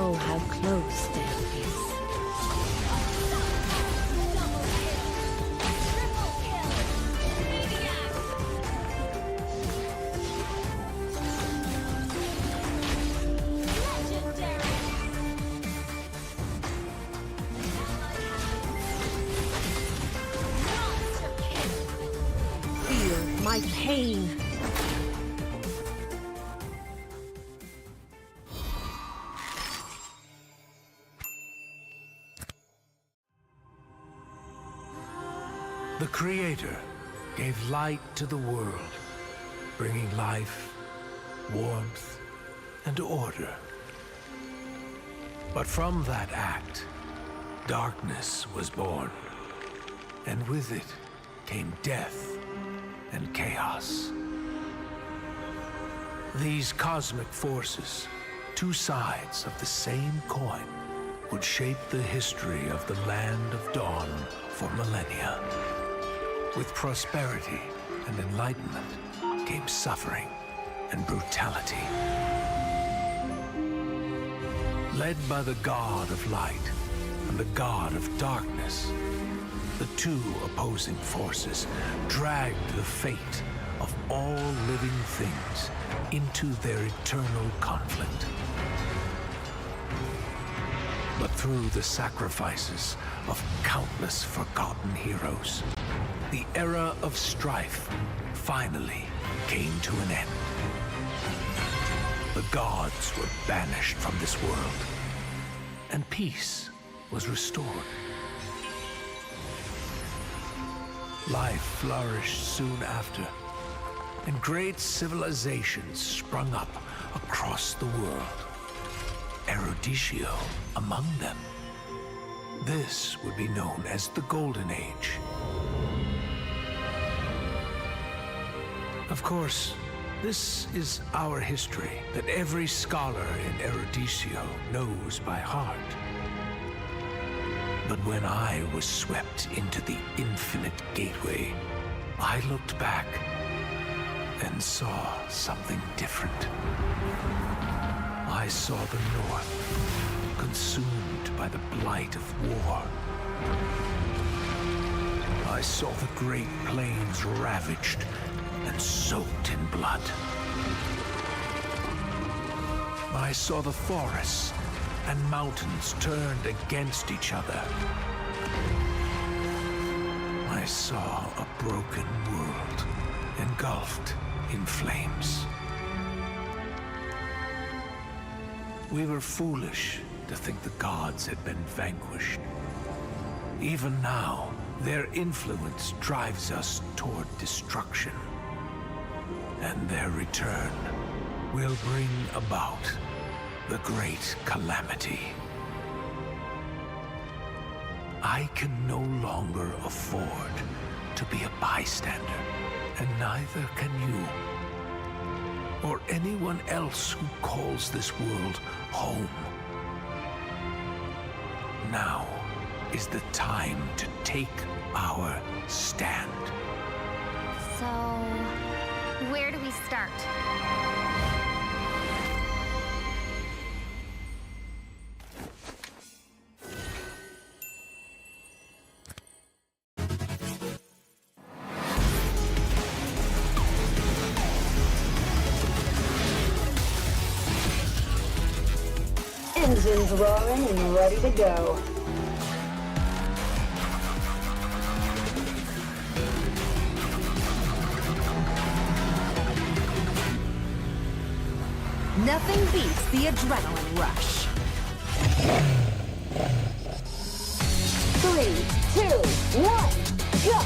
know how close death is. Feel my pain. The Creator gave light to the world, bringing life, warmth, and order. But from that act, darkness was born, and with it came death and chaos. These cosmic forces, two sides of the same coin, would shape the history of the Land of Dawn for millennia. With prosperity and enlightenment came suffering and brutality. Led by the God of light and the God of darkness, the two opposing forces dragged the fate of all living things into their eternal conflict. But through the sacrifices of countless forgotten heroes, the era of strife finally came to an end. The gods were banished from this world, and peace was restored. Life flourished soon after, and great civilizations sprung up across the world. Erudicio among them. This would be known as the Golden Age. Of course, this is our history that every scholar in Erudicio knows by heart. But when I was swept into the infinite gateway, I looked back and saw something different. I saw the North consumed by the blight of war. I saw the Great Plains ravaged and soaked in blood. I saw the forests and mountains turned against each other. I saw a broken world engulfed in flames. We were foolish to think the gods had been vanquished. Even now, their influence drives us toward destruction. And their return will bring about the great calamity. I can no longer afford to be a bystander, and neither can you, or anyone else who calls this world home. Now is the time to take our stand. So, where do we start? Engines roaring and ready to go. Nothing beats the adrenaline rush. 3, 2, 1, go!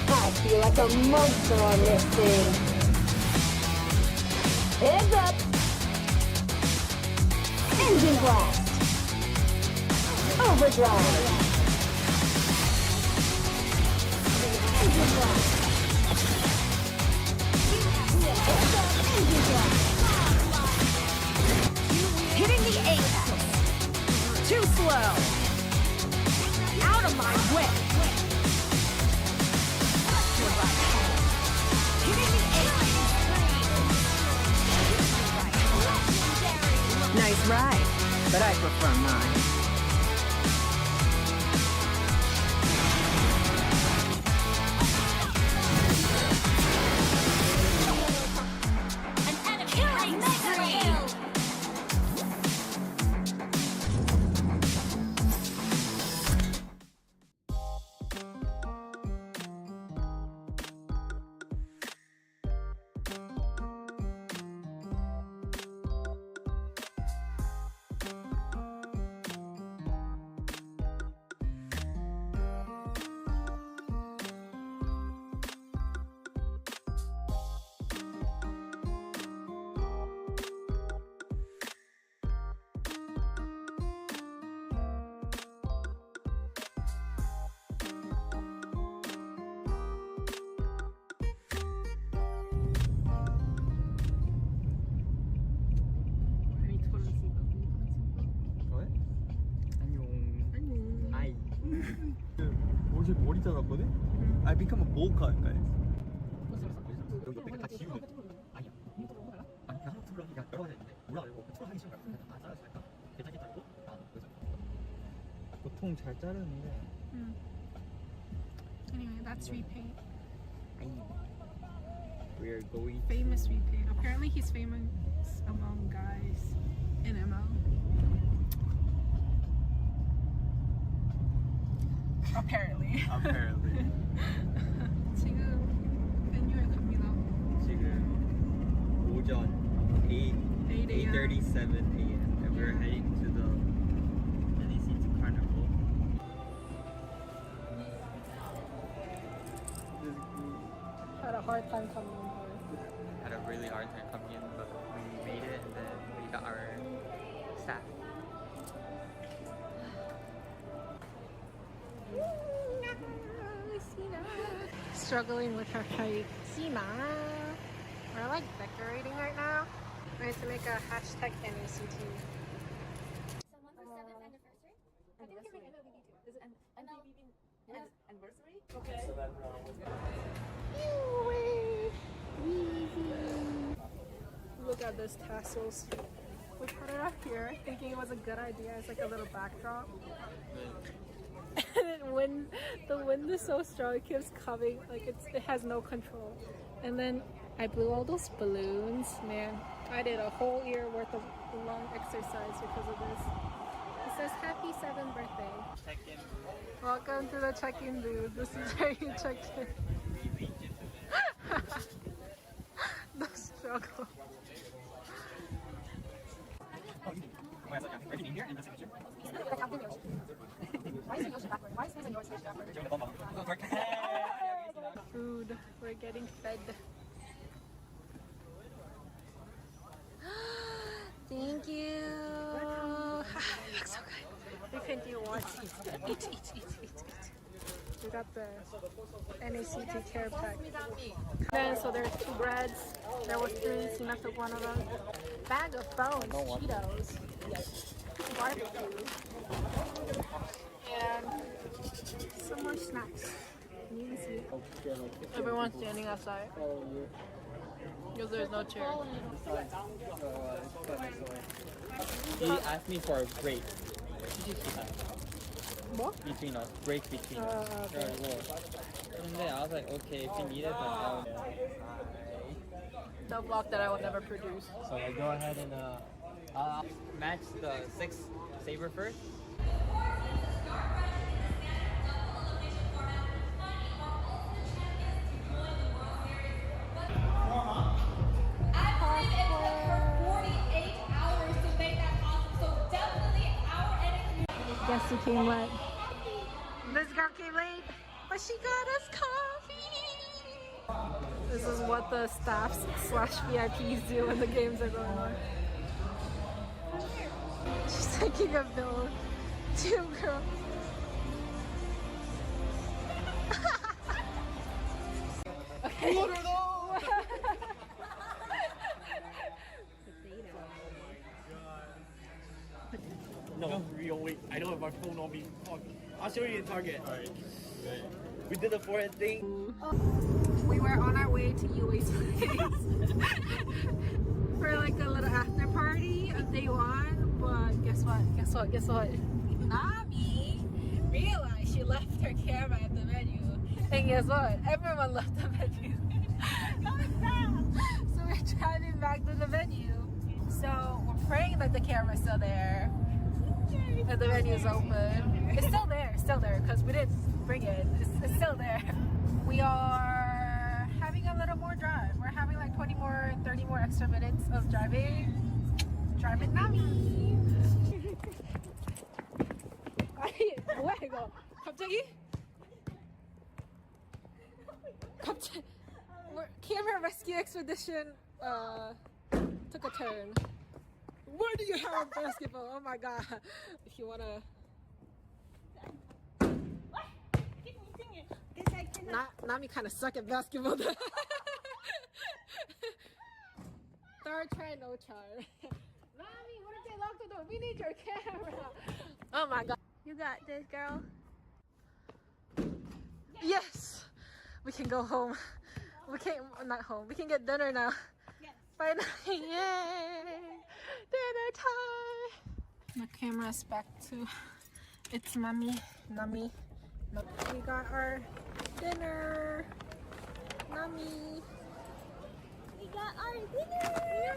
I feel like a monster on this thing. Heads up! Engine blast! Overdrive! Engine blast! Engine blast! Hitting the apex. Too slow. Out of my way. Hitting the apex. Nice ride, but I prefer mine. 옷에 머리 잘랐거든? I become a bowl cut, guys. 여기 옆에 다 지우면 아니야. 아니 그냥 툴을 하기가 여러 가지 있는데 올라가고 툴 하기 싫은 거야. 그냥 다 잘라서 할까? 대단히 자르고 그래서 보통 잘 자르는데. Anyway, that's repaint. We are going Famous repaint. Apparently, he's famous among guys in ML. Apparently. apparently. 지금 venue 갑니다. 지금 오전 8:37 a.m. and we're heading to the NEC Carnival. Had a hard time coming in Had a really hard time coming in, but we made it and then we got our staff. Struggling with her height. Sina. We're like decorating right now. We have to make a hashtag NACT. Someone for 7th anniversary? I think we're gonna do. Is it Anniversary? Look at those tassels. We put it up here thinking it was a good idea as like a little backdrop. And when the wind is so strong, it keeps coming, like it has no control. And then I blew all those balloons. Man, I did a whole year worth of lung exercise because of this. It says happy 7th birthday. Check-in. Welcome to the check-in booth. This is where you check in. The struggle. Food. We're getting fed. Thank you. Looks so good. We can do one. Eat. We got the NACT care pack. Then, so there's 2 breads. There was 3. Sina took one of them. Bag of bones, Cheetos, barbecue, and some more snacks. You can see. Everyone's standing outside because there's no chair. He asked me for a break. What? Between us, break between us. And then I was like, okay, if you need it, then I'll. The vlog that I will never produce. So I go ahead and match the 6 saber first. Guess who came late? This girl came late, but she got us coffee. This is what the staffs / VIPs do when the games are going on. She's taking a bill. 2 girls. Okay. No, real wait. I don't have my phone on me. I'll show you in Target. Alright. We did the forehead thing. We were on our way to UA's place. for like a little after party on day one, but guess what? Nami realized she left her camera at the venue, and guess what? Everyone left the venue. So we're driving back to the venue. So we're praying that the camera's still there and the venue's open. It's still there because we didn't bring it. It's still there. We are having a little more drive. We're having like 30 more extra minutes of driving Nami. 뭐야 이거? 갑자기? Camera rescue expedition took a turn. Where do you have basketball? Oh my god! If you wanna. Nami kind of suck at basketball. Third try, no charm. Nami, what if they lock the door? We need your camera. Oh my god. You got this, girl. Yes! We can go home. We can't, not home. We can get dinner now. Yes. Finally, yay! Dinner time! The camera's back to its Nami. We got our dinner. Nami. We got our dinner.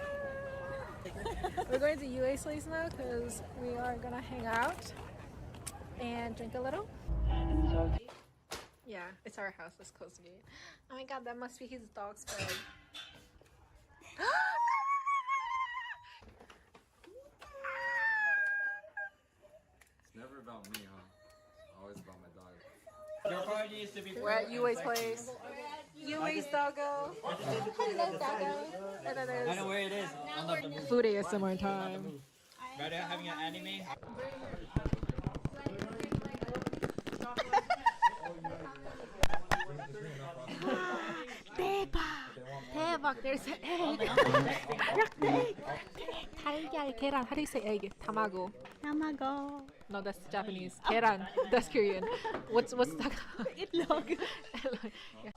We're going to UA's place now because we are gonna hang out and drink a little. Yeah, it's our house. Let's close the gate. Oh my god, that must be his dog's bed. It's never about me, huh? Always about my dog. Your party is to be. We're at UA's place. UA's doggo. Hello, doggo. And then I there's know where it is. On the food ASMR time. right there having an anime. 대박, there's an egg. 달걀, 계란. How do you say egg? tamago. Tamago. No, that's Japanese. 계란. That's Korean. What's that? Itlog. Yeah.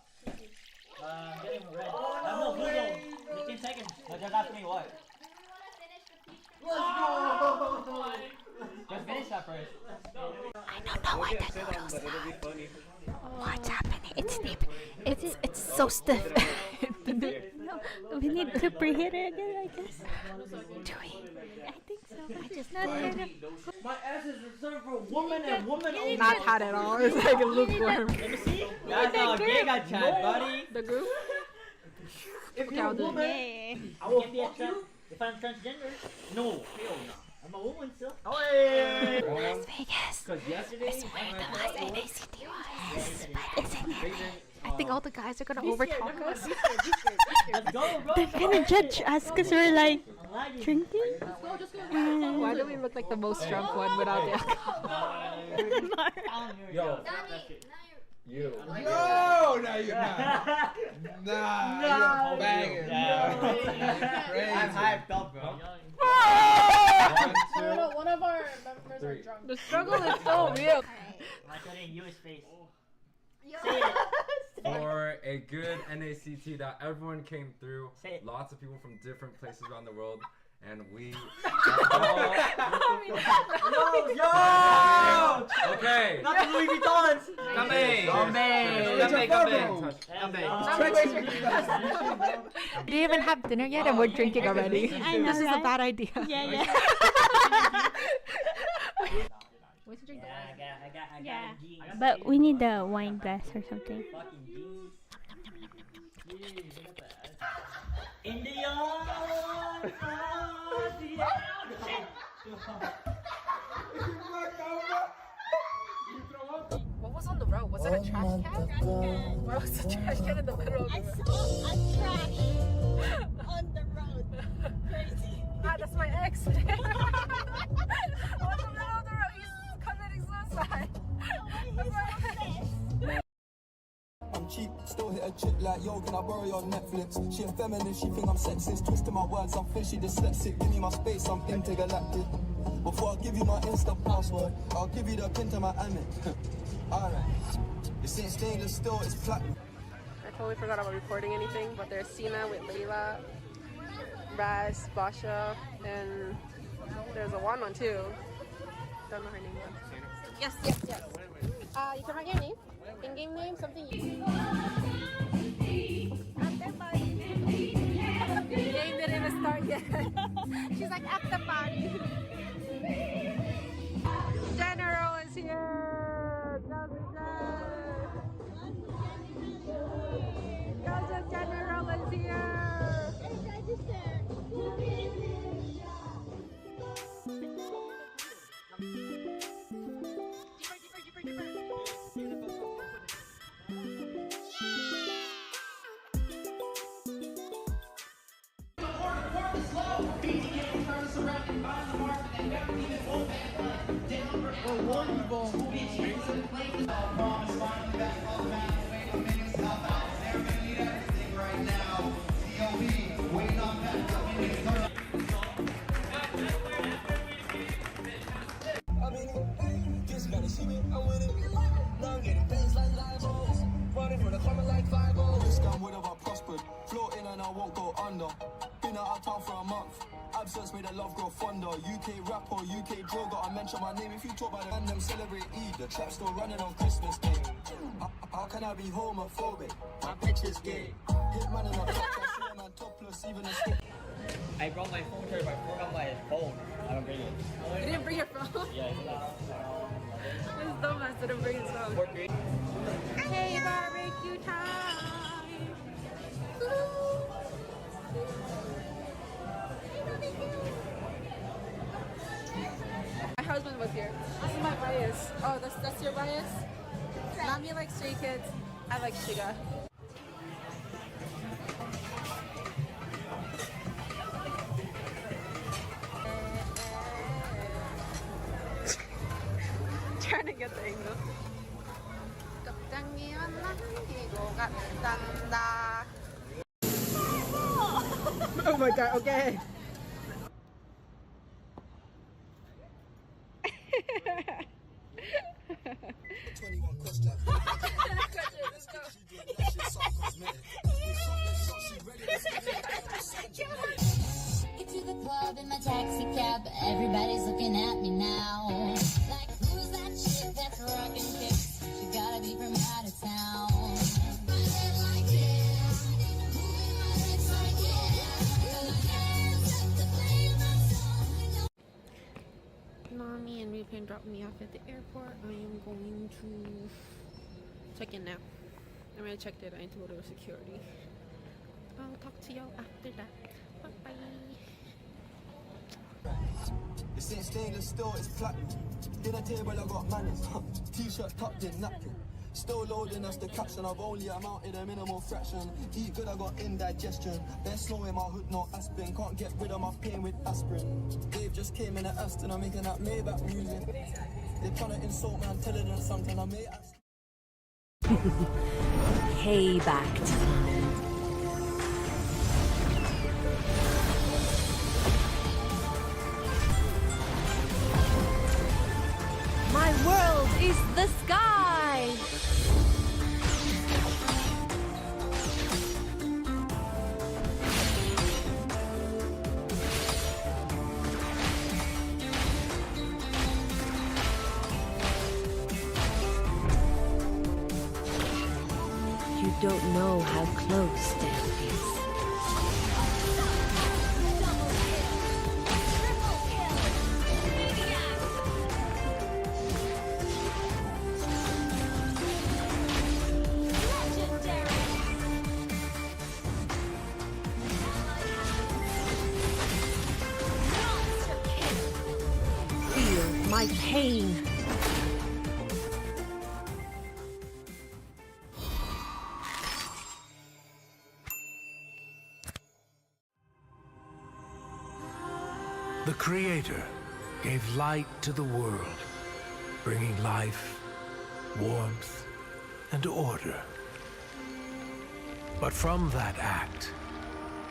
Getting red. I'm no Google. 15 seconds. Just ask me what. Just finish that first. I don't know why the noodles What's happening? It's so stiff. No, we need to preheat it again, I guess. Do we? I think so. I just not My ass is reserved for women and women only. Not hot at all. It's like a lukewarm. Let me see. That's how gay got chat, buddy. The group? If Okay, you're I'll a do it. woman, Yeah. I will fuck you. If I'm transgender, no, hell no. I'm a woman still. Oh, yeah. Las Vegas. Because yesterday, It's where the last NACT was, but it's in LA. I think all the guys are gonna overtalk us. let's go, bro. They're gonna judge us because we're like drinking. Why do we look like the most drunk one without the alcohol? Yo. You. No, no, you're not. Nah, you're banging. I'm hyped up, bro. One of our members are drunk. The struggle is so real. I'm showing you his face. For a good NACT that everyone came through. Say it. Lots of people from different places around the world. And we Yo! okay. Not the Louis Vuittons! We didn't even have dinner yet and we're drinking already. I know, This is a right? bad idea. Yeah. Where's the drink? I got Yeah. jeans. But we need the wine glass or something. Fucking jeans. India! What was on the road? Was it a trash can? Or was the trash can in the middle of the road? saw a trash on the road. Crazy. Ah, that's my ex. On the middle of the road, he's committing suicide. That's my ex. I'm cheap, still hit a chick like, yo, can I borrow your Netflix? She a feminist, she think I'm sexist. Twisting my words, I'm fishy dyslexic. Give me my space, I'm intergalactic. Before I give you my Insta password, I'll give you the pin to my Amex. Alright, this ain't stainless steel, it's platinum. I totally forgot about recording anything, but there's Sina with Layla. Raz, Basha, and there's a one too. Don't know her name though. Yes. You can write your name, in-game name, something you. The game didn't even start yet. She's like, at the party. General is here. Joseph General is here. Absence made the love grow fonder. UK rapper, UK drill, gotta mention my name. If you talk about it and them celebrate Eid, the trap still running on Christmas Day. How can I be homophobic? My bitch is gay. Hit man in a truck, I see a man topless, even a stick. I brought my phone charger, but I forgot my phone. I don't bring it. You didn't bring your phone? Yeah, it's This dumbass didn't bring his phone. Hey, barbecue time! My husband was here. This is my bias. Oh, that's your bias? Nami likes Stray Kids. I like Shiga. Trying to get the angle. Oh my god, okay. Get to the club in my taxi cab, everybody's looking at me now. Like, who's that chick that's rockin' kicks? She gotta be from out of town. Nami and Moonton dropped me off at the airport. I am going to check in now. I'm gonna check that I need to go to security. I'll talk to y'all after that. Bye bye. This ain't stainless steel, it's platinum. Dinner table, I got manners. T-shirt tucked in, napkin. Still loading, that's the caption. I've only amounted a minimal fraction. Eat good, I got indigestion. There's snow in my hood, no aspirin. Can't get rid of my pain with aspirin. Dave just came in at Aston, I'm making that Maybach music. They tryna insult my intelligence, something I may ask. Payback time. My world is the sky! You don't know how close death is. Feel my pain. The Creator gave light to the world, bringing life, warmth, and order. But from that act,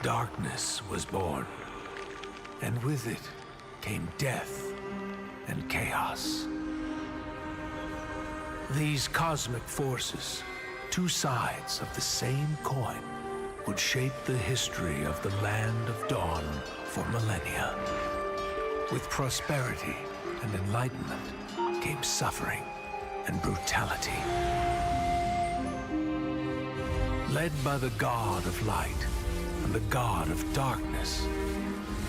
darkness was born, and with it came death and chaos. These cosmic forces, two sides of the same coin, would shape the history of the Land of Dawn for millennia. With prosperity and enlightenment came suffering and brutality. Led by the god of light and the god of darkness,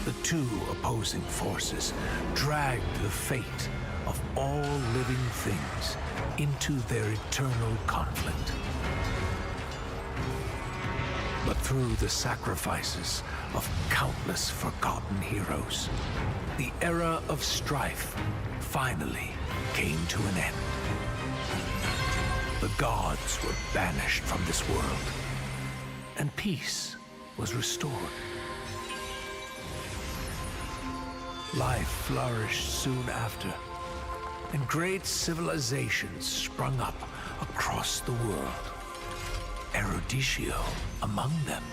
the two opposing forces dragged the fate of all living things into their eternal conflict. But through the sacrifices of countless forgotten heroes, the era of strife finally came to an end. The gods were banished from this world, and peace was restored. Life flourished soon after, and great civilizations sprung up across the world, Erudicio among them.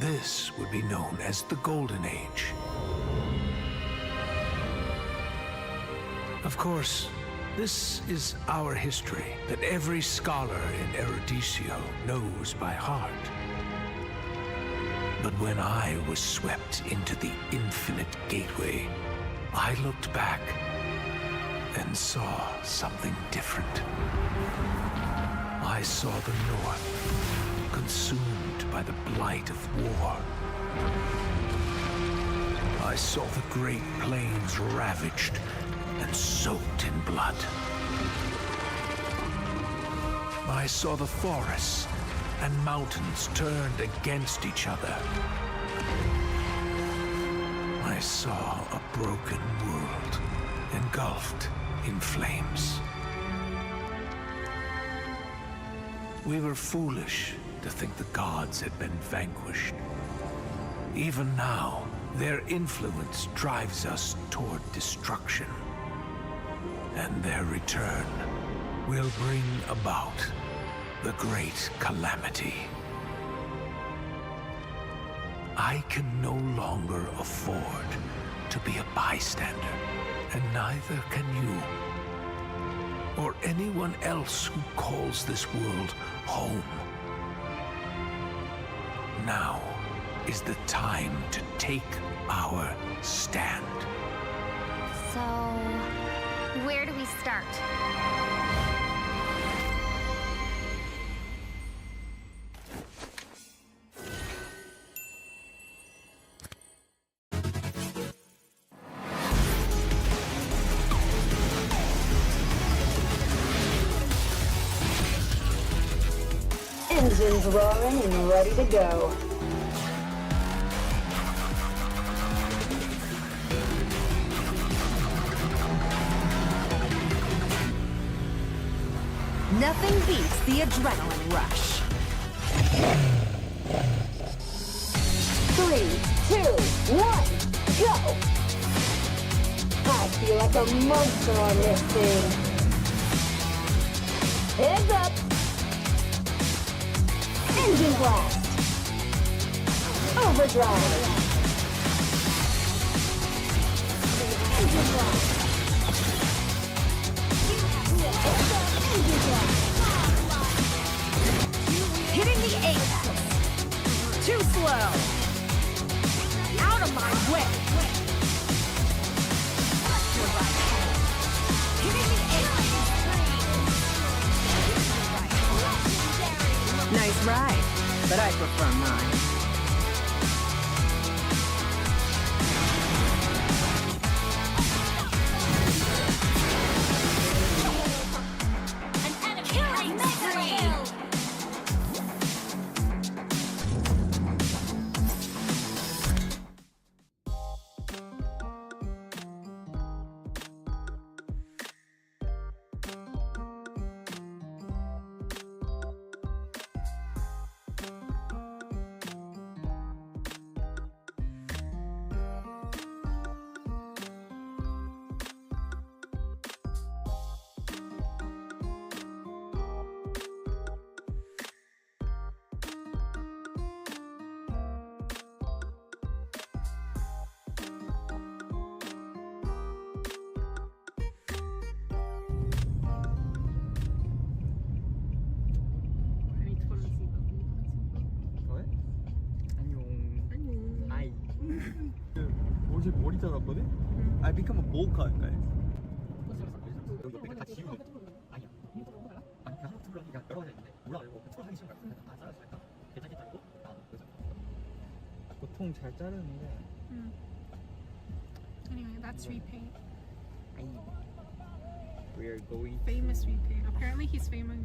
This would be known as the Golden Age. Of course, this is our history that every scholar in Erudicio knows by heart. But when I was swept into the infinite gateway, I looked back and saw something different. I saw the North consumed by the blight of war. I saw the Great Plains ravaged and soaked in blood. I saw the forests and mountains turned against each other. I saw a broken world engulfed in flames. We were foolish to think the gods had been vanquished. Even now, their influence drives us toward destruction. And their return will bring about the great calamity. I can no longer afford to be a bystander, and neither can you, or anyone else who calls this world home. Now is the time to take our stand. So, where do we start? Engines roaring and ready to go. Nothing beats the adrenaline rush. 3, 2, 1, go! I feel like a monster on this thing. Heads up! Engine blast! Overdrive! Engine blast! Engine blast! Hitting the apex. Too slow. Out of my way. Hitting the apex. Nice ride, but I prefer mine. 어제 머리 잘랐거든? I become a bowl cut, guys. 여기 옆에 다 지우는. 아니야. 아니 그냥 한번 틀으려 하니까 여러 가지 있는데 올라가려고 그 틀을 하기 싫은 거야. 그래서 다 잘라주니까 괜찮겠다고 나도 그래서 보통 잘 자르는데. Anyway, that's repaint. We are going Famous repaint. Apparently, he's famous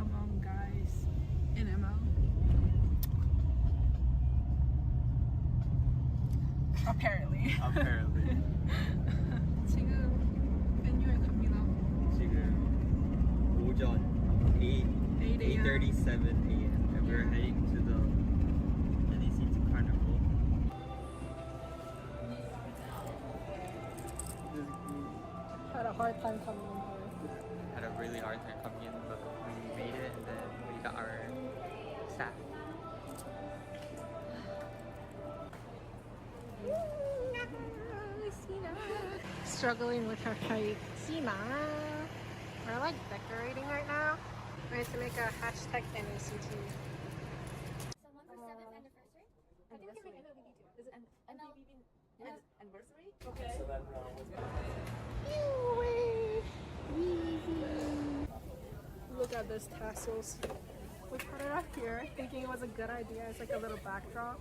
among guys in ML. Apparently. apparently. 지금 venue 갑니다. 지금 오전 8:37 a.m. and we're heading to the NACT Carnival. Had a hard time coming in here. Had a really hard time coming in, but we made it and then we got our staff. Struggling with her height. Sina. We're like decorating right now. We're going to make a hashtag NACT. So one for 7th anniversary? I think you can make MLBB too. Is it MLBB anniversary? Okay. So Look at this tassels. We put it up here thinking it was a good idea. It's like a little backdrop.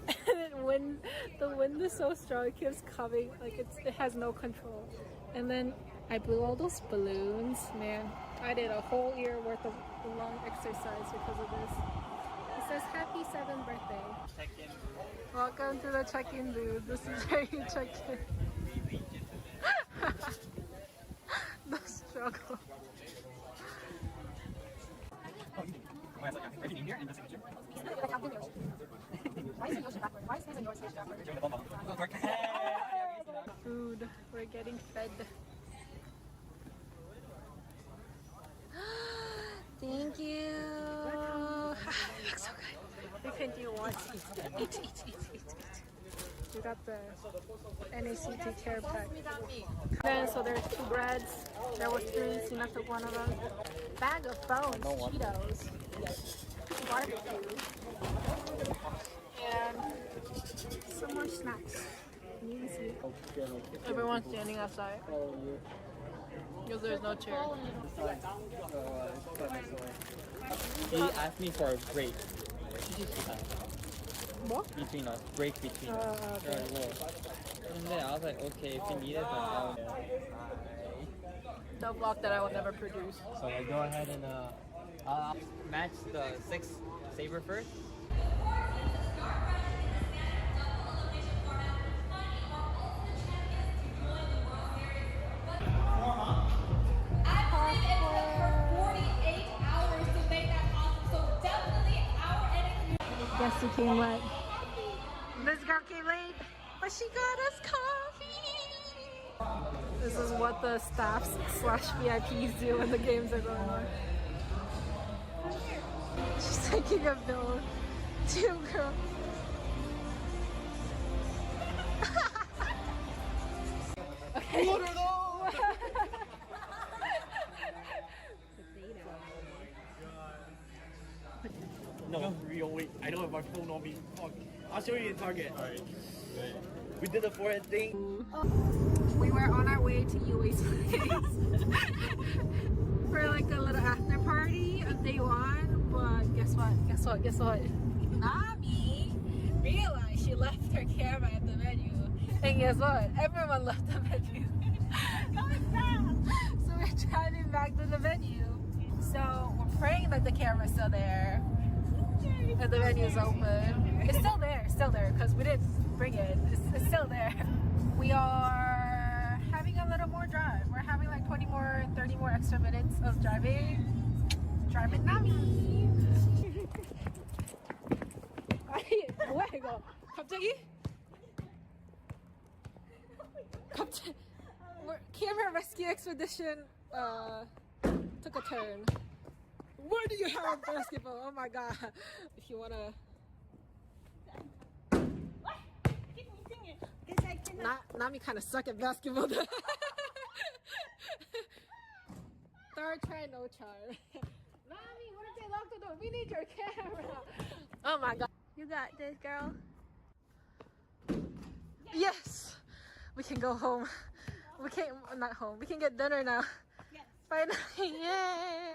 And when the wind is so strong, it keeps coming. Like it has no control. And then I blew all those balloons. Man, I did a whole year worth of long exercise because of this. It says happy 7th birthday. Check-in. Welcome to the check-in booth. This is where you check in. The struggle. Every name here and the signature. Food. We're getting fed. Thank you. Looks so good. We can do one. Eat. We got the NACT care pack. Then, so there's 2 breads. There was 3. Sina took one of them. Bag of bones, Cheetos, barbecue, and some more snacks. You can see. Everyone's standing outside because there's no chair. He asked me for a break. What? Between us, break between us. Okay. And then I was like, okay, if you need it, then I'll. The vlog that I will never produce. So I go ahead and match the 6 saber first. Yes, she came late. This girl came late, but she got us coffee. This is what the staffs / VIPs do when the games are going on. She's taking a bill. 2 girls. Okay. What are those? No, real. Wait, I don't have my phone on me. Fuck. I'll show you in Target. Alright. We did the forehead thing. We were on our way to UA's place for like a little after party on day 1. But guess what? Nami realized she left her camera at the venue. And guess what? Everyone left the venue. So we're driving back to the venue. So we're praying that the camera's still there. And the venue's open. It's still there, because we didn't bring it. It's still there. We are having a little more drive. We're having like 20 more, 30 more extra minutes of driving. Driving Nami. 뭐야 이거? 갑자기? Camera rescue expedition took a turn. Where do you have basketball? Oh my god. If you wanna Nami kinda suck at basketball. Third try, no charm. Nami, what if they lock the door? We need your camera. Oh my god. You got this, girl. Yes! We can go home. We can't, not home. We can get dinner now. Finally, yay!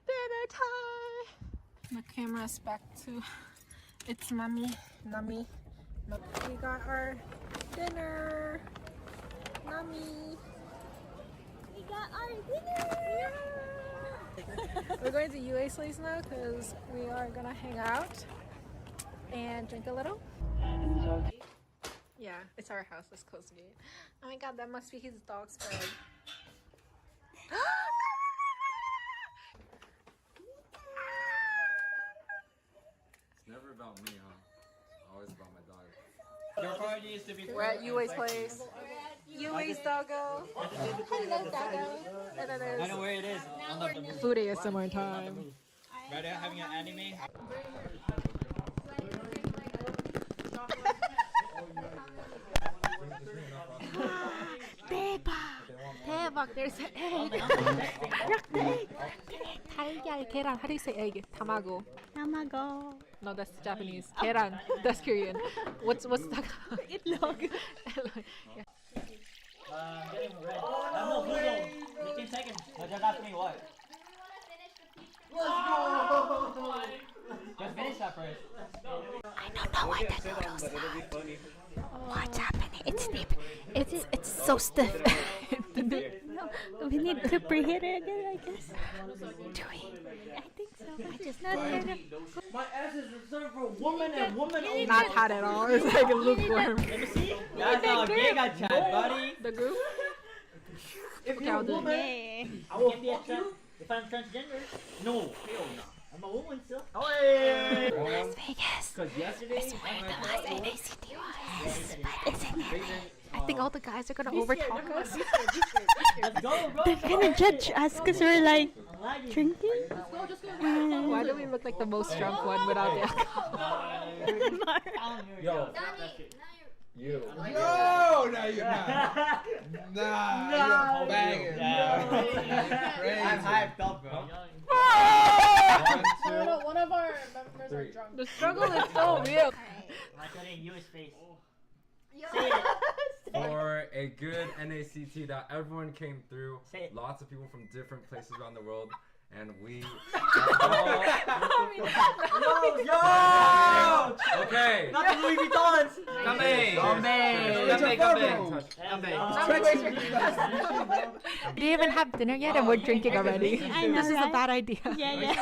Dinner time! The camera's back to its mommy, Nami. We got our dinner. Nami. We got our dinner! We're going to UA's place now because we are gonna hang out and drink a little. Yeah, it's our house. Let's close the gate. Oh my god, that must be his dog's bed. It's never about me, huh? Always about my dog. Your party is to be. We're at UA's place. UA's doggo. Hello, doggo. And then I know there's where it is. On the food ASMR time. right there, having an anime. 대박, there's an egg. 달걀, 계란. How do you say egg? tamago. Tamago. No, that's Japanese. 계란. That's Korean. What's that? Itlog. Yeah. Getting red. No, blue zone. 15 seconds. No, just ask me what. Just finish that first. I don't know why the noodles are. What's happening? It's deep. It's so stiff. No, we need to preheat it again, I guess. Do we? I think so. I just not My ass is reserved for woman and woman only. Not hot at all. It's like a lukewarm. Let me see. That's how gay got chat, buddy. The group? If you're a woman, Yeah. I will fuck you. If I'm transgender, no, hell no. I'm a woman still. Hey! Las Vegas. Because yesterday, It's where the last NACT was. But isn't it? I think all the guys are gonna overtalk us. let's go, bro. They're gonna judge us because we're like drinking. Why do we look like the most drunk one without the alcohol? Yo. You. No, no, you're not. Nah, you're banging. I'm hyped up, bro. 1, 2, One of our members 3. are drunk. The struggle is so real. I got it in US face. For a good NACT that everyone came through, Say it. lots of people from different places around the world, and we Yo! okay. Not the Louis Vuittons! We didn't even have dinner yet and we're drinking already. I know, This is a right? bad idea. Yeah.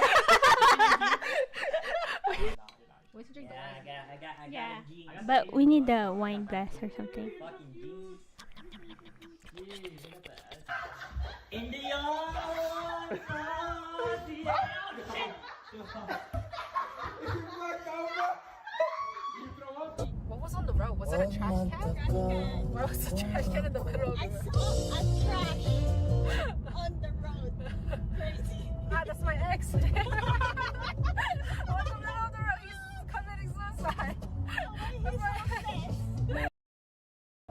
Where's the drink? I got Yeah. a G. But we need the wine glass or something. Fucking G's. India! What was on the road? Was it a trash can? Why was the trash can in the middle of the road? saw a trash on the road. Crazy. Ah, that's my ex. On the middle of the road, he's committing suicide. That's my ex.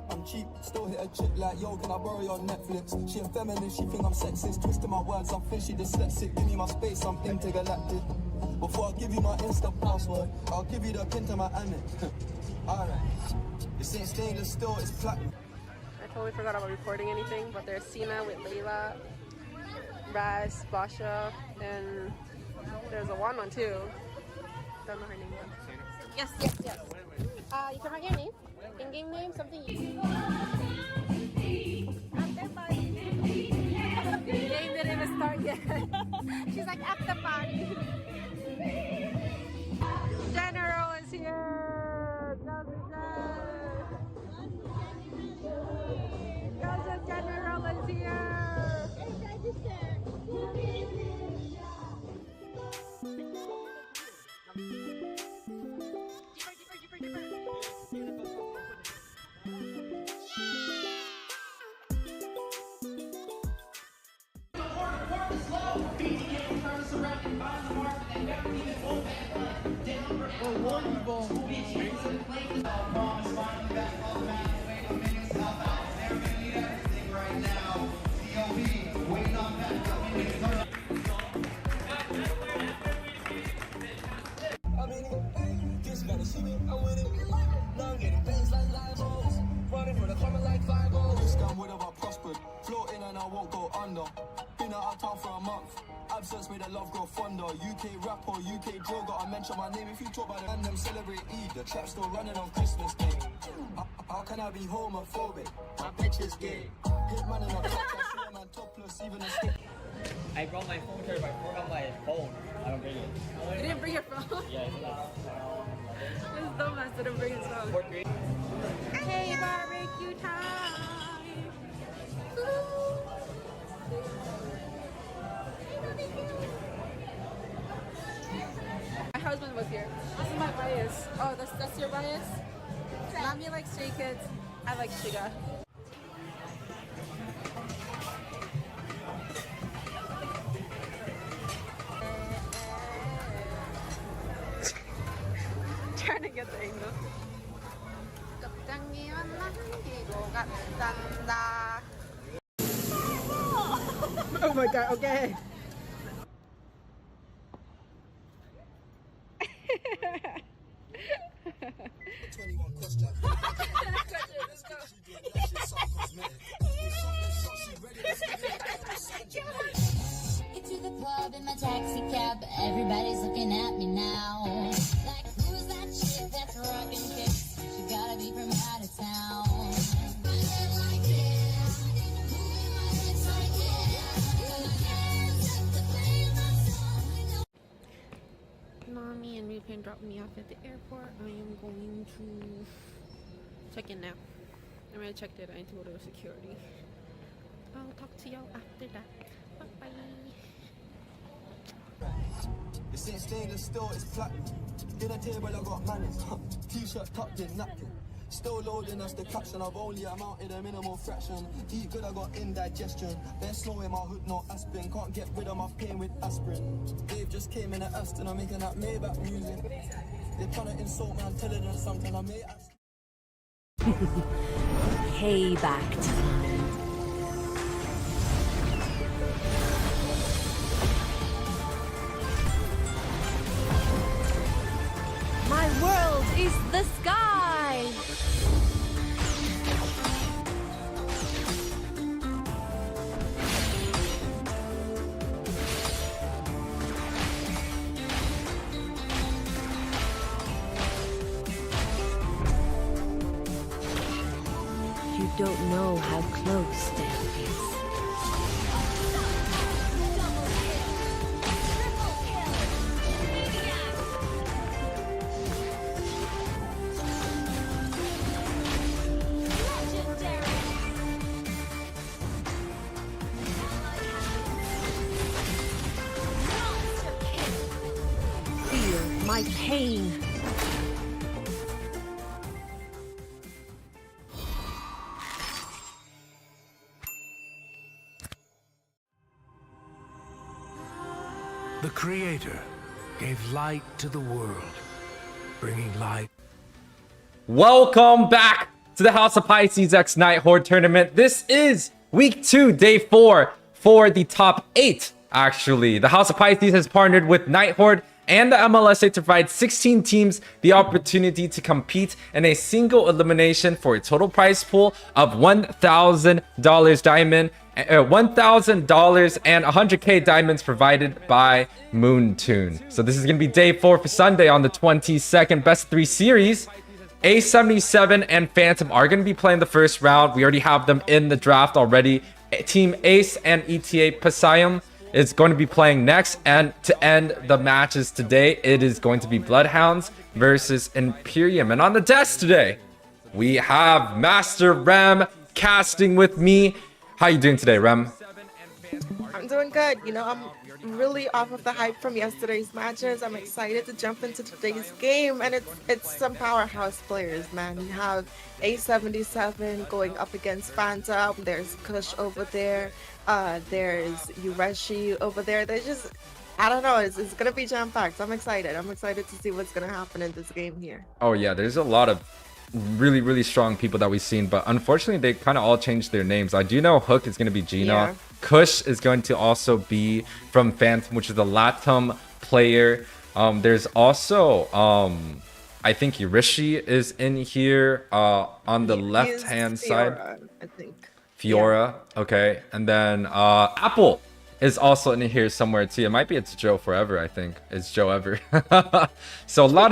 I'm cheap, still hit a chick like, yo, can I borrow your Netflix? She a feminist, she think I'm sexist. Twisting my words, I'm fishy dyslexic. Give me my space, I'm intergalactic. Before I give you my Insta password, I'll give you the pin to my Amex. Alright. This ain't stainless steel, it's platinum. I totally forgot about recording anything, but there's Sina with Layla, Raz, Basha, and there's a Wanwan too. Don't know her name yet. Yes. You can write your name. In-game name, something you... After party. The game didn't even start yet. She's like, after party. General is here! Gaza General is here! I'm in it, just gotta see me, I'm with it. Now I'm getting things like live balls. wonder. Been out of town for a month. Absence made the love grow fonder. UK rapper, UK drill, gotta mention my name. If you talk about it and them celebrate Eid, the trap's still running on Christmas Day. How can I be homophobic? My bitch is gay. Hit man in a top, I see a man topless, even a stick. I brought my phone here, but I forgot my phone. I don't bring it. You didn't bring your phone? Yeah, This dumbass didn't bring his phone. Hey, barbecue time! My husband was here. This is my bias. Oh, that's your bias? Mommy likes Stray Kids. I like Shiga. Trying to get the angle. Oh my god, okay. Get to the club in my taxi cab, everybody's looking at me now. Like, who's that chick that's rocking kicks? She gotta be from out of town. Mommy and Moonton dropped me off at the airport. I am going to check in now. I'm gonna check that I need to go to security. I'll talk to y'all after that. Bye bye. It's in stainless steel, it's platinum. Dinner table, I got manners. T-shirt tucked in, napkin. Still loading us the caption. I've only amounted a minimal fraction. Eat good, I got indigestion. There's snow in my hood, no aspirin. Can't get rid of my pain with aspirin. Dave just came in at Aston. I'm making that Maybach music. They're trying to insult my intelligence. Sometimes I may ask. Payback time. My world is the sky! You don't know how close death is. Feel my pain. The Creator gave light to the world, bringing light. Welcome back to the House of Pisces X Nighthorde tournament. This is week 2, day 4 for the top 8, actually. The House of Pisces has partnered with Nighthorde and the MLSA to provide 16 teams the opportunity to compete in a single elimination for a total prize pool of $1,000 diamond, $1,000 and 100k diamonds provided by Moonton. So this is going to be day 4 for Sunday on the 22nd. Best 3 series. A77 and Phantom are going to be playing the first round. We already have them in the draft already. Team Ace and ETA Piscium is going to be playing next. And to end the matches today, it is going to be Bloodhounds versus Empyrean. And on the desk today, we have Master Rem casting with me. How you doing today, Rem? I'm doing good. You know, I'm really off of the hype from yesterday's matches. I'm excited to jump into today's game, and it's some powerhouse players, man. You have A77 going up against Phantom. There's Kush over there. There's Ureshi over there. There's just, I don't know. It's gonna be jam-packed. I'm excited. I'm excited to see what's gonna happen in this game here. Oh yeah, there's a lot of really strong people that we've seen, but unfortunately they kind of all changed their names. I do know Hook is going to be Gina. Yeah. Kush is going to also be from Phantom, which is the Latam player. There's also I think Yurishi is in here on the left hand side. I think. Fiora, okay, and then Apple is also in here somewhere too. It might be it's Joe Forever, I think. It's Joe Ever. So a lot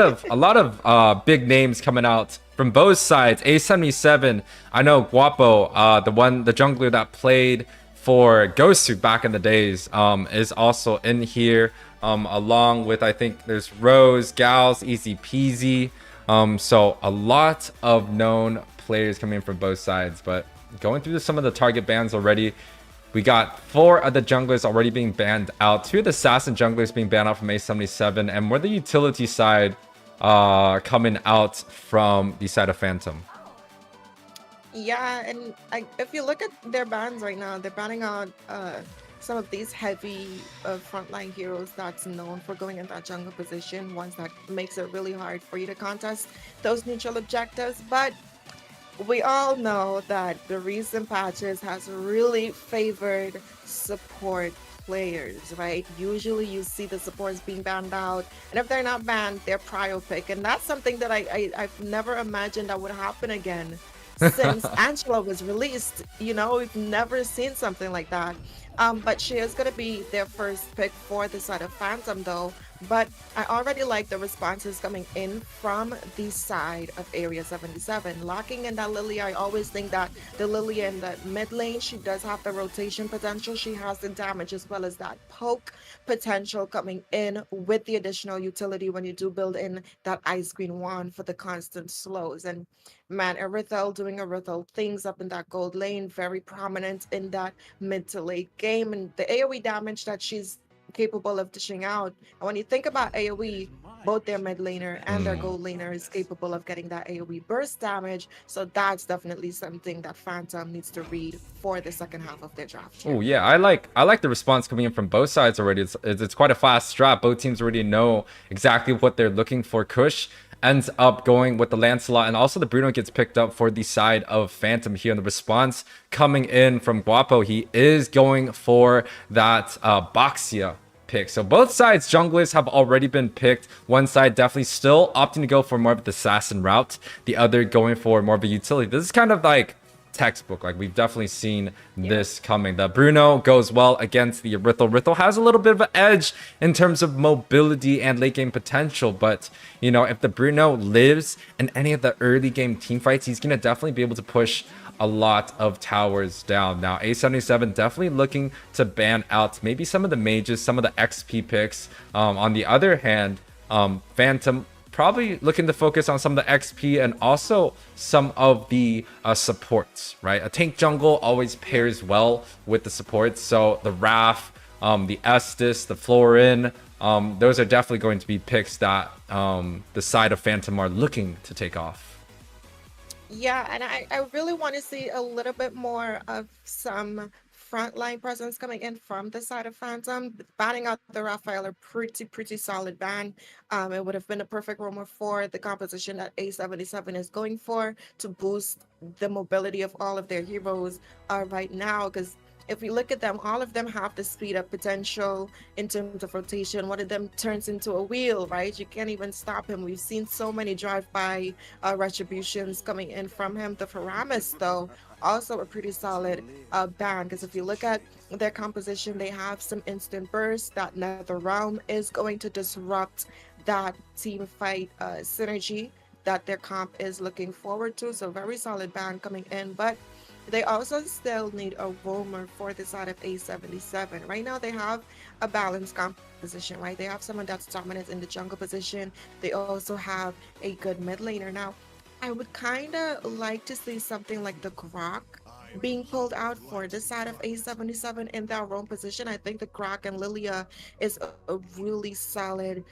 of big names coming out from both sides. A77, I know Guapo, the jungler that played for Gosu back in the days, is also in here, along with, I think there's Rose, Gals, Easy Peasy. So a lot of known players coming in from both sides, but going through some of the target bans already, we got 4 of the junglers already being banned out, 2 of the assassin junglers being banned out from A77, and more the utility side coming out from the side of Phantom. Yeah, and if you look at their bans right now, they're banning out some of these heavy frontline heroes that's known for going in that jungle position, ones that makes it really hard for you to contest those neutral objectives. But we all know that the recent patches has really favored support players, right? Usually you see the supports being banned out, and if they're not banned, they're prio pick, and that's something that I've never imagined that would happen again since Angela was released. You know, we've never seen something like that. But she is going to be their first pick for the side of Phantom though. But I already like the responses coming in from the side of Area 77. Locking in that Lily, I always think that the Lily in the mid lane, she does have the rotation potential. She has the damage as well as that poke potential coming in with the additional utility when you do build in that ice green wand for the constant slows. And man, Erythel doing Erythel things up in that gold lane, very prominent in that mid to late game. And the AoE damage that she's capable of dishing out. And when you think about AoE, both their mid laner and their gold laner is capable of getting that AoE burst damage. So that's definitely something that Phantom needs to read for the second half of their draft. Oh yeah, I like the response coming in from both sides already. It's quite a fast draft. Both teams already know exactly what they're looking for. Kush ends up going with the Lancelot, and also the Bruno gets picked up for the side of Phantom here. And the response coming in from Guapo, he is going for that Boxia pick. So both sides junglers have already been picked. One side definitely still opting to go for more of the assassin route, the other going for more of a utility. This is kind of like textbook. Like, we've definitely seen this coming. The Bruno goes well against the Erythel. Erythel has a little bit of an edge in terms of mobility and late game potential, but you know, if the Bruno lives in any of the early game team fights, he's gonna definitely be able to push a lot of towers down. Now A77 definitely looking to ban out maybe some of the mages, some of the XP picks. On the other hand, Phantom probably looking to focus on some of the XP and also some of the supports, right? A tank jungle always pairs well with the supports. So the Wrath, the Estus, the Florin, those are definitely going to be picks that the side of Phantom are looking to take off. Yeah, and I really want to see a little bit more of some frontline presence coming in from the side of Phantom. Banning out the Raphael, a pretty solid ban. It would have been a perfect rumor for the composition that A77 is going for to boost the mobility of all of their heroes right now, because if we look at them, all of them have the speed up potential in terms of rotation. One of them turns into a wheel, right? You can't even stop him. We've seen so many drive-by retributions coming in from him. The Faramis, though, also a pretty solid ban, because if you look at their composition, they have some instant burst. That Nether Realm is going to disrupt that team fight synergy that their comp is looking forward to. So very solid ban coming in, but they also still need a roamer for the side of A77. Right now, they have a balanced composition, right? They have someone that's dominant in the jungle position. They also have a good mid laner. Now, I would kind of like to see something like the Grok being pulled out for the side of A77 in that roam position. I think the Grok and Lilia is a really solid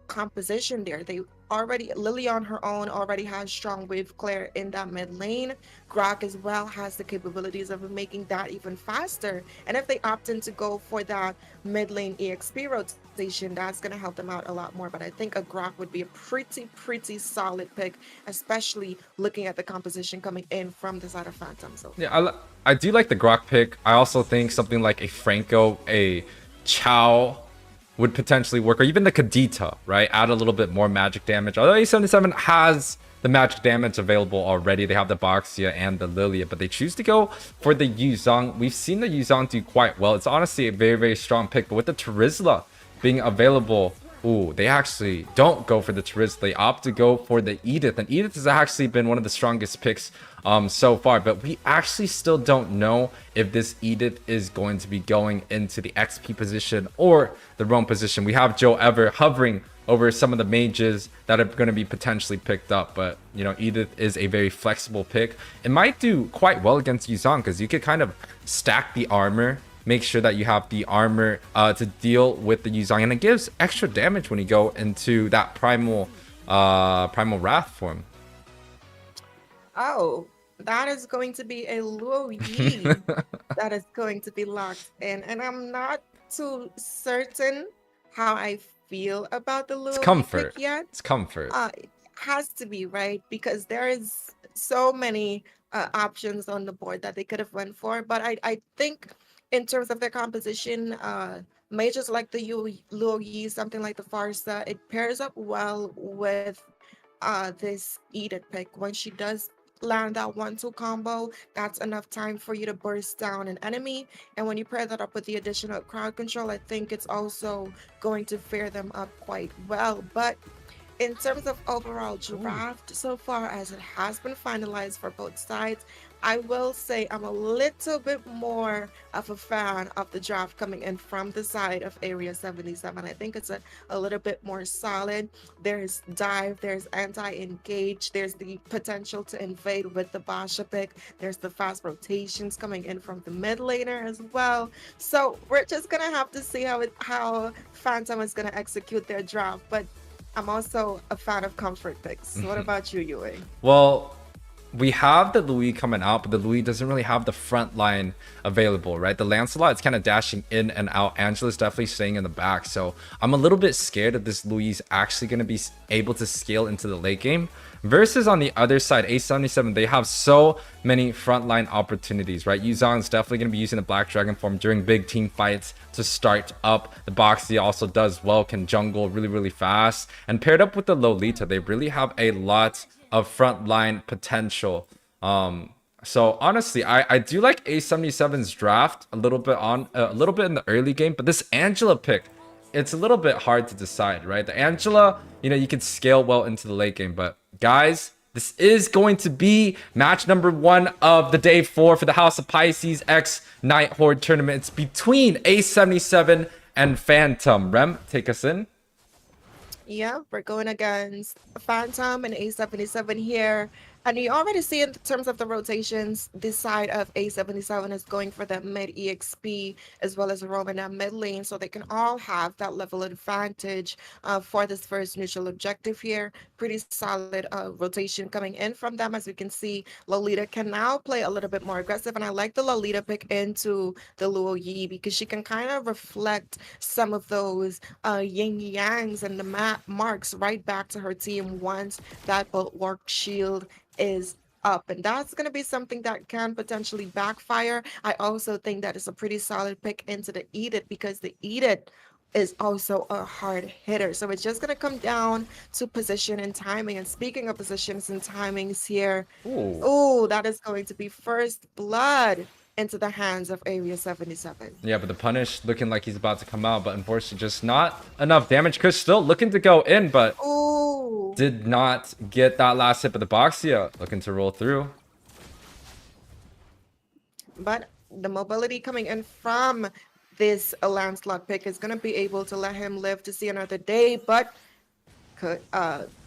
composition there. They already, Lilia on her own already has strong wave clear in that mid lane. Grok as well has the capabilities of making that even faster. And if they opt in to go for that mid lane EXP rotation, that's going to help them out a lot more. But I think a Grok would be a pretty solid pick, especially looking at the composition coming in from the side of Phantom. So yeah, I do like the Grok pick. I also think something like a Franco, a Chow would potentially work, or even the Kadita, right? Add a little bit more magic damage. Although A77 has the magic damage available already. They have the Boxia and the Lilia, but they choose to go for the Yuzong. We've seen the Yuzong do quite well. It's honestly a very, very strong pick, but with the Terizla being available, ooh, they actually don't go for the Terizla. They opt to go for the Edith, and Edith has actually been one of the strongest picks so far, but we actually still don't know if this Edith is going to be going into the XP position or the roam position. We have Joe Ever hovering over some of the mages that are going to be potentially picked up, but you know, Edith is a very flexible pick. It might do quite well against Yuzong because you could kind of stack the armor, make sure that you have the armor to deal with the Yuzong, and it gives extra damage when you go into that primal wrath form. Oh, that is going to be a Luo Yi that is going to be locked in, and I'm not too certain how I feel about the Luo It's Yi comfort. pick yet. It's comfort. It has to be, right, because there is so many options on the board that they could have went for, but I think in terms of their composition, mages like the Luo Yi, something like the Farsa, it pairs up well with this Edith pick. When she does land that 1-2 combo, that's enough time for you to burst down an enemy, and when you pair that up with the additional crowd control, I think it's also going to fare them up quite well. But in terms of overall draft so far, as it has been finalized for both sides, I will say I'm a little bit more of a fan of the draft coming in from the side of Area 77. I think it's a little bit more solid. There's dive, there's anti-engage, there's the potential to invade with the Basha pick, there's the fast rotations coming in from the mid laner as well. So we're just gonna have to see how Phantom is gonna execute their draft, but I'm also a fan of comfort picks. What about you, Yue? Well, we have the Louis coming out, but the Louis doesn't really have the front line available, right? The Lancelot is kind of dashing in and out. Angela's definitely staying in the back. So I'm a little bit scared that this Louis is actually going to be able to scale into the late game. Versus on the other side, A77, they have so many frontline opportunities, right? Yuzong's definitely going to be using the Black Dragon form during big team fights to start up. The Boxy also does well, can jungle really, really fast. And paired up with the Lolita, they really have a lot of frontline potential. So honestly, I do like A77's draft a little bit in the early game, but this Angela pick, it's a little bit hard to decide, right? The Angela, you know, you can scale well into the late game, but guys, this is going to be match number 1 of the day 4 for the House of Pisces X Nighthorde tournament. It's between A77 and Phantom. Rem, take us in. Yeah, we're going against Phantom and A77 here. And you already see in terms of the rotations, this side of A77 is going for the mid EXP as well as Roman and mid lane, so they can all have that level advantage for this first neutral objective here. Pretty solid rotation coming in from them. As we can see, Lolita can now play a little bit more aggressive, and I like the Lolita pick into the Luo Yi because she can kind of reflect some of those yin yangs and the marks right back to her team once that bulwark shield is up, and that's going to be something that can potentially backfire. I also think that is a pretty solid pick into the Edith because the Edith is also a hard hitter, so it's just going to come down to position and timing. And speaking of positions and timings here, oh, that is going to be first blood into the hands of Area 77. Yeah, but the punish looking like he's about to come out, but unfortunately just not enough damage. Chris still looking to go in, but did not get that last hit of the Boxia. Looking to roll through. But the mobility coming in from this Lancelot pick is going to be able to let him live to see another day, but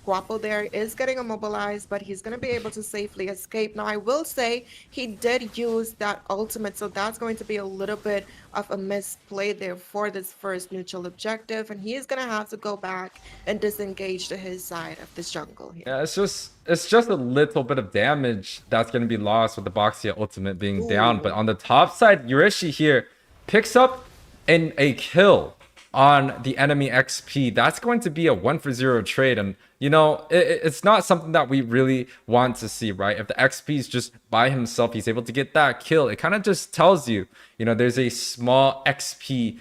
Guapo there is getting immobilized, but he's going to be able to safely escape. Now, I will say he did use that ultimate, so that's going to be a little bit of a misplay there for this first neutral objective, and he is going to have to go back and disengage to his side of this jungle here. Yeah, it's just a little bit of damage that's going to be lost with the Boxia ultimate being down, but on the top side, Yurishi here picks up a kill on the enemy XP. That's going to be a 1-for-0 trade, and you know, it's not something that we really want to see, right? If the XP is just by himself, he's able to get that kill, it kind of just tells you, you know, there's a small XP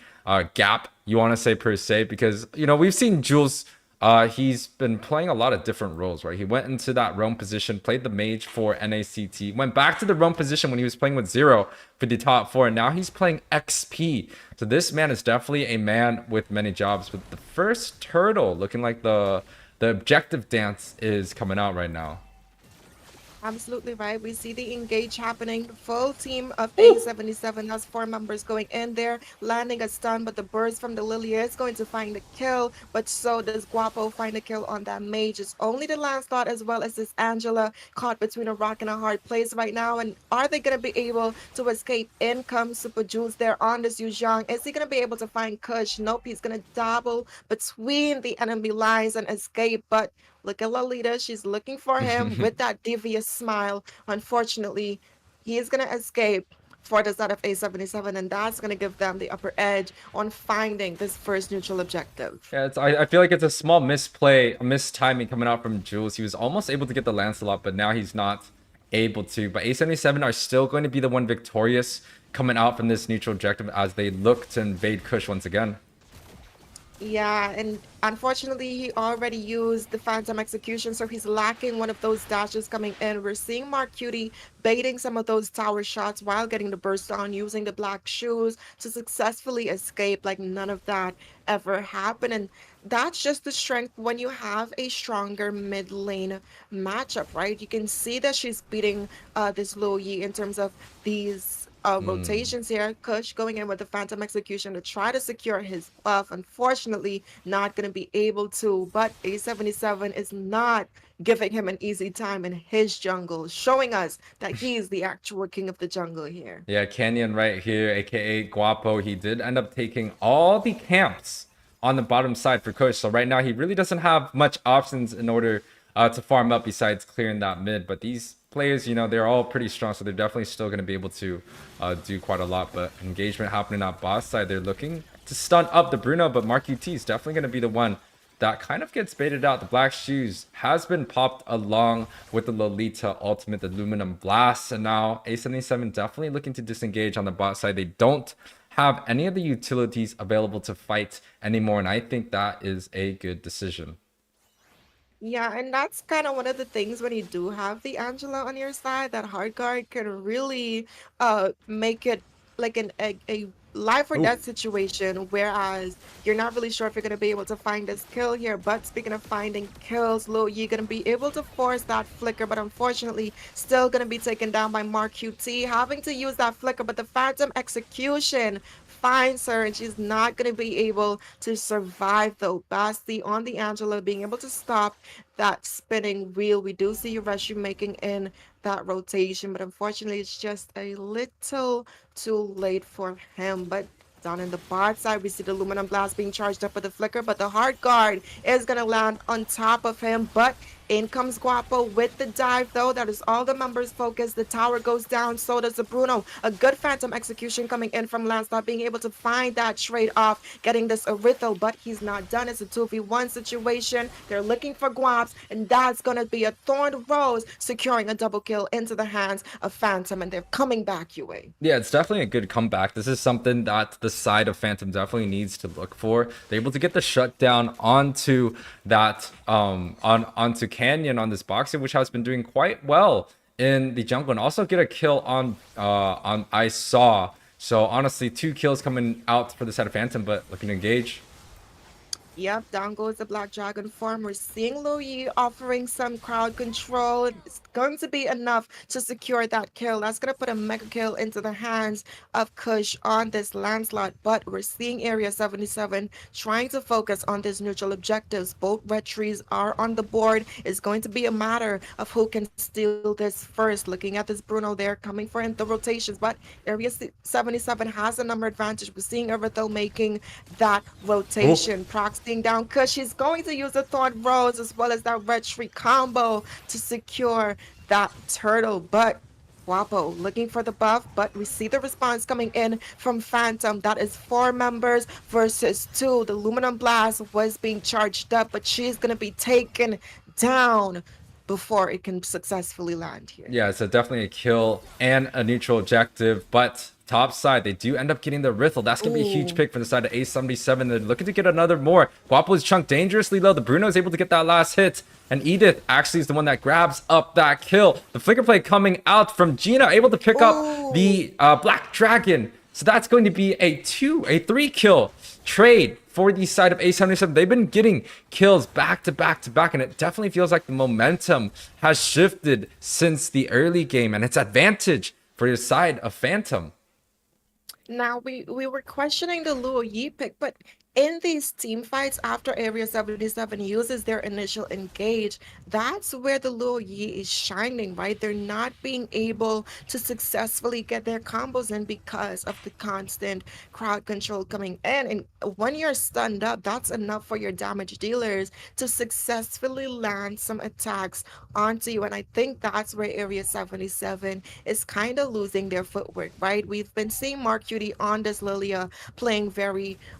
gap, you want to say, per se, because, you know, we've seen Jules he's been playing a lot of different roles, right? He went into that roam position, played the mage for NACT, went back to the roam position when he was playing with Zero for the top 4, and now he's playing XP. So this man is definitely a man with many jobs. With the first turtle looking like the objective dance is coming out right now. Absolutely right. We see the engage happening. Full team of A77. That's 4 members going in there, landing a stun, but the burst from the Lily is going to find the kill. But so does Guapo find a kill on that mage. It's only the Lancelot as well as this Angela caught between a rock and a hard place right now. And are they going to be able to escape? In comes Super Jules there on this Yu Zhang. Is he going to be able to find Kush? Nope, he's going to dabble between the enemy lines and escape. But look at Lolita. She's looking for him with that devious smile. Unfortunately, he is going to escape for the side of A77, and that's going to give them the upper edge on finding this first neutral objective. Yeah, I feel like it's a small misplay, a mistiming coming out from Jules. He was almost able to get the Lancelot, but now he's not able to. But A77 are still going to be the one victorious coming out from this neutral objective as they look to invade Kush once again. Yeah, and unfortunately, he already used the Phantom Execution, so he's lacking one of those dashes coming in. We're seeing Mark Cutie baiting some of those tower shots while getting the burst on, using the black shoes to successfully escape like none of that ever happened. And that's just the strength when you have a stronger mid lane matchup, right? You can see that she's beating this Luo Yi in terms of these rotations here. Kush going in with the Phantom Execution to try to secure his buff. Unfortunately, not going to be able to, but A77 is not giving him an easy time in his jungle, showing us that he's the actual king of the jungle here. Yeah, Canyon right here, aka Guapo, he did end up taking all the camps on the bottom side for Kush. So right now he really doesn't have much options in order to farm up besides clearing that mid. But these players, you know, they're all pretty strong, so they're definitely still going to be able to do quite a lot. But engagement happening on boss side, they're looking to stun up the Bruno, but Mark UT is definitely going to be the one that kind of gets baited out. The Black Shoes has been popped along with the Lolita ultimate, the Aluminum Blast, and now A77 definitely looking to disengage on the bot side. They don't have any of the utilities available to fight anymore, and I think that is a good decision. Yeah, and that's kind of one of the things when you do have the Angela on your side, that hard guard can really make it like a life or death situation, whereas you're not really sure if you're going to be able to find this kill here. But speaking of finding kills, Luo Yi going to be able to force that flicker, but unfortunately still going to be taken down by Mark QT, having to use that flicker. But the Phantom Execution finds her, and she's not going to be able to survive though. Basti on the Angela being able to stop that spinning wheel. We do see Yureshu making in that rotation, but unfortunately it's just a little too late for him. But down in the bot side, we see the Aluminum Blast being charged up with the flicker, but the hard guard is going to land on top of him. But in comes Guapo with the dive, though. That is all the members' focus. The tower goes down, so does the Bruno. A good Phantom Execution coming in from Lancelot, being able to find that trade-off, getting this Arythel, but he's not done. It's a 2v1 situation. They're looking for Guaps, and that's going to be a Thorned Rose securing a double kill into the hands of Phantom, and they're coming back your way. Yeah, it's definitely a good comeback. This is something that the side of Phantom definitely needs to look for. They're able to get the shutdown onto that, onto Canyon on this boxer, which has been doing quite well in the jungle, and also get a kill on I Saw. So honestly, 2 kills coming out for the side of Phantom, but looking to engage. Yep, down goes the Black Dragon farm. We're seeing Luo Yi offering some crowd control. It's going to be enough to secure that kill. That's going to put a mega kill into the hands of Kush on this Lancelot. But we're seeing Area 77 trying to focus on these neutral objectives. Both red trees are on the board. It's going to be a matter of who can steal this first. Looking at this Bruno there coming for the rotations, but Area 77 has a number advantage. We're seeing Arythel making that rotation. Proxying down Kush. He's going to use the Thorned Rose as well as that red tree combo to secure that turtle. But Guapo looking for the buff, but we see the response coming in from Phantom. That is 4 members versus 2. The Aluminum Blast was being charged up, but she's going to be taken down before it can successfully land here. Yeah, so definitely a kill and a neutral objective, but top side, they do end up getting the Rithel. That's going to be a huge pick for the side of A77. They're looking to get another more. Guapo is chunked dangerously low. The Bruno is able to get that last hit. And Edith actually is the one that grabs up that kill. The flicker play coming out from Gina, able to pick up the Black Dragon. So that's going to be a 3 kill trade for the side of A77. They've been getting kills back to back to back, and it definitely feels like the momentum has shifted since the early game, and it's advantage for the side of Phantom. Now we were questioning the Luo Yi pick, but in these team fights, after Area 77 uses their initial engage, that's where the Luo Yi is shining, right? They're not being able to successfully get their combos in because of the constant crowd control coming in. And when you're stunned up, that's enough for your damage dealers to successfully land some attacks onto you. And I think that's where Area 77 is kind of losing their footwork, right? We've been seeing Mark Cutie on this Lilia playing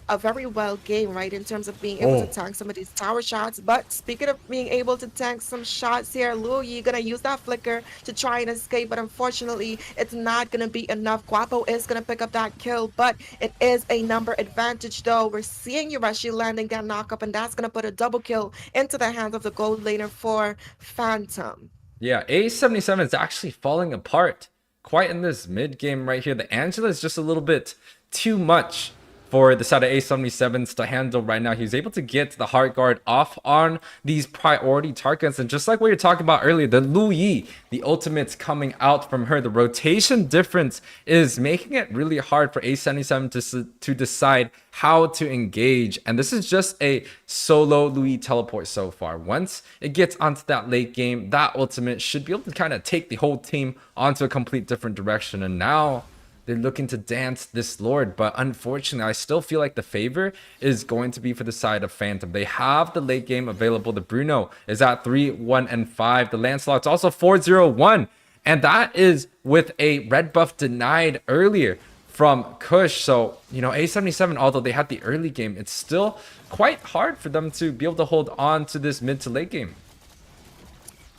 a very well game, right, in terms of being able to tank some of these tower shots. But speaking of being able to tank some shots here, Luo Yi gonna use that flicker to try and escape, but unfortunately it's not gonna be enough. Guapo is gonna pick up that kill, but it is a number advantage though. We're seeing Yureshi landing that knockup, and that's gonna put a double kill into the hands of the gold laner for Phantom. Yeah, A77 is actually falling apart quite in this mid game right here. The Angela is just a little bit too much for the side of A77s to handle right now. He was able to get the Heart Guard off on these priority targets. And just like what you're talking about earlier, the Lu Yi, the ultimates coming out from her, the rotation difference is making it really hard for A77 to decide how to engage. And this is just a solo Lu Yi teleport so far. Once it gets onto that late game, that ultimate should be able to kind of take the whole team onto a complete different direction. And now they're looking to dance this Lord, but unfortunately, I still feel like the favor is going to be for the side of Phantom. They have the late game available. The Bruno is at 3, 1, and 5. The Lancelot's also 4, 0, 1. And that is with a red buff denied earlier from Kush. So, you know, A77, although they had the early game, it's still quite hard for them to be able to hold on to this mid to late game.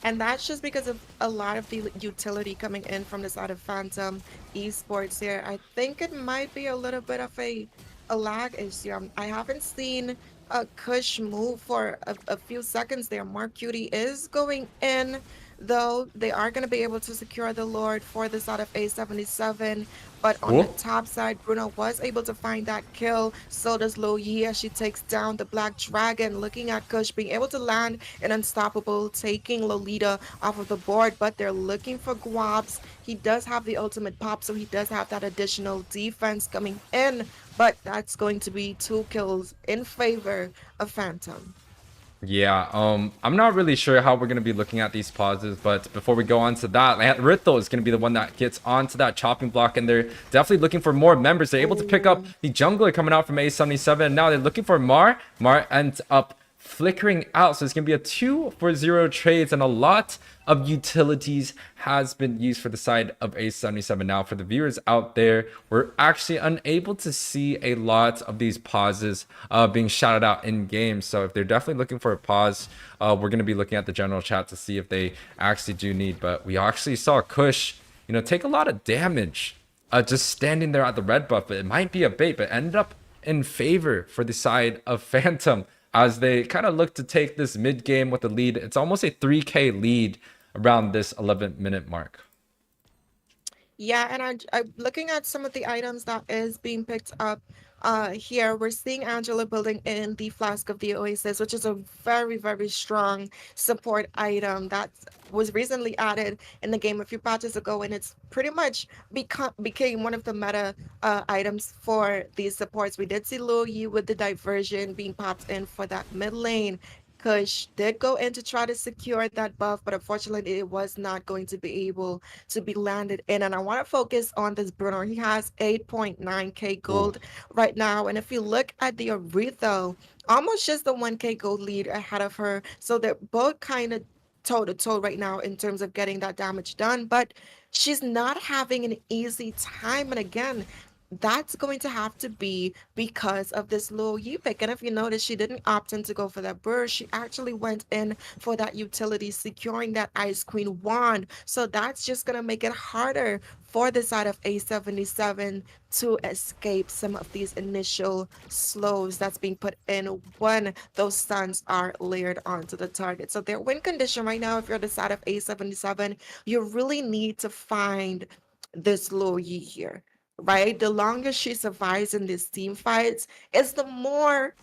And that's just because of a lot of the utility coming in from the side of Phantom Esports here. I think it might be a little bit of a lag issue. I haven't seen a Kush move for a few seconds there. Mark Cutie is going in, though. They are going to be able to secure the Lord for the side of A77. But on the top side, Bruno was able to find that kill. So does Lo Yi as she takes down the Black Dragon. Looking at Kush being able to land an unstoppable, taking Lolita off of the board. But they're looking for Guabs. He does have the ultimate pop, so he does have that additional defense coming in. But that's going to be 2 kills in favor of Phantom. Yeah, I'm not really sure how we're going to be looking at these pauses, but before we go on to that, Ritho is going to be the one that gets onto that chopping block, and they're definitely looking for more members. They're able to pick up the jungler coming out from A77, and now they're looking for Mar. Mar ends up flickering out, so it's going to be a 2 for 0 trades, and a lot of utilities has been used for the side of A77. Now, for the viewers out there, we're actually unable to see a lot of these pauses being shouted out in game. So if they're definitely looking for a pause, we're going to be looking at the general chat to see if they actually do need. But we actually saw Kush, you know, take a lot of damage just standing there at the red buff. It might be a bait, but ended up in favor for the side of Phantom as they kind of look to take this mid game with the lead. It's almost a 3K lead around this 11-minute mark. Yeah, and I'm looking at some of the items that is being picked up here. We're seeing Angela building in the Flask of the Oasis, which is a very, very strong support item that was recently added in the game a few patches ago, and it's pretty much became one of the meta items for these supports. We did see Luo Yi with the diversion being popped in for that mid lane. Kush did go in to try to secure that buff, but unfortunately it was not going to be able to be landed in. And I want to focus on this Bruno. He has 8.9k gold right now, and if you look at the Aretho, almost just the 1k gold lead ahead of her. So they're both kind of toe-to-toe right now in terms of getting that damage done, but she's not having an easy time. And again, that's going to have to be because of this low Yi pick. And if you notice, she didn't opt in to go for that burst. She actually went in for that utility, securing that Ice Queen wand. So that's just going to make it harder for the side of A77 to escape some of these initial slows that's being put in when those stuns are layered onto the target. So their win condition right now, if you're the side of A77, you really need to find this low Yi here, right? The longer she survives in these team fights, is the more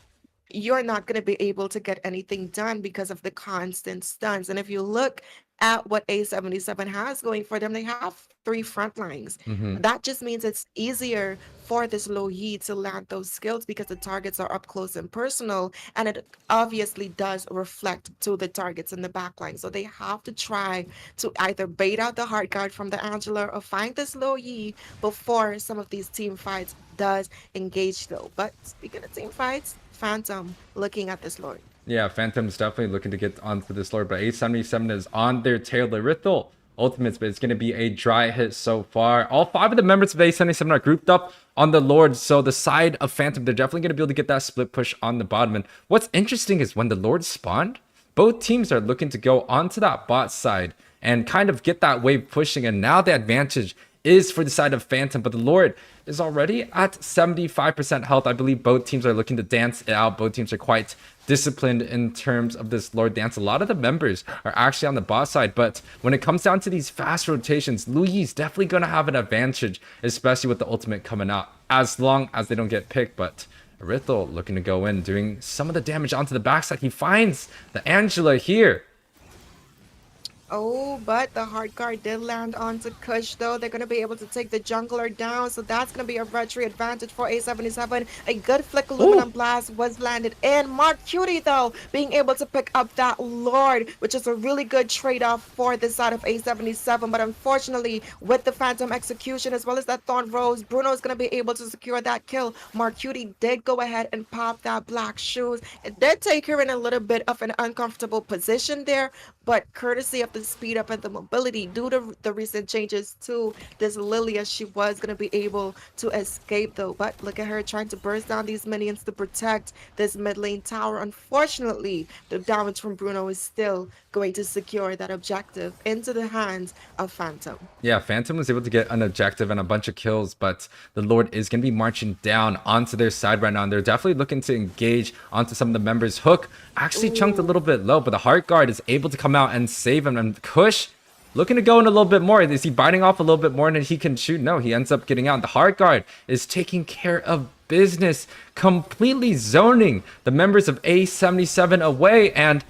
you're not going to be able to get anything done because of the constant stuns. And if you look at what A77 has going for them, they have 3 front lines. Mm-hmm. That just means it's easier for this low Yi to land those skills because the targets are up close and personal, and it obviously does reflect to the targets in the backline. So they have to try to either bait out the hard guard from the Angela or find this low Yi before some of these team fights does engage though. But speaking of team fights, Phantom looking at this Lord. Yeah, Phantom's definitely looking to get onto this Lord, but A77 is on their tail. The Rithel ultimates, but it's going to be a dry hit so far. All 5 of the members of A77 are grouped up on the Lord, so the side of Phantom, they're definitely going to be able to get that split push on the bottom. And what's interesting is when the Lord spawned, both teams are looking to go onto that bot side and kind of get that wave pushing, and now the advantage is for the side of Phantom, but the Lord is already at 75% health. I believe both teams are looking to dance it out. Both teams are quite disciplined in terms of this Lord dance. A lot of the members are actually on the boss side, but when it comes down to these fast rotations, Lu Yi's definitely going to have an advantage, especially with the ultimate coming out, as long as they don't get picked. But Rithel looking to go in, doing some of the damage onto the backside. He finds the Angela here. Oh, but the hard card did land onto Kush, though. They're going to be able to take the jungler down, so that's going to be a retry advantage for A77. A good flick aluminum blast was landed in. Mark Cutie, though, being able to pick up that Lord, which is a really good trade-off for the side of A77. But unfortunately, with the Phantom execution, as well as that Thorn Rose, Bruno is going to be able to secure that kill. Mark Cutie did go ahead and pop that black shoes. It did take her in a little bit of an uncomfortable position there, but courtesy of the speed up and the mobility due to the recent changes to this Lilia, she was going to be able to escape though. But look at her trying to burst down these minions to protect this mid lane tower. Unfortunately, the damage from Bruno is still going to secure that objective into the hands of Phantom. Yeah, Phantom was able to get an objective and a bunch of kills, but the Lord is going to be marching down onto their side right now, and they're definitely looking to engage onto some of the members. Hook actually chunked a little bit low, but the Heart Guard is able to come out and save him. And Kush looking to go in a little bit more. Is he biting off a little bit more than he can shoot? No, he ends up getting out. The Heart Guard is taking care of business, completely zoning the members of A77 away, and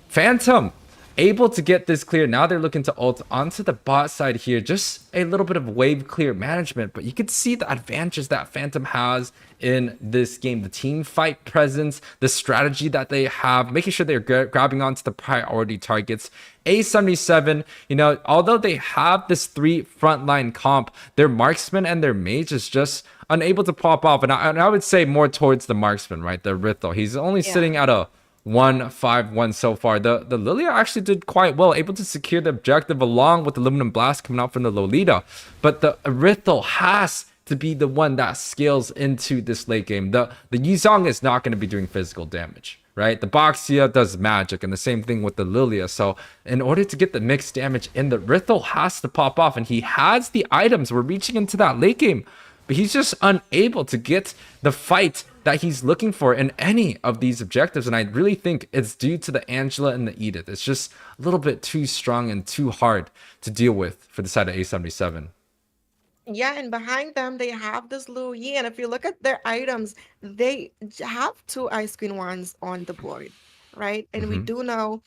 Phantom able to get this clear. Now they're looking to ult onto the bot side here. Just a little bit of wave clear management, but you can see the advantages that Phantom has in this game. The team fight presence, the strategy that they have, making sure they're grabbing onto the priority targets. A77, you know, although they have this 3 frontline comp, their marksman and their mage is just unable to pop off. And I would say more towards the marksman, right? The Rithel. He's only sitting at a 1-5-1 so far. The Lilia actually did quite well, able to secure the objective along with the aluminum blast coming out from the Lolita. But the Rithel has to be the one that scales into this late game. The Yuzong is not going to be doing physical damage, right? The Boxia does magic, and the same thing with the Lilia. So in order to get the mixed damage in, the Rithel has to pop off, and he has the items. We're reaching into that late game, but he's just unable to get the fight that he's looking for in any of these objectives. And I really think it's due to the Angela and the Edith. It's just a little bit too strong and too hard to deal with for the side of A77. Yeah, and behind them, they have this Lu Yi. And if you look at their items, they have 2 Ice Queen wands on the board, right? And we do know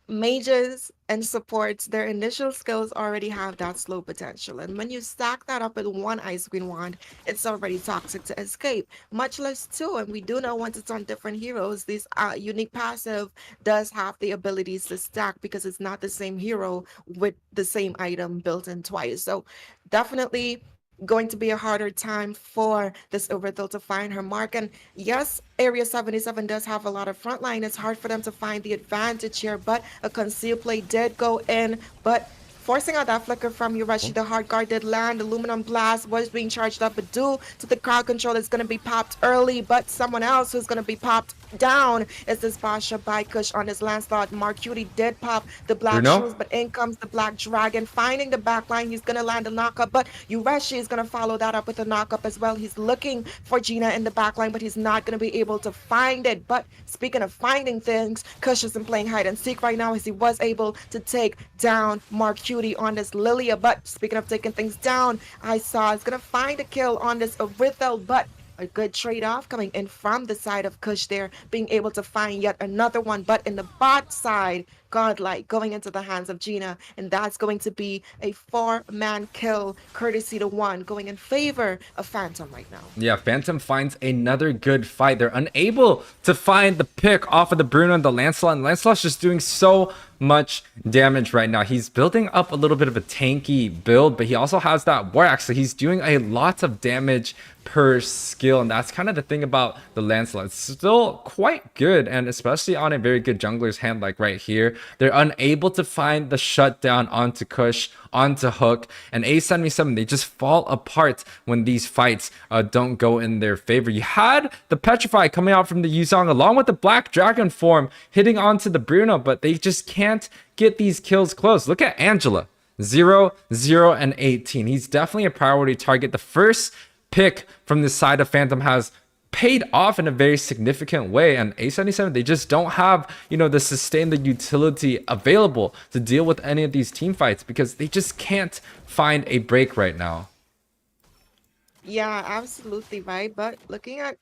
mages and supports, their initial skills already have that slow potential. And when you stack that up with 1 Ice Queen wand, it's already toxic to escape, much less 2. And we do know once it's on different heroes, this unique passive does have the abilities to stack because it's not the same hero with the same item built in twice. So definitely going to be a harder time for this Rithel to find her mark. And yes, Area 77 does have a lot of frontline. It's hard for them to find the advantage here, but a concealed play did go in. But forcing out that flicker from Urashi. The hard guard did land. Aluminum blast was being charged up, but due to the crowd control, it's going to be popped early. But someone else who's going to be popped down is this Basha by Kush on his Lancelot. Marcuti did pop the black shoes, but in comes the Black Dragon, finding the back line. He's going to land a knockup, but Urashi is going to follow that up with a knockup as well. He's looking for Gina in the back line, but he's not going to be able to find it. But speaking of finding things, Kush isn't playing hide and seek right now, as he was able to take down Marcuti on this Lilia. But speaking of taking things down, I saw is going to find a kill on this Arithel, but a good trade-off coming in from the side of Kush there, being able to find yet another one. But in the bot side, Godlike going into the hands of Gina, and that's going to be a 4-man kill, courtesy to 1, going in favor of Phantom right now. Yeah, Phantom finds another good fight. They're unable to find the pick off of the Bruno and the Lancelot, and Lancelot's just doing so much damage right now. He's building up a little bit of a tanky build, but he also has that War Axe, so he's doing a lot of damage per skill, and that's kind of the thing about the Lancelot. It's still quite good, and especially on a very good jungler's hand like right here. They're unable to find the shutdown onto Kush, onto Hook, and A77, they just fall apart when these fights don't go in their favor. You had the Petrify coming out from the Yuzong along with the Black Dragon form hitting onto the Bruno, but they just can't get these kills close. Look at Angela, 0, 0, and 18. He's definitely a priority target. The first pick from the side of Phantom has paid off in a very significant way, and A77, they just don't have, you know, the sustain, the utility available to deal with any of these team fights, because they just can't find a break right now. Yeah, absolutely right. But looking at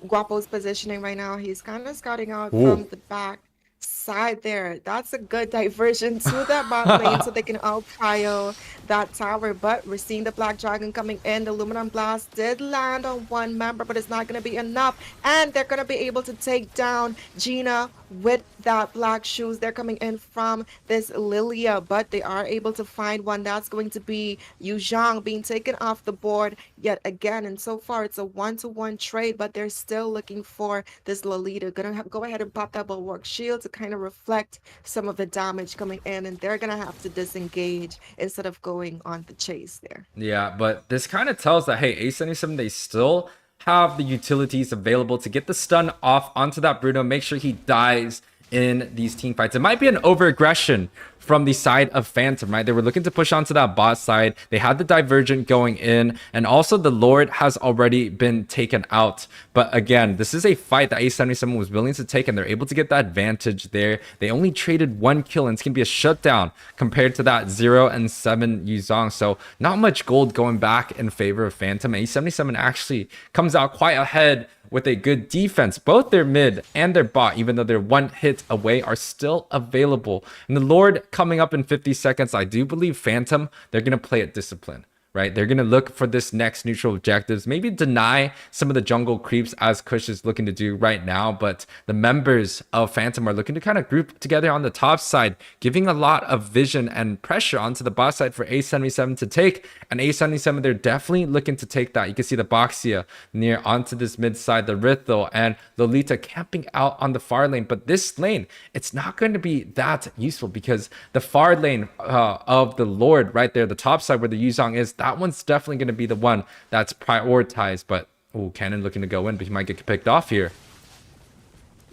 Guapo's positioning right now, he's kind of scouting out from the back side there. That's a good diversion to that bot lane so they can out prio that tower. But we're seeing the Black Dragon coming in. The Aluminum Blast did land on one member, but it's not going to be enough, and they're going to be able to take down Gina with that Black Shoes. They're coming in from this Lilia, but they are able to find one. That's going to be Yu Zhang being taken off the board yet again, and so far it's a 1-to-1 trade, but they're still looking for this Lolita. Gonna go ahead and pop that Bulwark Shield to kind of reflect some of the damage coming in, and they're gonna have to disengage instead of going on the chase there. Yeah, but this kind of tells that, hey, A77, they still have the utilities available to get the stun off onto that Bruno, make sure he dies in these team fights. It might be an over-aggression from the side of Phantom, right? They were looking to push onto that bot side. They had the Divergent going in, and also the Lord has already been taken out. But again, this is a fight that A77 was willing to take, and they're able to get that advantage there. They only traded 1 kill, and it's going to be a shutdown compared to that 0 and 7 Yuzong. So not much gold going back in favor of Phantom. A77 actually comes out quite ahead with a good defense. Both their mid and their bot, even though they're 1 hit away, are still available. And the Lord coming up in 50 seconds, I do believe Phantom, they're going to play it disciplined, right? They're going to look for this next neutral objectives, maybe deny some of the jungle creeps as Kush is looking to do right now, but the members of Phantom are looking to kind of group together on the top side, giving a lot of vision and pressure onto the bot side for A77 to take. And A77, they're definitely looking to take that. You can see the Boxia near onto this mid side, the Rithel and Lolita camping out on the far lane. But this lane, it's not going to be that useful, because the far lane of the Lord right there, the top side where the Yuzong is, that one's definitely going to be the one that's prioritized. But Cannon looking to go in, but he might get picked off here.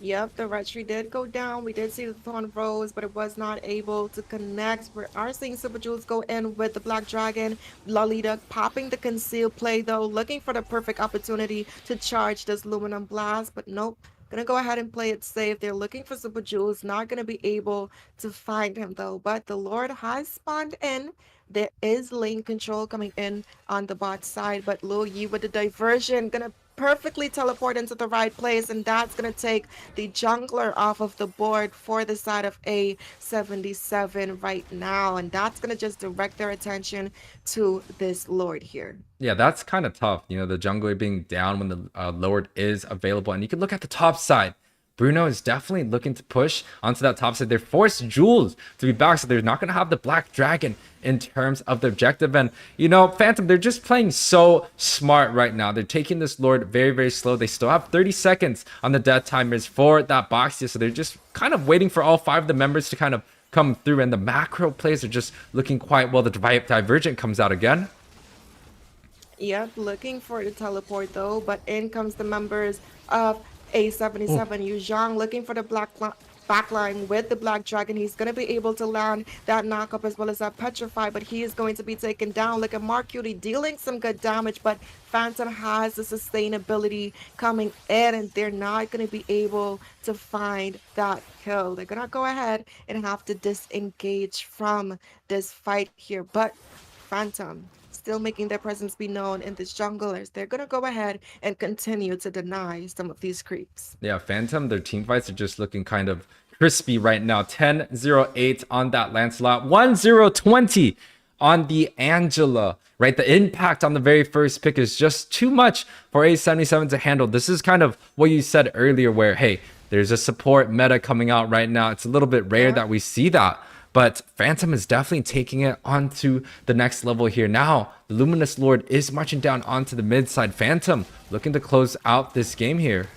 Yep, the retry did go down. We did see the Thorn Rose, but it was not able to connect. We are seeing Super Jules go in with the Black Dragon. Lolita popping the conceal play though, looking for the perfect opportunity to charge this Aluminum Blast, but nope. Gonna go ahead and play it safe. They're looking for Super Jules, not gonna be able to find him though, but the Lord has spawned in. There is lane control coming in on the bot side, but Luo Yi with the diversion gonna perfectly teleport into the right place, and that's gonna take the jungler off of the board for the side of A77 right now, and that's gonna just direct their attention to this Lord here. Yeah, that's kind of tough, you know, the jungler being down when the Lord is available. And you can look at the top side. Bruno is definitely looking to push onto that top side. They're forced Jules to be back, so they're not going to have the Black Dragon in terms of the objective. And, you know, Phantom, they're just playing so smart right now. They're taking this Lord very, very slow. They still have 30 seconds on the death timers for that Boxia, so they're just kind of waiting for all 5 of the members to kind of come through, and the macro plays are just looking quite well. The Divergent comes out again. Yep, looking for the teleport though, but in comes the members of A77. Yu Zhang looking for the backline with the Black Dragon. He's going to be able to land that knockup as well as that Petrify, but he is going to be taken down. Look at Mark Cutie dealing some good damage, but Phantom has the sustainability coming in, and they're not going to be able to find that kill. They're going to go ahead and have to disengage from this fight here, but Phantom still making their presence be known in this jungle as they're going to go ahead and continue to deny some of these creeps. Yeah, Phantom, their team fights are just looking kind of crispy right now. 10-0-8 on that Lancelot, 1-0-20 on the Angela, right? The impact on the very first pick is just too much for A77 to handle. This is kind of what you said earlier where, hey, there's a support meta coming out right now. It's a little bit rare that we see that. But Phantom is definitely taking it onto the next level here. Now, the Luminous Lord is marching down onto the mid side. Phantom looking to close out this game here.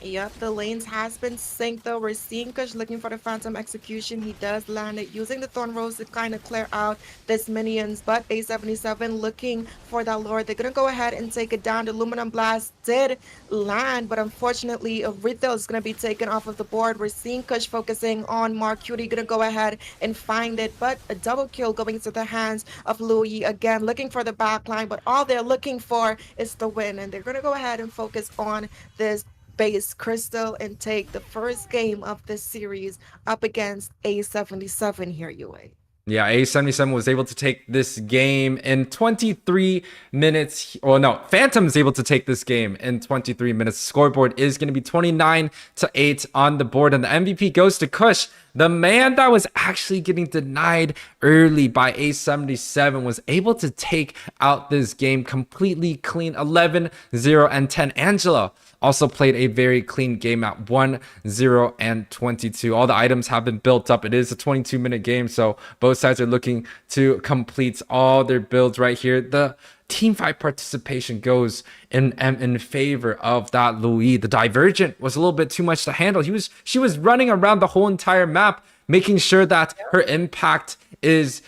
Yep, the lanes has been synced though. We're seeing Kush looking for the Phantom execution. He does land it using the Thorn Rose to kind of clear out this minions, but A77 looking for that Lord. They're going to go ahead and take it down. The Aluminum Blast did land, but unfortunately Retail is going to be taken off of the board. We're seeing Kush focusing on Mark Cutie, going to go ahead and find it, but a double kill going into the hands of Louis again, looking for the backline, but all they're looking for is the win, and they're going to go ahead and focus on this base crystal and take the first game of this series up against A77 here, UA. Yeah, A77 was able to take this game in 23 minutes. Or no, Phantom's able to take this game in 23 minutes. Scoreboard is going to be 29-8 on the board. And the MVP goes to Kush. The man that was actually getting denied early by A77 was able to take out this game completely clean. 11-0-10. Angela also played a very clean game at 1-0-22. All the items have been built up. It is a 22-minute game, so both sides are looking to complete all their builds right here. The team fight participation goes in favor of that Louis. The Divergent was a little bit too much to handle. She was running around the whole entire map, making sure that her impact is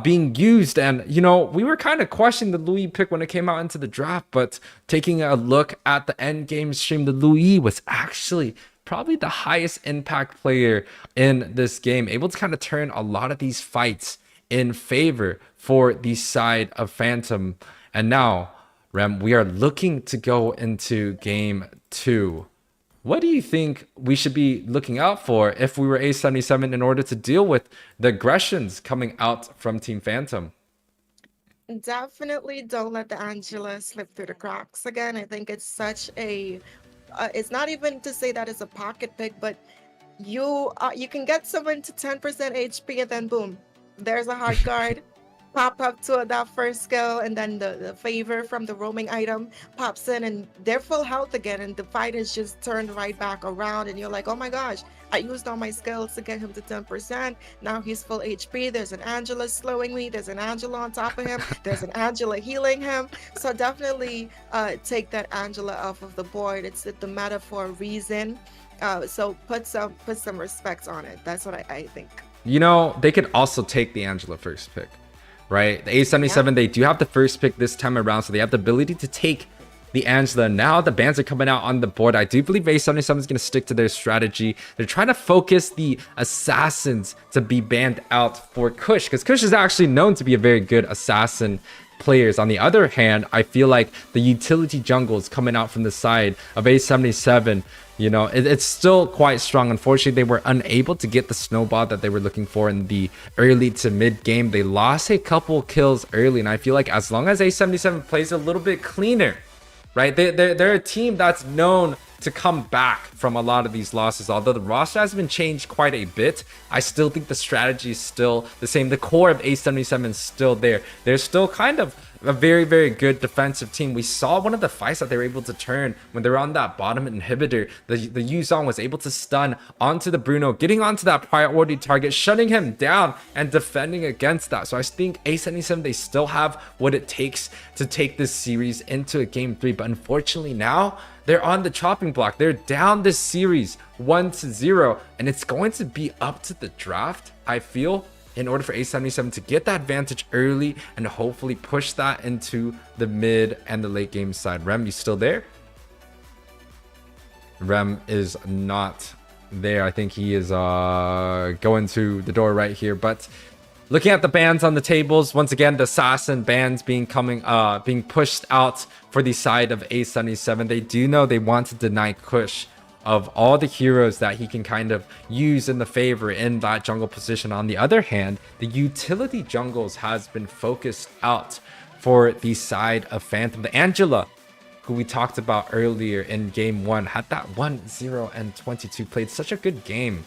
being used. And you know, we were kind of questioning the Louis pick when it came out into the draft, but taking a look at the end game stream, the Louis was actually probably the highest impact player in this game, able to kind of turn a lot of these fights in favor for the side of Phantom. And now, Rem, we are looking to go into game 2. What do you think we should be looking out for if we were A77 in order to deal with the aggressions coming out from Team Phantom? Definitely don't let the Angela slip through the cracks again. I think it's such a it's not even to say that it's a pocket pick, but you can get someone to 10% HP and then boom, there's a hard guard. Pop up to that first skill, and then the favor from the roaming item pops in and they're full health again, and the fight is just turned right back around, and you're like, oh my gosh, I used all my skills to get him to 10%. Now he's full HP. There's an Angela slowing me. There's an Angela on top of him. There's an Angela healing him. So definitely take that Angela off of the board. It's the meta for a reason. So put some respect on it. That's what I think. You know, they could also take the Angela first pick, right? The A77, they do have the first pick this time around, so they have the ability to take the Angela. Now the bans are coming out on the board. I do believe A77 is going to stick to their strategy. They're trying to focus the assassins to be banned out for Kush, because Kush is actually known to be a very good assassin players. On the other hand, I feel like the utility jungles coming out from the side of A77, you know, it's still quite strong. Unfortunately, they were unable to get the snowball that they were looking for in the early to mid game. They lost a couple kills early, and I feel like as long as A77 plays a little bit cleaner, right, they're a team that's known to come back from a lot of these losses. Although the roster has been changed quite a bit, I still think the strategy is still the same. The core of A77 is still there. They're still kind of a very, very good defensive team. We saw one of the fights that they were able to turn when they were on that bottom inhibitor. The Yuzong was able to stun onto the Bruno, getting onto that priority target, shutting him down and defending against that. So I think A77, they still have what it takes to take this series into a game 3. But unfortunately now, they're on the chopping block. They're down this series 1-0. And it's going to be up to the draft, I feel, in order for A77 to get that advantage early and hopefully push that into the mid and the late game side. Rem, you still there? Rem is not there. I think he is going to the door right here. But looking at the bans on the tables, once again, the assassin bans being pushed out for the side of A77. They do know they want to deny Kush of all the heroes that he can kind of use in the favor in that jungle position. On the other hand, the utility jungles has been focused out for the side of Phantom. The Angela, who we talked about earlier in game 1, had that 1-0 and 22, played such a good game,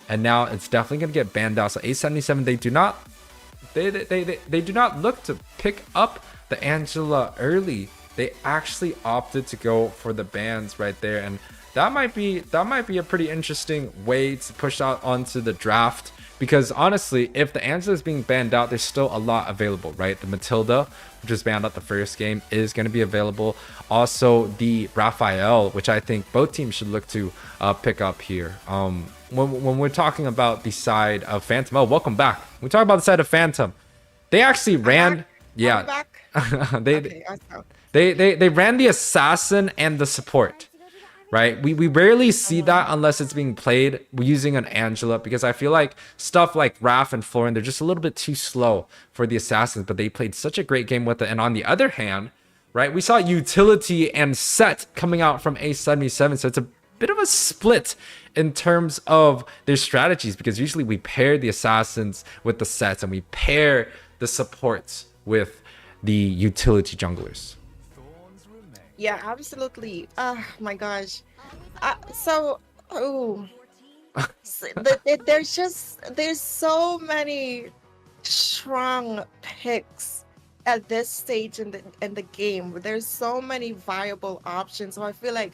and now it's definitely going to get banned out. So A77, they do not look to pick up the Angela early. They actually opted to go for the bans right there, and that might be a pretty interesting way to push out onto the draft, because honestly, if the Angela is being banned out, there's still a lot available, right? The Matilda, which was banned out the first game, is going to be available. Also the Raphael, which I think both teams should look to pick up here. When we're talking about the side of Phantom, oh, welcome back. When we talk about the side of Phantom, they actually ran, yeah, they ran the assassin and the support. Right, we rarely see that unless it's being played using an Angela, because I feel like stuff like Raph and Florin, they're just a little bit too slow for the assassins, but they played such a great game with it. And on the other hand, right, we saw utility and set coming out from A77, so it's a bit of a split in terms of their strategies, because usually we pair the assassins with the sets and we pair the supports with the utility junglers. Yeah, absolutely. Oh my gosh. There's so many strong picks at this stage in the game. There's so many viable options. So I feel like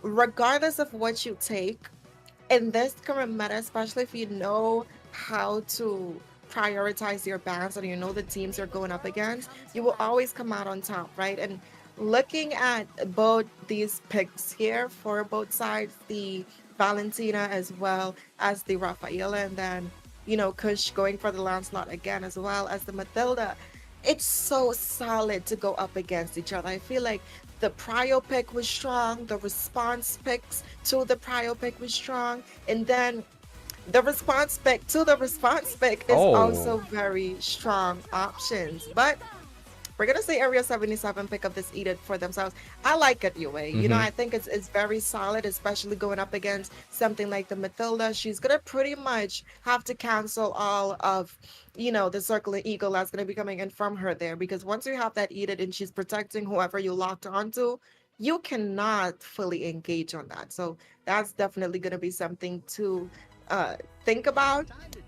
regardless of what you take in this current meta, especially if you know how to prioritize your bans and you know the teams you're going up against, you will always come out on top, right? And looking at both these picks here for both sides, the Valentina as well as the Rafaela, and then, you know, Kush going for the Lancelot again, as well as the Matilda, it's so solid to go up against each other. I feel like the prio pick was strong, the response picks to the prio pick was strong, and then the response pick to the response pick is also very strong options. But we're gonna say Area 77 pick up this ETA for themselves. I like it, UA. You know, I think it's very solid, especially going up against something like the Matilda. She's gonna pretty much have to cancel all of, you know, the circle and eagle that's gonna be coming in from her there, because once you have that ETA and she's protecting whoever you locked onto, you cannot fully engage on that. So that's definitely gonna be something to think about.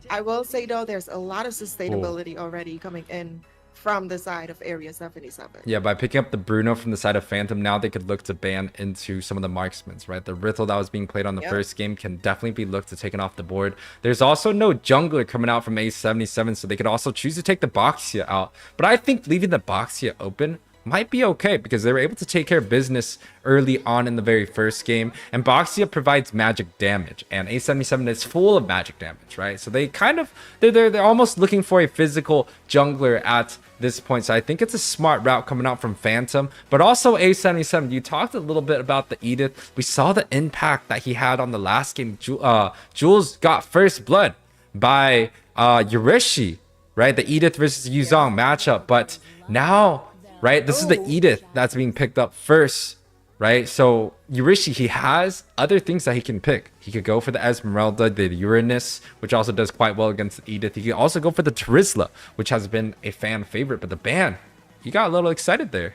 I will say though, there's a lot of sustainability already coming in from the side of Area 77. Yeah, by picking up the Bruno from the side of Phantom, now they could look to ban into some of the marksmen, right? The Riddle that was being played on the first game can definitely be looked to taken off the board. There's also no jungler coming out from A77, so they could also choose to take the Boxia out. But I think leaving the Boxia open might be okay, because they were able to take care of business early on in the very first game, and Boxia provides magic damage, and A77 is full of magic damage, right? So they kind of they're almost looking for a physical jungler at this point. So I think it's a smart route coming out from Phantom. But also A77, you talked a little bit about the Edith. We saw the impact that he had on the last game. Jules got first blood by Yurishi, right? The Edith versus Yuzong matchup. But now, right, this is the Edith that's being picked up first, right? So Yurishi, he has other things that he can pick. He could go for the Esmeralda, the Uranus, which also does quite well against the Edith. He could also go for the Terizla, which has been a fan favorite. But the ban, he got a little excited there.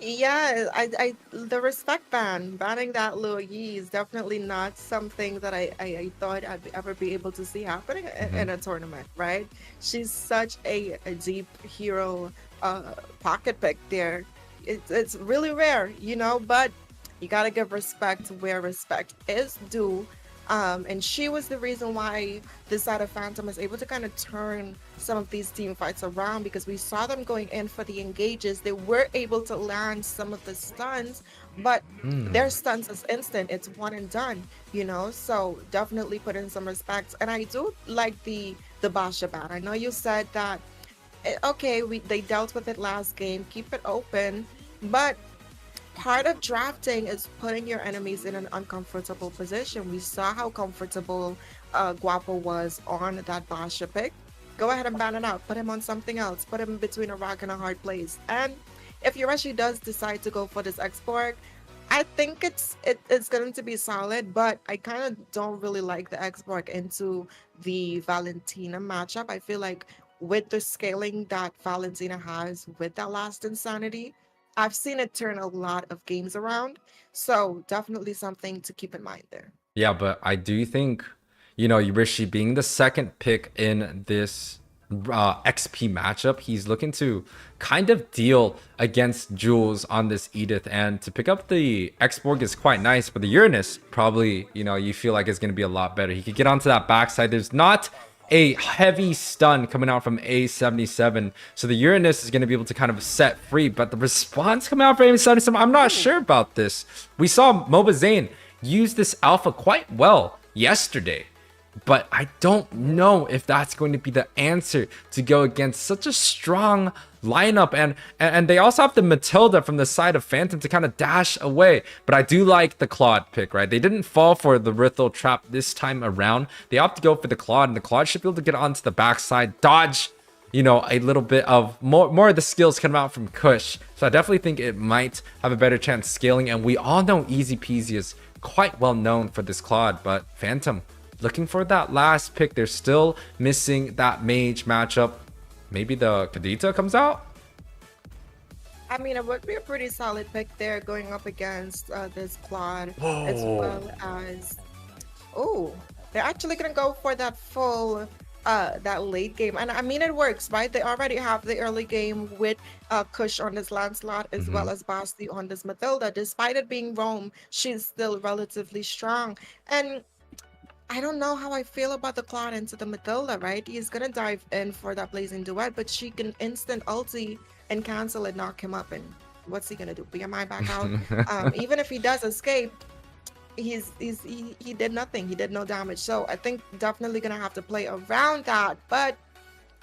Yeah, the respect banning that Luo Yi is definitely not something that I thought I'd ever be able to see happening in a tournament, right? She's such a deep hero pocket pick there. It's really rare, you know, but you gotta give respect where respect is due. And she was the reason why this side of Phantom was able to kind of turn some of these team fights around, because we saw them going in for the engages. They were able to land some of the stuns, but their stuns is instant. It's one and done, you know. So definitely put in some respect. And I do like the Basha bat. I know you said that okay, they dealt with it last game. Keep it open, but part of drafting is putting your enemies in an uncomfortable position. We saw how comfortable Guapo was on that Basha pick. Go ahead and ban it out. Put him on something else. Put him between a rock and a hard place. And if Yoreshi does decide to go for this export, I think it's going to be solid, but I kind of don't really like the export into the Valentina matchup. I feel like with the scaling that Valentina has with that last Insanity, I've seen it turn a lot of games around. So definitely something to keep in mind there. Yeah, but I do think, you know, Yurishi being the second pick in this XP matchup, he's looking to kind of deal against Jules on this Edith, and to pick up the X-Borg is quite nice, but the Uranus probably, you know, you feel like it's going to be a lot better. He could get onto that backside. There's not a heavy stun coming out from A77, so the Uranus is going to be able to kind of set free, but the response coming out from A77, I'm not sure about this. We saw Mobazane use this alpha quite well yesterday, but I don't know if that's going to be the answer to go against such a strong lineup. And they also have the Matilda from the side of Phantom to kind of dash away. But I do like the Claude pick, right? They didn't fall for the Rithel trap this time around. They opted to go for the Claude, and the Claude should be able to get onto the backside, dodge, you know, a little bit of more of the skills come out from Kush. So I definitely think it might have a better chance scaling. And we all know Easy Peasy is quite well known for this Claude, but Phantom looking for that last pick. They're still missing that mage matchup. Maybe the Kadita comes out? I mean, it would be a pretty solid pick there going up against this Claude, as well as... Oh, they're actually going to go for that full... that late game. And I mean, it works, right? They already have the early game with Kush on this Lancelot, as well as Basti on this Matilda. Despite it being Rome, she's still relatively strong. And I don't know how I feel about the Claude into the Matilda, right? He's gonna dive in for that blazing duet, but she can instant ulti and cancel and knock him up. And what's he gonna do? BMI back out? Even if he does escape, he did nothing. He did no damage. So I think definitely gonna have to play around that. But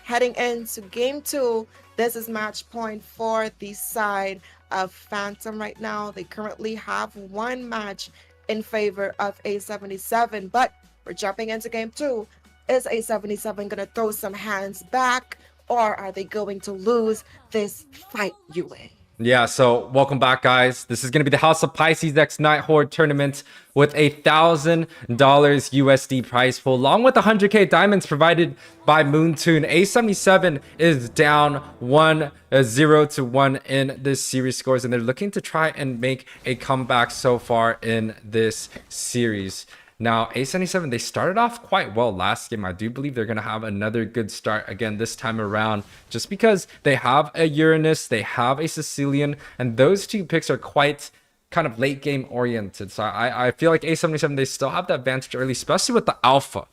heading into game 2, this is match point for the side of Phantom right now. They currently have one match in favor of A77, but we're jumping into game 2. Is A77 gonna throw some hands back, or are they going to lose this fight, Yue? Yeah, so welcome back, guys. This is going to be the House of Pisces X Nighthorde tournament with $1,000 USD prize pool, along with 100k diamonds provided by Moonton. A77 is down 1-0 in this series scores, and they're looking to try and make a comeback so far in this series. Now, A77, they started off quite well last game. I do believe they're going to have another good start again this time around, just because they have a Uranus, they have a Sicilian, and those two picks are quite kind of late game oriented. So I feel like A77, they still have the advantage early, especially with the Alpha,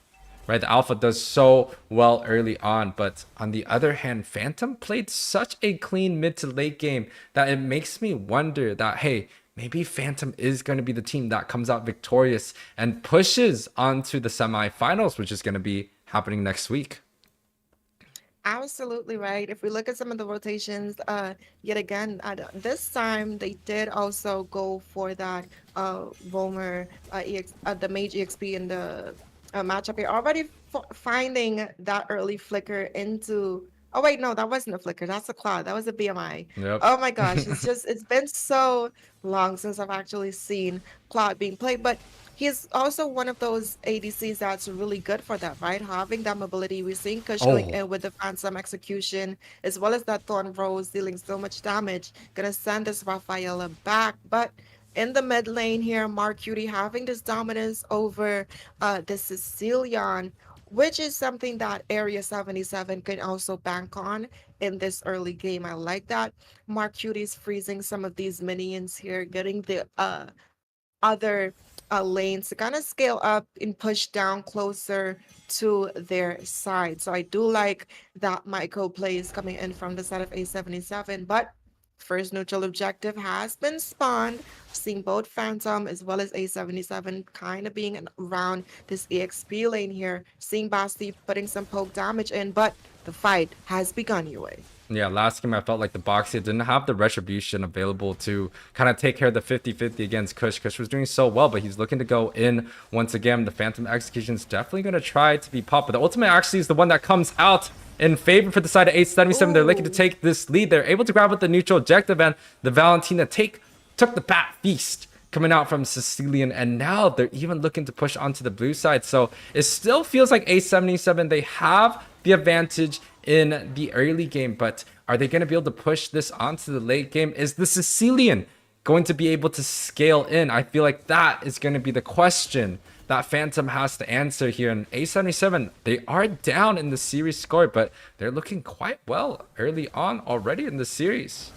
right? The Alpha does so well early on. But on the other hand, Phantom played such a clean mid to late game that it makes me wonder that, hey, maybe Phantom is going to be the team that comes out victorious and pushes onto the semifinals, which is going to be happening next week. Absolutely right. If we look at some of the rotations, yet again, this time they did also go for that Roamer, the Mage EXP in the matchup here. Already finding that early flicker into... Oh wait, no, that wasn't a flicker. That's a Claude. That was a BMI. Yep. Oh my gosh, it's been so long since I've actually seen Claude being played. But he's also one of those ADCs that's really good for that, right? Having that mobility. We're seeing Kush going in with the Phantom execution, as well as that Thorn Rose dealing so much damage. Gonna send this Rafaela back, but in the mid lane here, Mark Cutie having this dominance over the Sicilian. which is something that Area 77 can also bank on in this early game. I like that. Mark Cutie's freezing some of these minions here, getting the other lanes to kind of scale up and push down closer to their side. So I do like that micro plays coming in from the side of A77, but first neutral objective has been spawned. Seeing both Phantom as well as A77 kind of being around this EXP lane here. Seeing Basti putting some poke damage in, but the fight has begun, Yue. Yeah, last game I felt like the Boxy didn't have the retribution available to kind of take care of the 50-50 against Kush. Kush was doing so well, but he's looking to go in once again. The Phantom Execution is definitely going to try to be popped, but the ultimate actually is the one that comes out in favor for the side of 877. They're looking to take this lead. They're able to grab with the neutral objective, and the Valentina took the Bat Feast coming out from Sicilian, and now they're even looking to push onto the blue side. So it still feels like A77, they have the advantage in the early game, but are they going to be able to push this onto the late game? Is the Sicilian going to be able to scale in? I feel like that is going to be the question that Phantom has to answer here. And A77, they are down in the series score, but they're looking quite well early on already in the series.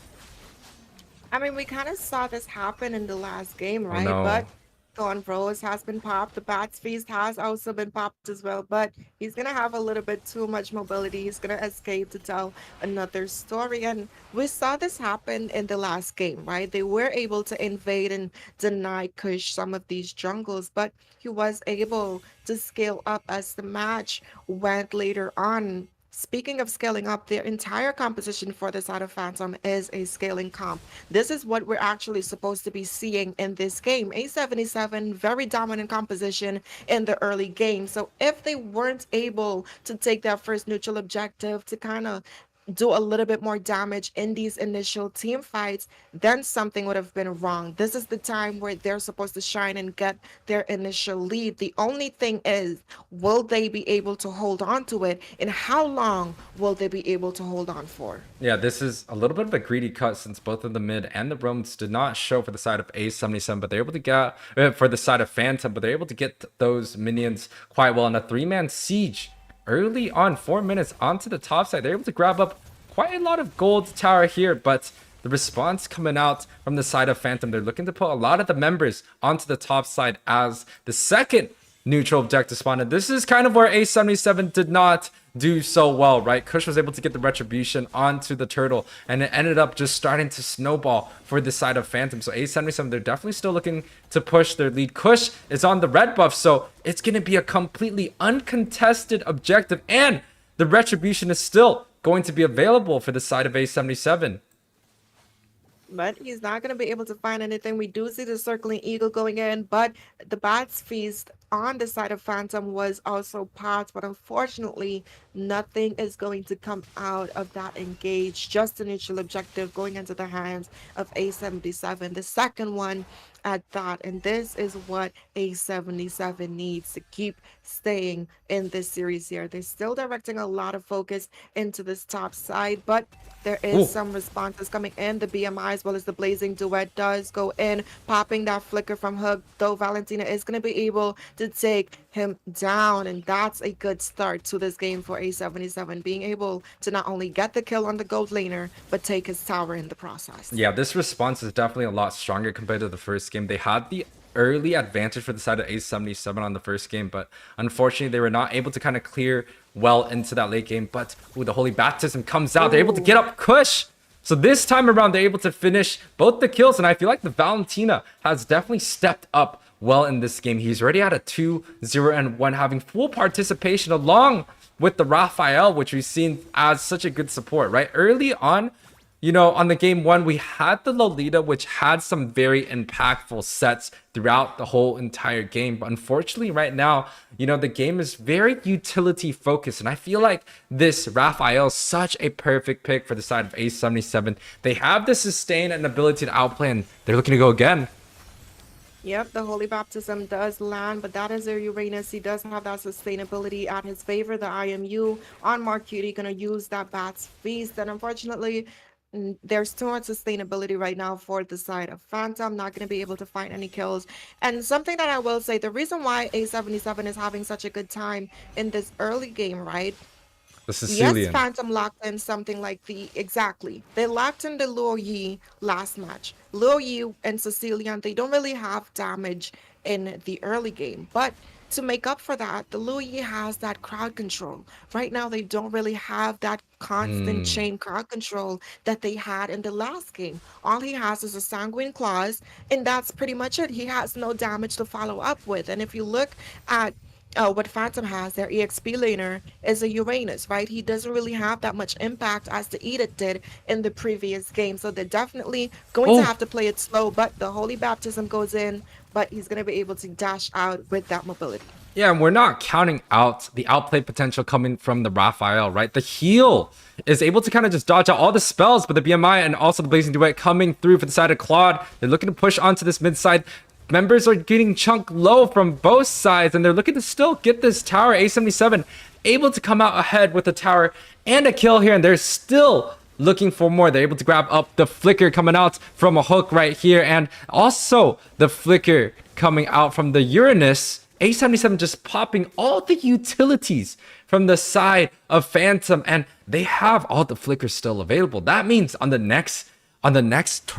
I mean, we kind of saw this happen in the last game, right? no. But Thorn Rose has been popped. The Bat's Feast has also been popped as well. But he's going to have a little bit too much mobility. He's going to escape to tell another story. And we saw this happen in the last game, right? They were able to invade and deny Kush some of these jungles, but he was able to scale up as the match went later on. Speaking of scaling up, their entire composition for the side of Phantom is a scaling comp. This is what we're actually supposed to be seeing in this game. A77, very dominant composition in the early game. So if they weren't able to take that first neutral objective to kind of do a little bit more damage in these initial team fights, then something would have been wrong. This is the time where they're supposed to shine and get their initial lead. The only thing is, will they be able to hold on to it, and how long will they be able to hold on for? Yeah, this is a little bit of a greedy cut since both of the mid and the roams did not show for the side of A77, but they're able to get for the side of Phantom, but they're able to get those minions quite well in a 3-man siege. Early on, 4 minutes onto the top side, they're able to grab up quite a lot of gold tower here, but the response coming out from the side of Phantom, they're looking to put a lot of the members onto the top side as the second neutral objective spawn. And this is kind of where A77 did not do so well, right? Kush was able to get the retribution onto the turtle, and it ended up just starting to snowball for the side of Phantom. So A77, they're definitely still looking to push their lead. Kush is on the red buff, so it's going to be a completely uncontested objective, and the retribution is still going to be available for the side of A77. But he's not going to be able to find anything. We do see the circling eagle going in, but the Bat's Feast on the side of Phantom was also popped, but unfortunately nothing is going to come out of that engage. Just an initial objective going into the hands of A77, the second one at that, and this is what A77 needs to keep staying in this series here. They're still directing a lot of focus into this top side, but there is some responses coming in. The BMI as well as the Blazing Duet does go in, popping that flicker from Hook, though Valentina is going to be able to take him down, and that's a good start to this game for A77, being able to not only get the kill on the gold laner, but take his tower in the process. Yeah, this response is definitely a lot stronger compared to the first game. They had the early advantage for the side of A77 on the first game, but unfortunately they were not able to kind of clear well into that late game. But the Holy Baptism comes out. They're able to get up Kush. So this time around, they're able to finish both the kills, and I feel like the Valentina has definitely stepped up well in this game. He's already at a 2-0-1, having full participation along with the Raphael, which we've seen as such a good support, right? Early on, you know, on the game one, we had the Lolita, which had some very impactful sets throughout the whole entire game. But unfortunately, right now, you know, the game is very utility focused. And I feel like this Raphael is such a perfect pick for the side of A77. They have the sustain and ability to outplay, and they're looking to go again. Yep, the Holy Baptism does land, but that is their Uranus. He does have that sustainability at his favor. The IMU on Mark Cutie going to use that Bat's Feast, and unfortunately, there's too much sustainability right now for the side of Phantom, not going to be able to find any kills. And something that I will say, the reason why A77 is having such a good time in this early game, right? The Yes, Sicilian. Phantom locked in something like exactly. They locked in the Luo Yi last match. Luo Yi and Sicilian, they don't really have damage in the early game, but to make up for that, the Luo Yi has that crowd control. Right now, they don't really have that constant chain crowd control that they had in the last game. All he has is a Sanguine Claws, and that's pretty much it. He has no damage to follow up with. And if you look at what Phantom has, their EXP laner, is a Uranus, right? He doesn't really have that much impact as the ETA did in the previous game. So they're definitely going to have to play it slow, but the Holy Baptism goes in, but he's going to be able to dash out with that mobility. Yeah, and we're not counting out the outplay potential coming from the Raphael, right? The heal is able to kind of just dodge out all the spells, but the BMI and also the Blazing Duet coming through for the side of Claude. They're looking to push onto this mid side. Members are getting chunked low from both sides, and they're looking to still get this tower. A77 able to come out ahead with a tower and a kill here, and they're still looking for more. They're able to grab up the flicker coming out from a hook right here, and also the flicker coming out from the Uranus. A77 just popping all the utilities from the side of Phantom, and they have all the flickers still available. That means on the next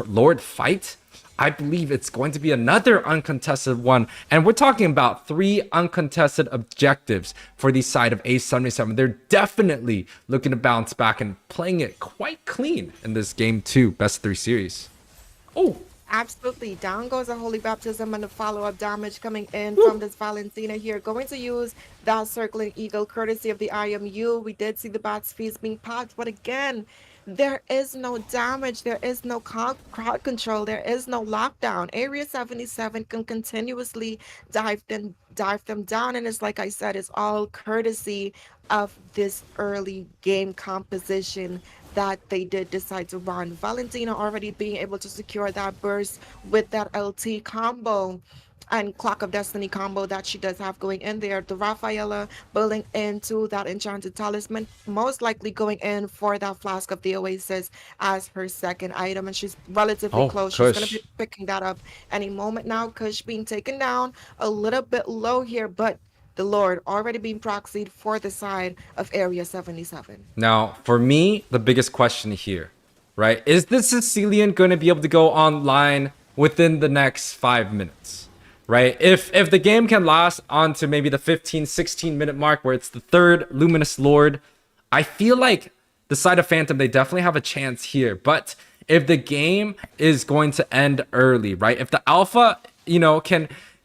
Lord fight, I believe it's going to be another uncontested one. And we're talking about 3 uncontested objectives for the side of A77. They're definitely looking to bounce back and playing it quite clean in this game 2 best of 3 series. Oh, absolutely. Down goes the Holy Baptism and the follow-up damage coming in from this Valentina here. Going to use that Circling Eagle courtesy of the IMU. We did see the Bat's Feast being popped, but again, there is no damage, there is no crowd control, there is no lockdown. Area 77 can continuously dive them down, and it's like I said, it's all courtesy of this early game composition that they did decide to run. Valentina already being able to secure that burst with that LT combo and Clock of Destiny combo that she does have going in there. The Rafaela building into that Enchanted Talisman, most likely going in for that Flask of the Oasis as her second item, and she's relatively close. Kush. She's going to be picking that up any moment now. Kush being taken down a little bit low here, but the Lord already being proxied for the side of Area 77. Now, for me, the biggest question here, right? Is this Sicilian going to be able to go online within the next 5 minutes? Right? If the game can last on to maybe the 15-16 minute mark where it's the 3rd Luminous Lord, I feel like the side of Phantom, they definitely have a chance here. But if the game is going to end early, right? If the Alpha,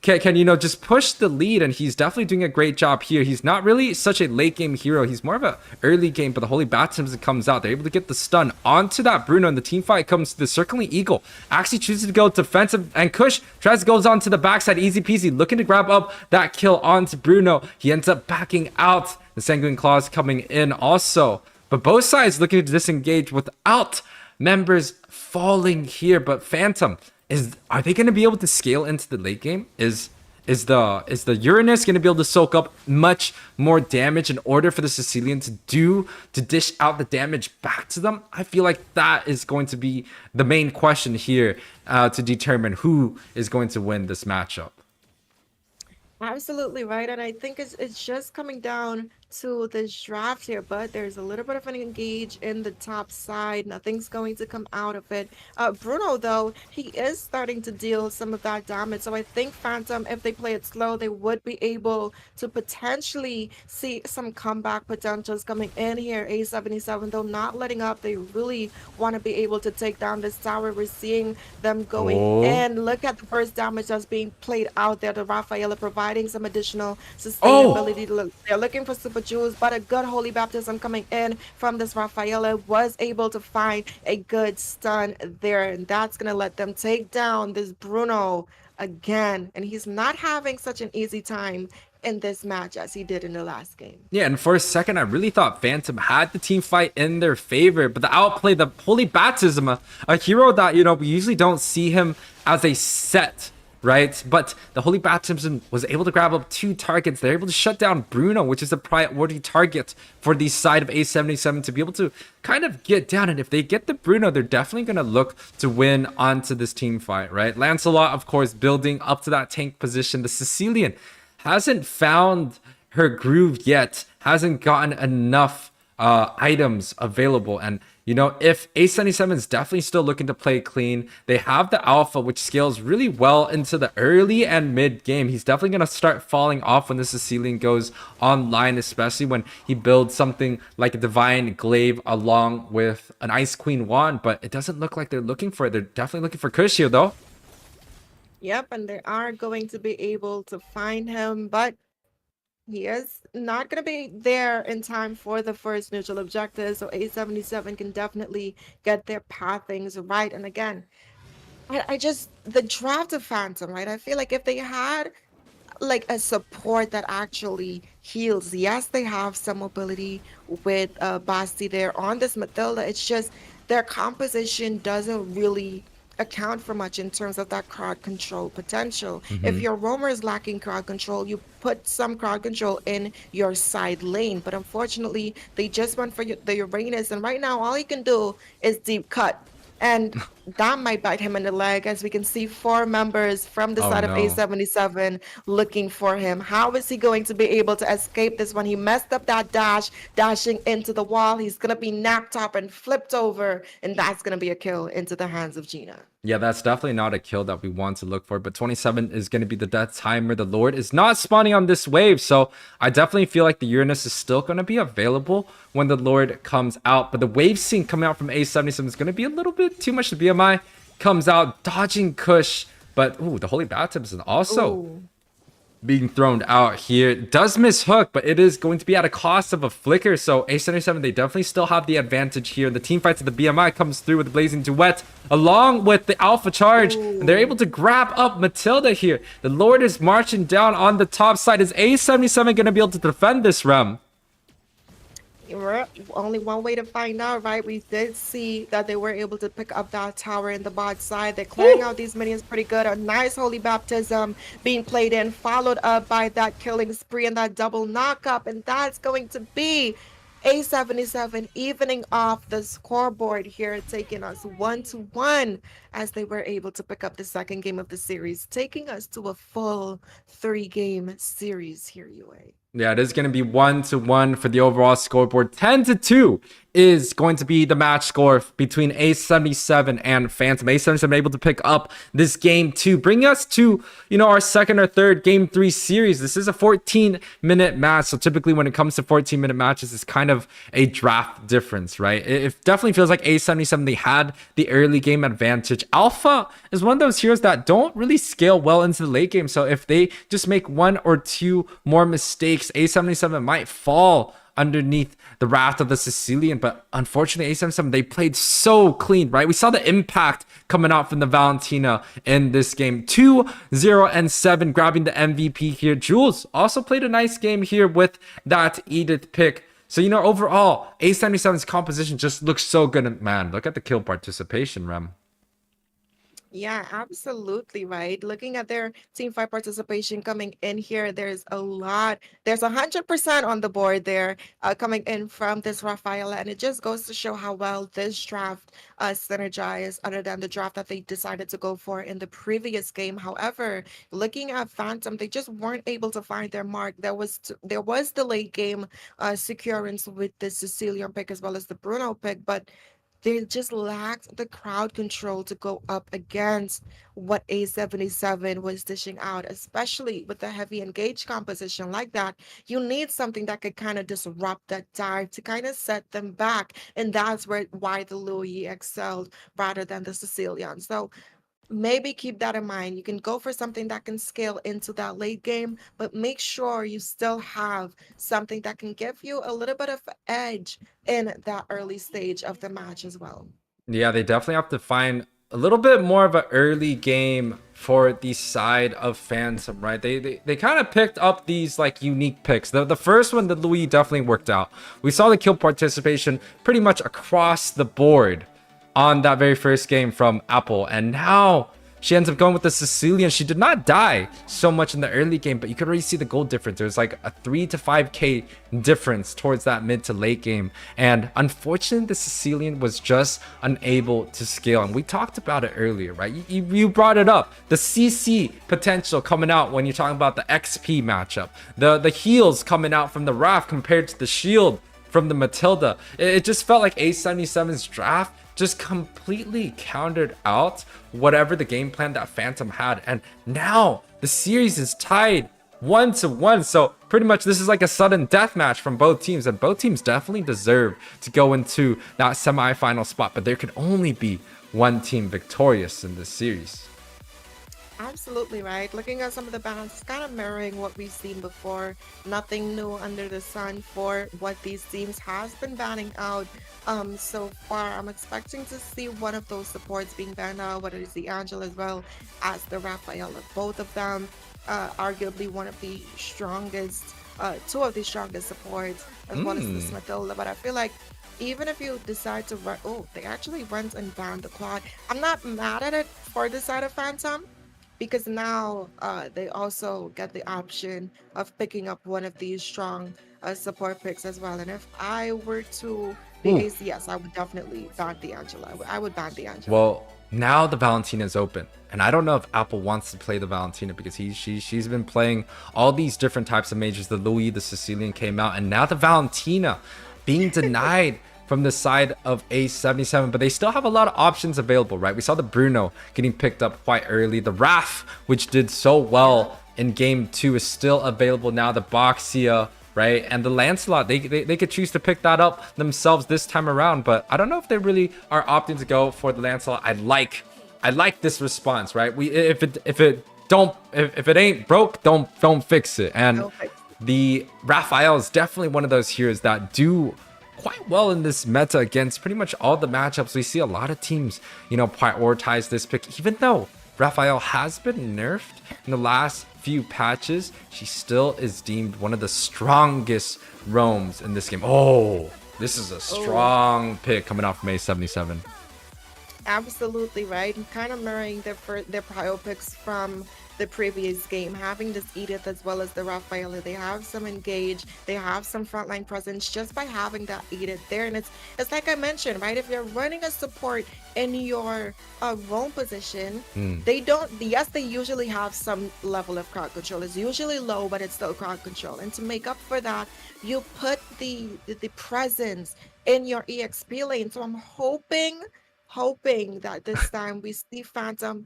can just push the lead, and he's definitely doing a great job here. He's not really such a late game hero. He's more of a early game, but the Holy Baptism comes out. They're able to get the stun onto that Bruno, and the team fight comes to the Circling Eagle. Actually chooses to go defensive, and Kush tries to go on to the backside, easy peasy, looking to grab up that kill onto Bruno. He ends up backing out. The Sanguine Claws coming in also. But both sides looking to disengage without members falling here. But Phantom, are they going to be able to scale into the late game? Is the Uranus going to be able to soak up much more damage in order for the Sicilian to dish out the damage back to them? I feel like that is going to be the main question here to determine who is going to win this matchup. Absolutely right, and I think it's just coming down to this draft here, but there's a little bit of an engage in the top side. Nothing's going to come out of it. Bruno, though, he is starting to deal some of that damage, so I think Phantom, if they play it slow, they would be able to potentially see some comeback potentials coming in here. A77, though, not letting up. They really want to be able to take down this tower. We're seeing them going in. Look at the burst damage that's being played out there. The Rafaela providing some additional sustainability. They're looking for super jewels, but a good Holy Baptism coming in from this Rafaela was able to find a good stun there, and that's gonna let them take down this Bruno again. And he's not having such an easy time in this match as he did in the last game. Yeah, and for a second, I really thought Phantom had the team fight in their favor, but the outplay, the Holy Baptism, a hero that, we usually don't see him as a set right? But the Holy Baptism was able to grab up 2 targets. They're able to shut down Bruno, which is a priority target for the side of A77 to be able to kind of get down. And if they get the Bruno, they're definitely going to look to win onto this team fight, right? Lancelot, of course, building up to that tank position. The Sicilian hasn't found her groove yet, hasn't gotten enough items available. And you know, if A77 is definitely still looking to play clean, they have the Alpha, which scales really well into the early and mid game. He's definitely going to start falling off when the Sicilian goes online, especially when he builds something like a Divine Glaive along with an Ice Queen wand. But it doesn't look like they're looking for it. They're definitely looking for Crucio, though. Yep, and they are going to be able to find him, but he is not going to be there in time for the first neutral objective, so A77 can definitely get their pathings right. And again, I just, the draft of Phantom, right? I feel like if they had like a support that actually heals, yes, they have some mobility with Basti there on this Matilda. It's just their composition doesn't really account for much in terms of that crowd control potential. If your roamer is lacking crowd control, you put some crowd control in your side lane. But unfortunately, they just went for the Uranus, and right now all he can do is deep cut. And that might bite him in the leg, as we can see 4 members from the side of A77 looking for him. How is he going to be able to escape this one? He messed up that dash, dashing into the wall. He's going to be napped up and flipped over, and that's going to be a kill into the hands of Gina. Yeah, that's definitely not a kill that we want to look for, but 27 is going to be the death timer. The Lord is not spawning on this wave, so I definitely feel like the Uranus is still going to be available when the Lord comes out, but the wave sync coming out from A77 is going to be a little bit too much. The BMI comes out, dodging Kush, but ooh, the Holy Baptism is also being thrown out here. Does miss hook, but it is going to be at a cost of a flicker, so A77, they definitely still have the advantage here. The team fights of the BMI comes through with the Blazing Duet along with the Alpha Charge, and they're able to grab up Matilda here. The Lord is marching down on the top side. Is A77 going to be able to defend this realm? Only one way to find out, right? We did see that they were able to pick up that tower in the bot side. They're clearing out these minions pretty good. A nice Holy Baptism being played in, followed up by that killing spree and that double knockup. And that's going to be A77 evening off the scoreboard here, taking us 1-1 as they were able to pick up the second game of the series, taking us to a full 3-game series here, UA. Yeah, it is going to be 1-1 for the overall scoreboard. 10-2 is going to be the match score between A77 and Phantom. A77 able to pick up this game 2, bringing us to, you know, our second or third game 3 series. This is a 14-minute match, so typically when it comes to 14-minute matches, it's kind of a draft difference, right? It definitely feels like A77, they had the early game advantage. Alpha is one of those heroes that don't really scale well into the late game, so if they just make 1 or 2 more mistakes, A77 might fall underneath the wrath of the Sicilian. But unfortunately, A77, they played so clean, right? We saw the impact coming out from the Valentina in this game. 2-0-7, grabbing the MVP here. Jules also played a nice game here with that Edith pick. So, you know, overall, A77's composition just looks so good. Man, look at the kill participation, Rem. Yeah, absolutely right. Looking at their team fight participation coming in here, there's a lot. There's 100% on the board there coming in from this Rafaela, and it just goes to show how well this draft synergized, other than the draft that they decided to go for in the previous game. However, looking at Phantom, they just weren't able to find their mark. There was the late game securance with the Sicilian pick as well as the Bruno pick, but they just lacked the crowd control to go up against what A77 was dishing out, especially with the heavy engaged composition like that. You need something that could kind of disrupt that dive to kind of set them back. And that's why the Louis excelled rather than the Sicilian. So maybe keep that in mind. You can go for something that can scale into that late game, but make sure you still have something that can give you a little bit of edge in that early stage of the match as well. Yeah, they definitely have to find a little bit more of an early game for the side of Phantom, right? They kind of picked up these like unique picks. The first one, the Louis, definitely worked out. We saw the kill participation pretty much across the board on that very first game from Apple, and now she ends up going with the Sicilian. She did not die so much in the early game, but you could already see the gold difference. There's like a 3 to 5k difference towards that mid to late game. And unfortunately, the Sicilian was just unable to scale. And we talked about it earlier, right? You brought it up. The CC potential coming out when you're talking about the XP matchup. The heals coming out from the Wrath compared to the shield from the Matilda. It just felt like A77's draft just completely countered out whatever the game plan that Phantom had. And now the series is tied 1-1. So pretty much this is like a sudden death match from both teams, and both teams definitely deserve to go into that semi-final spot, but there could only be one team victorious in this series. Absolutely right. Looking at some of the bans, it's kind of mirroring what we've seen before. Nothing new under the sun for what these teams has been banning out so far. I'm expecting to see one of those supports being banned out, whether it's the Angel as well as the Raphael. Both of them arguably one of the strongest, two of the strongest supports, as well as this Matilda. But I feel like even if you decide to run, oh, they actually went and banned the quad. I'm not mad at it for the side of Phantom, because now they also get the option of picking up one of these strong support picks as well. And if I were to be ACS, I would definitely ban the Angela. I would ban the Angela. Well, now the Valentina is open, and I don't know if Apple wants to play the Valentina, because she's been playing all these different types of mages. The Louis, the Sicilian came out, and now the Valentina being denied from the side of A77, but they still have a lot of options available, right? We saw the Bruno getting picked up quite early. The Wrath, which did so well in game 2, is still available now. The Boxia, right? And the Lancelot, they could choose to pick that up themselves this time around, but I don't know if they really are opting to go for the Lancelot. I like this response, right? If it ain't broke, don't fix it. And the Raphael is definitely one of those heroes that do quite well in this meta against pretty much all the matchups. We see a lot of teams, prioritize this pick. Even though Raphael has been nerfed in the last few patches, she still is deemed one of the strongest roams in this game. Oh, this is a strong pick coming out from A77. Absolutely right. And kind of mirroring their prior picks from the previous game, having this Edith as well as the Raphael. They have some engage, they have some frontline presence just by having that Edith there. And it's like I mentioned, right? If you're running a support in your roam position, they usually have some level of crowd control. It's usually low, but it's still crowd control. And to make up for that, you put the presence in your EXP lane. So I'm hoping that this time we see Phantom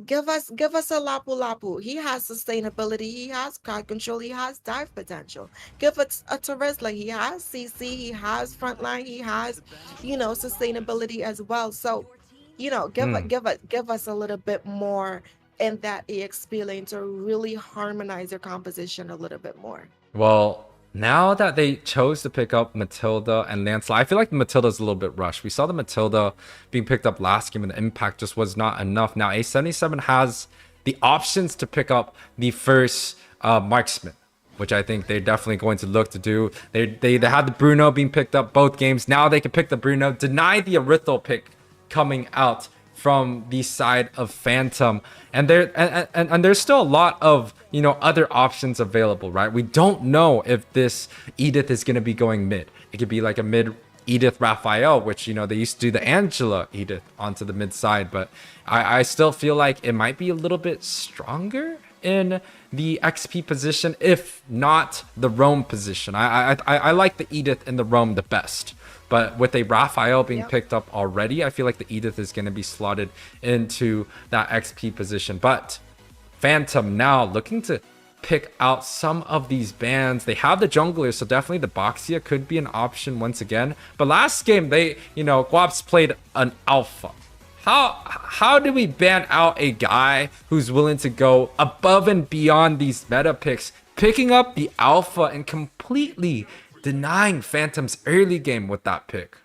give us a Lapu Lapu. He has sustainability, he has crowd control, he has dive potential. Give it a Teresla, he has CC, he has frontline, he has sustainability as well. So give us a little bit more in that EXP lane to really harmonize your composition a little bit more. Well, now that they chose to pick up Matilda and Lancelot, I feel like the Matilda's a little bit rushed. We saw the Matilda being picked up last game and the impact just was not enough. Now A77 has the options to pick up the first marksman, which I think they're definitely going to look to do. They had the Bruno being picked up both games. Now they can pick the Bruno, deny the Arithel pick coming out from the side of Phantom, and there's still a lot of other options available, right? We don't know if this Edith is going to be going mid. It could be like a mid Edith Raphael, which they used to do the Angela Edith onto the mid side, but I still feel like it might be a little bit stronger in the XP position, if not the roam position. I like the Edith in the roam the best. But with a Raphael being picked up already, I feel like the Edith is going to be slotted into that XP position. But Phantom now looking to pick out some of these bans. They have the junglers, so definitely the Boxia could be an option once again. But last game, Guaps played an alpha. How do we ban out a guy who's willing to go above and beyond these meta picks, picking up the alpha and completely denying Phantom's early game with that pick?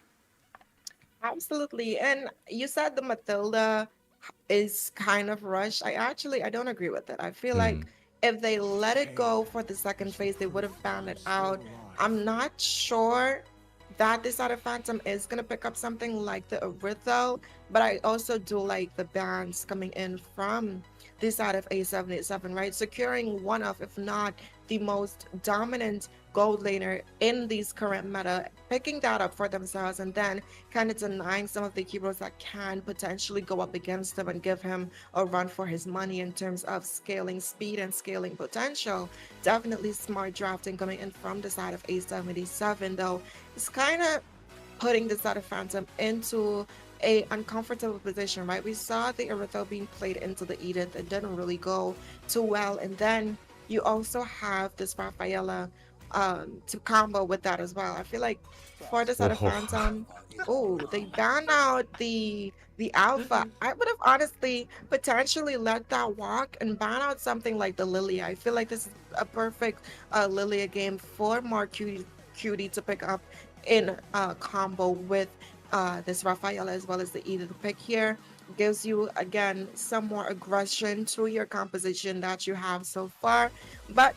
Absolutely. And you said the Matilda is kind of rushed. I don't agree with it. I feel like if they let it go for the second phase, they would have found it out. I'm not sure that this side of Phantom is going to pick up something like the Arithel, but I also do like the bans coming in from this side of A77, right? Securing one of, if not the most dominant gold laner in these current meta, picking that up for themselves, and then kind of denying some of the heroes that can potentially go up against him and give him a run for his money in terms of scaling speed and scaling potential. Definitely smart drafting coming in from the side of A77, though. It's kind of putting the side of Phantom into a uncomfortable position, right? We saw the Erytho being played into the Edith. It didn't really go too well. And then you also have this Rafaela to combo with that as well. I feel like for the side of Phantom, oh, they banned out the Alpha. I would have honestly potentially let that walk and ban out something like the Lilia. I feel like this is a perfect Lilia game for more cutie to pick up in combo with this Rafaela as well as the Edith. The pick here gives you again some more aggression to your composition that you have so far, but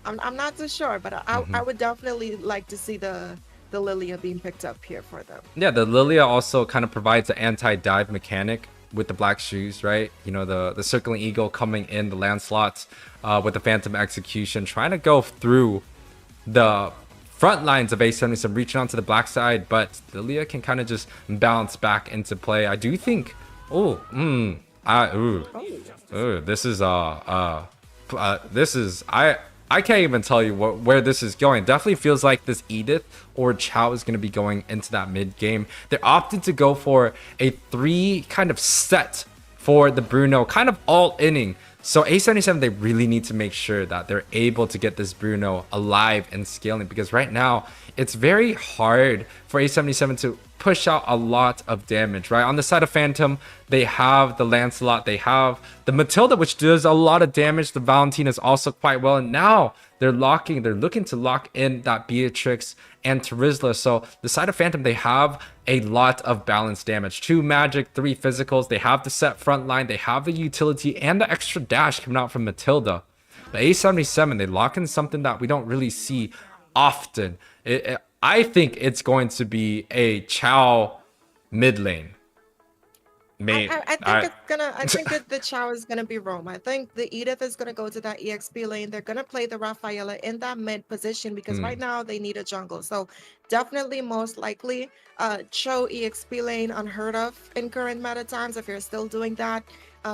I'm not too sure, but I would definitely like to see the Lilia being picked up here for them. Yeah, the Lilia also kind of provides an anti-dive mechanic with the black shoes, right? You know, the circling eagle coming in, the Lancelot with the Phantom execution, trying to go through the front lines of A77, reaching onto the black side, but Lilia can kind of just bounce back into play. I do think, I can't even tell you where this is going. Definitely feels like this Edith or Chow is going to be going into that mid game. They're opted to go for a 3 kind of set for the Bruno, kind of all inning. So A77, they really need to make sure that they're able to get this Bruno alive and scaling, because right now it's very hard for A77 to push out a lot of damage, right? On the side of Phantom, they have the Lancelot, they have the Matilda, which does a lot of damage. The Valentine is also quite well, and now they're looking to lock in that Beatrix and Terizla. So the side of Phantom, they have a lot of balanced damage. 2 magic, 3 physicals. They have the set front line, they have the utility and the extra dash coming out from Matilda. But A77, they lock in something that we don't really see often. I think it's going to be a Chow mid lane. I think that the Chow is gonna be Rome. I think the Edith is gonna go to that EXP lane. They're gonna play the Rafaela in that mid position because right now they need a jungle. So definitely most likely Cho EXP lane unheard of in current meta times. If you're still doing that,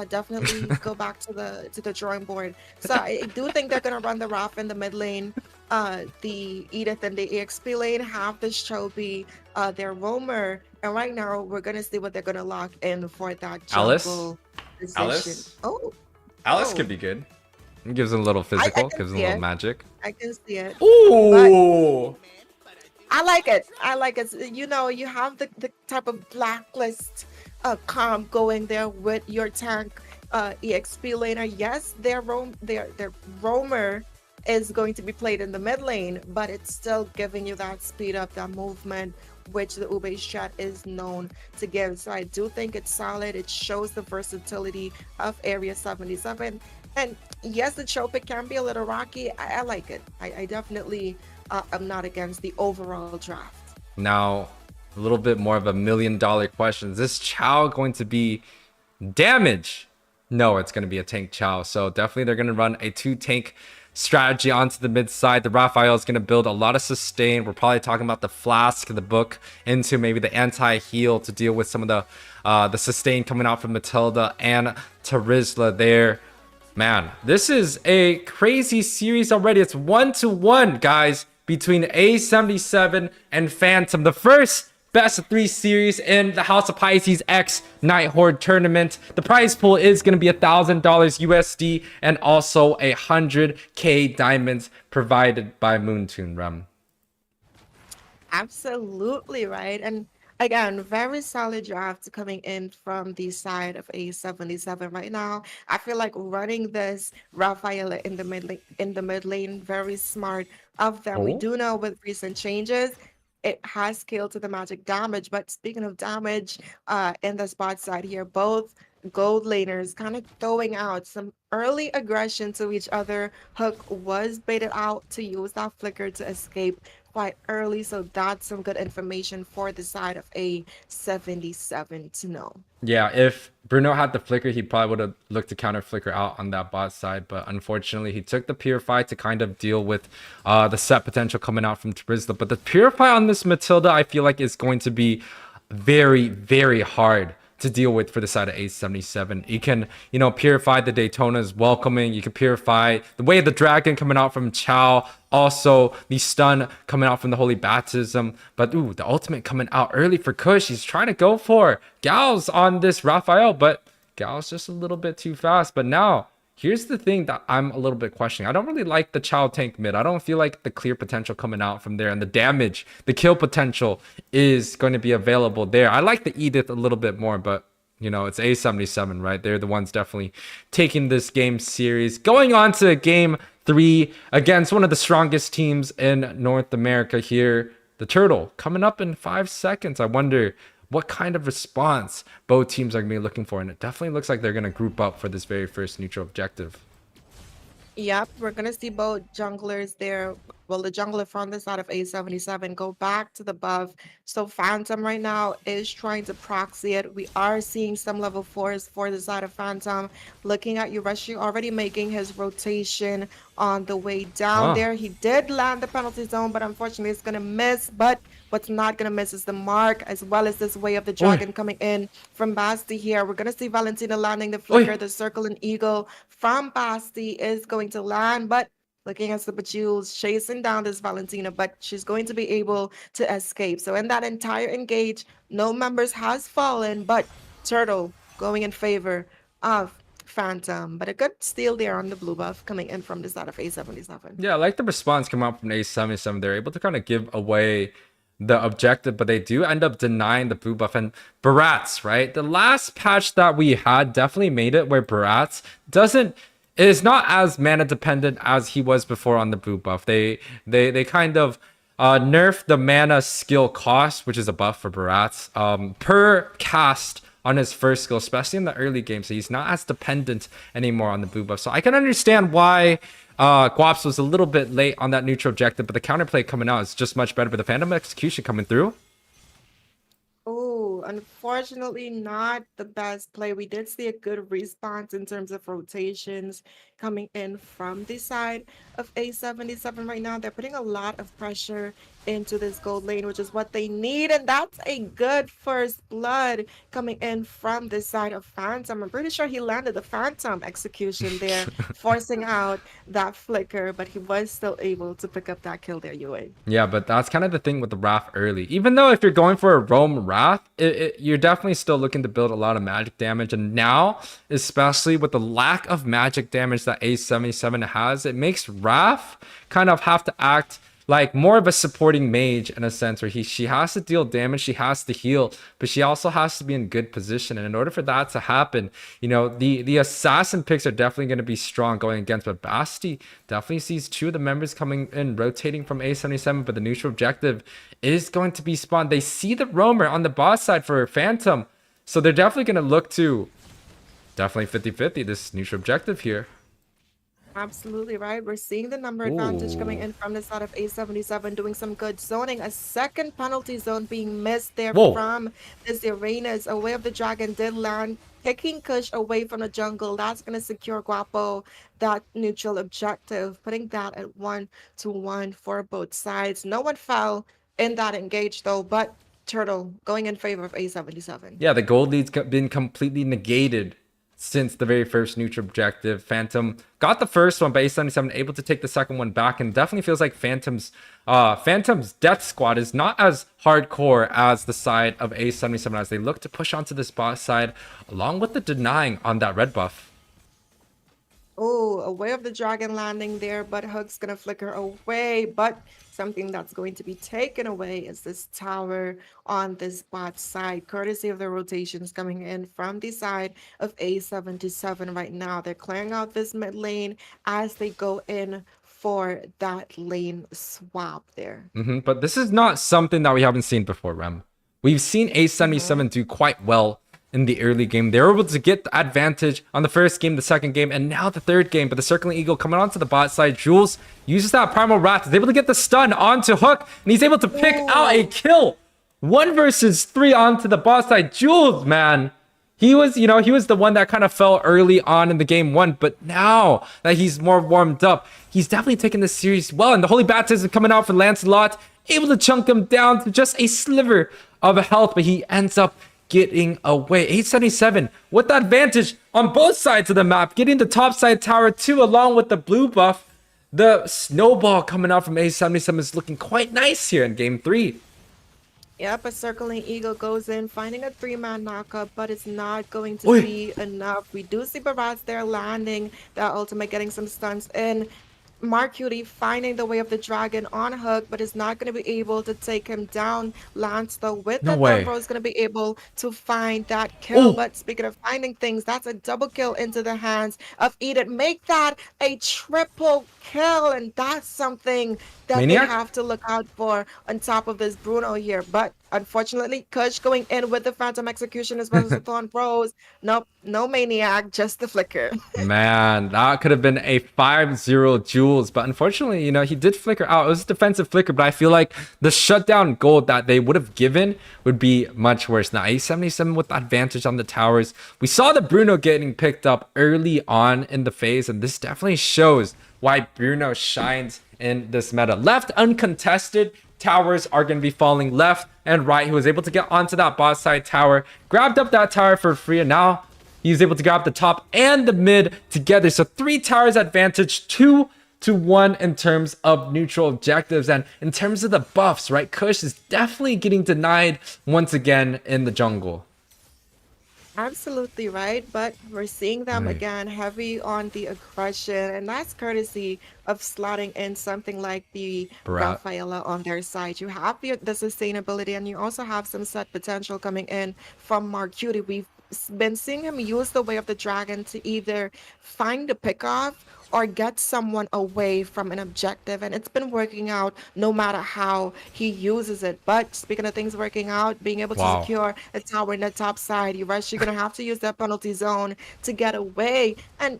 definitely go back to the drawing board. So I do think they're gonna run the Raf in the mid lane. The Edith and the EXP lane have this Cho be their roamer, and right now we're gonna see what they're gonna lock in for that jungle position. Alice could be good. It gives them a little physical, gives them a little magic. I can see it. Ooh. I like it. I like it. You know, you have the type of blacklist comp going there with your tank EXP laner. Yes, their roamer is going to be played in the mid lane, but it's still giving you that speed up, that movement, which the Ube strat is known to give. So I do think it's solid. It shows the versatility of Area 77. And yes, the Chopic can be a little rocky. I like it. I definitely am not against the overall draft. Now, a little bit more of $1 million question. Is this Chow going to be damage? No, it's going to be a tank Chow. So definitely they're going to run a 2 tank strategy onto the mid side. The Raphael is going to build a lot of sustain. We're probably talking about the flask, the book, into maybe the anti-heal to deal with some of the sustain coming out from Matilda and Terizla there. Man, this is a crazy series already. It's 1-1, guys, between A77 and Phantom. The first best of 3 series in the House of Pisces X Nighthorde tournament. The prize pool is going to be $1,000 USD and also 100k diamonds provided by Moonton. Absolutely right. And again, very solid draft coming in from the side of A77 right now. I feel like running this Rafaela in the mid lane, very smart of them. We do know with recent changes, it has scaled to the magic damage. But speaking of damage, in the spot side here, both gold laners kind of throwing out some early aggression to each other. Hook was baited out to use that flicker to escape quite early, so that's some good information for the side of A77 to know. Yeah, if Bruno had the flicker, he probably would have looked to counter flicker out on that bot side. But unfortunately, he took the Purify to kind of deal with the set potential coming out from Trizla. But the Purify on this Matilda, I feel like is going to be very, very hard to deal with for the side of A77. You can, you know, purify the Daytona's welcoming. You can purify the Way of the Dragon coming out from Chow. Also, the stun coming out from the Holy Baptism. But, ooh, the ultimate coming out early for Kush. He's trying to go for Gals on this Raphael, but Gal's just a little bit too fast. But now, here's the thing that I'm a little bit questioning. I don't really like the Chow tank mid. I don't feel like the clear potential coming out from there, and the damage, the kill potential is going to be available there. I like the Edith a little bit more, but you know, it's A77, right? They're the ones definitely taking this game series. Going on to game 3 against one of the strongest teams in North America here, the Turtle, coming up in 5 seconds. I wonder what kind of response both teams are going to be looking for, and it definitely looks like they're going to group up for this very first neutral objective. Yep, we're gonna see both junglers there. Well, the jungler from the side of A77 go back to the buff. So Phantom right now is trying to proxy it. We are seeing some level 4s for the side of Phantom. Looking at Urashi already making his rotation on the way down there. He did land the penalty zone, but unfortunately it's gonna miss. But what's not gonna miss is the mark, as well as this Way of the Dragon coming in from Basti here. We're gonna see Valentina landing the flicker, the circle and eagle from Basti is going to land, but looking at the Bejewels chasing down this Valentina, but she's going to be able to escape. So in that entire engage, no members has fallen, but Turtle going in favor of Phantom. But a good steal there on the blue buff coming in from the side of A77. Yeah, I like the response coming out from A77. They're able to kind of give away the objective, but they do end up denying the blue buff. And Barats, right? The last patch that we had definitely made it where Barats is not as mana dependent as he was before on the blue buff. They kind of nerfed the mana skill cost, which is a buff for Barats, per cast on his first skill, especially in the early game. So he's not as dependent anymore on the blue buff. So I can understand why Guaps was a little bit late on that neutral objective, but the counterplay coming out is just much better. But the Phantom Execution coming through. Oh, unfortunately not the best play. We did see a good response in terms of rotations coming in from the side of A77 right now. They're putting a lot of pressure into this gold lane, which is what they need, and that's a good first blood coming in from this side of Phantom. I'm pretty sure he landed the Phantom Execution there, forcing out that flicker, but he was still able to pick up that kill there, Yue. Yeah, but that's kind of the thing with the Wrath early. Even though if you're going for a roam Wrath, you're definitely still looking to build a lot of magic damage, and now, especially with the lack of magic damage that A77 has, it makes Wrath kind of have to act like more of a supporting mage in a sense, where she has to deal damage, she has to heal, but she also has to be in good position. And in order for that to happen, you know, the assassin picks are definitely going to be strong going against, but Basti definitely sees 2 of the members coming in, rotating from A77, but the neutral objective is going to be spawned. They see the roamer on the boss side for Phantom, so they're definitely going to look to definitely 50-50 this neutral objective here. Absolutely right. We're seeing the number advantage coming in from the side of A77, doing some good zoning. A second penalty zone being missed there from this Uranus. A Way of the Dragon did land, kicking Kush away from the jungle. That's going to secure Guapo that neutral objective, putting that at 1-1 for both sides. No one fell in that engage though, but Turtle going in favor of A77. Yeah, the gold lead's been completely negated since the very first neutral objective. Phantom got the first one, but A77 able to take the second one back, and definitely feels like Phantom's death squad is not as hardcore as the side of A77 as they look to push onto this boss side, along with the denying on that red buff. Oh, a Way of the Dragon landing there, but Hook's gonna flicker away. But something that's going to be taken away is this tower on this bot side, courtesy of the rotations coming in from the side of A77 right now. They're clearing out this mid lane as they go in for that lane swap there. But this is not something that we haven't seen before, Rem. We've seen A77 do quite well in the early game. They were able to get the advantage on the first game, the second game, and now the third game. But the Circling Eagle coming onto the bot side. Jules uses that Primal Wrath. Is able to get the stun onto Hook, and he's able to pick out a kill. 1 versus 3 onto the bot side. Jules, man. He was, he was the one that kind of fell early on in the game 1, but now that he's more warmed up, he's definitely taking this series well. And the Holy Baptism coming out for Lancelot, able to chunk him down to just a sliver of health, but he ends up getting away. 877 with the advantage on both sides of the map, getting the top side tower too, along with the blue buff. The snowball coming out from 877 is looking quite nice here in game 3. Yep, a Circling Eagle goes in, finding a 3-man knockup, but it's not going to be enough. We do see Barats there landing that ultimate, getting some stuns in. Mark Cutie finding the way of the dragon on Hook, but is not going to be able to take him down. Lance, though, with the Thunderbolt, is going to be able to find that kill. But speaking of finding things, that's a double kill into the hands of Edith. Make that a triple kill, and that's something that they have to look out for on top of this Bruno here. But unfortunately, Kush going in with the Phantom Execution as well as the Thorn Bros. Nope, no Maniac, just the Flicker. Man, that could have been a 5-0 Jules, but unfortunately, he did flicker out. It was a defensive flicker, but I feel like the shutdown gold that they would have given would be much worse. Now, 877 with the advantage on the towers. We saw the Bruno getting picked up early on in the phase, and this definitely shows why Bruno shines in this meta. Left uncontested, towers are going to be falling left and right. He was able to get onto that bot side tower, grabbed up that tower for free, and now he's able to grab the top and the mid together. So 3 towers advantage, 2-1 in terms of neutral objectives. And in terms of the buffs, right, Kush is definitely getting denied once again in the jungle. Absolutely right, but we're seeing them again heavy on the aggression, and that's courtesy of slotting in something like the Rafaela on their side. You have the sustainability, and you also have some set potential coming in from Mark Cutie. We've been seeing him use the Way of the Dragon to either find the pickoff or get someone away from an objective, and it's been working out no matter how he uses it. But speaking of things working out, being able to secure a tower in the top side, you're gonna have to use that penalty zone to get away. And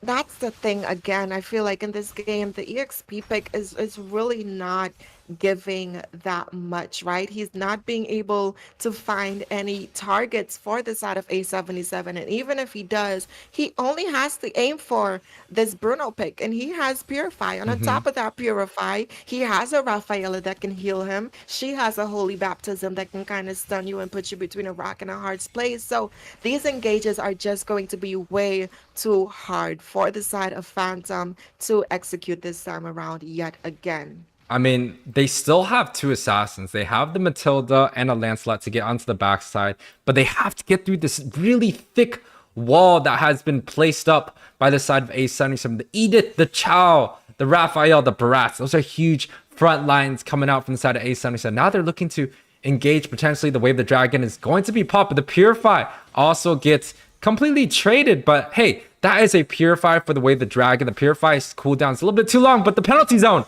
that's the thing, again, I feel like in this game, the EXP pick is really not giving that much, right? He's not being able to find any targets for the side of A77, and even if he does, he only has to aim for this Bruno pick, and he has Purify. And on top of that Purify, he has a Rafaela that can heal him. She has a Holy Baptism that can kind of stun you and put you between a rock and a hard place. So these engages are just going to be way too hard for the side of Phantom to execute this time around yet again. I mean, they still have 2 assassins. They have the Matilda and a Lancelot to get onto the backside, but they have to get through this really thick wall that has been placed up by the side of A77. The Edith, the Chow, the Raphael, the Barats. Those are huge front lines coming out from the side of A77. Now they're looking to engage potentially. The Wave of the Dragon is going to be popped, but the Purify also gets completely traded. But hey, that is a Purify for the Wave of the Dragon. The Purify's cooldown's a little bit too long, but the penalty zone.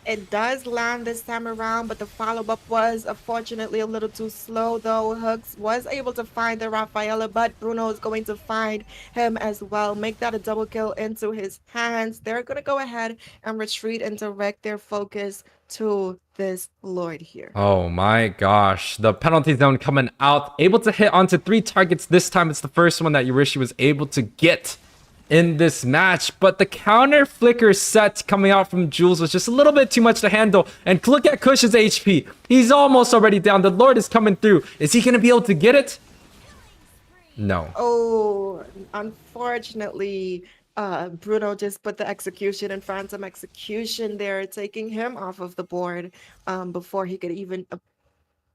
It does land this time around, but the follow-up was unfortunately a little too slow, though. Hooks was able to find the Rafaela, but Bruno is going to find him as well. Make that a double kill into his hands. They're going to go ahead and retreat and direct their focus to this Lord here. Oh my gosh. The penalty zone coming out. Able to hit onto 3 targets this time. It's the first one that Yurishi was able to get in this match, but the counter flicker set coming out from Jules was just a little bit too much to handle. And look at Kush's HP. He's almost already down. The Lord is coming through. Is he going to be able to get it? No. Oh, unfortunately, Bruno just put the execution and Phantom Execution there, taking him off of the board before he could even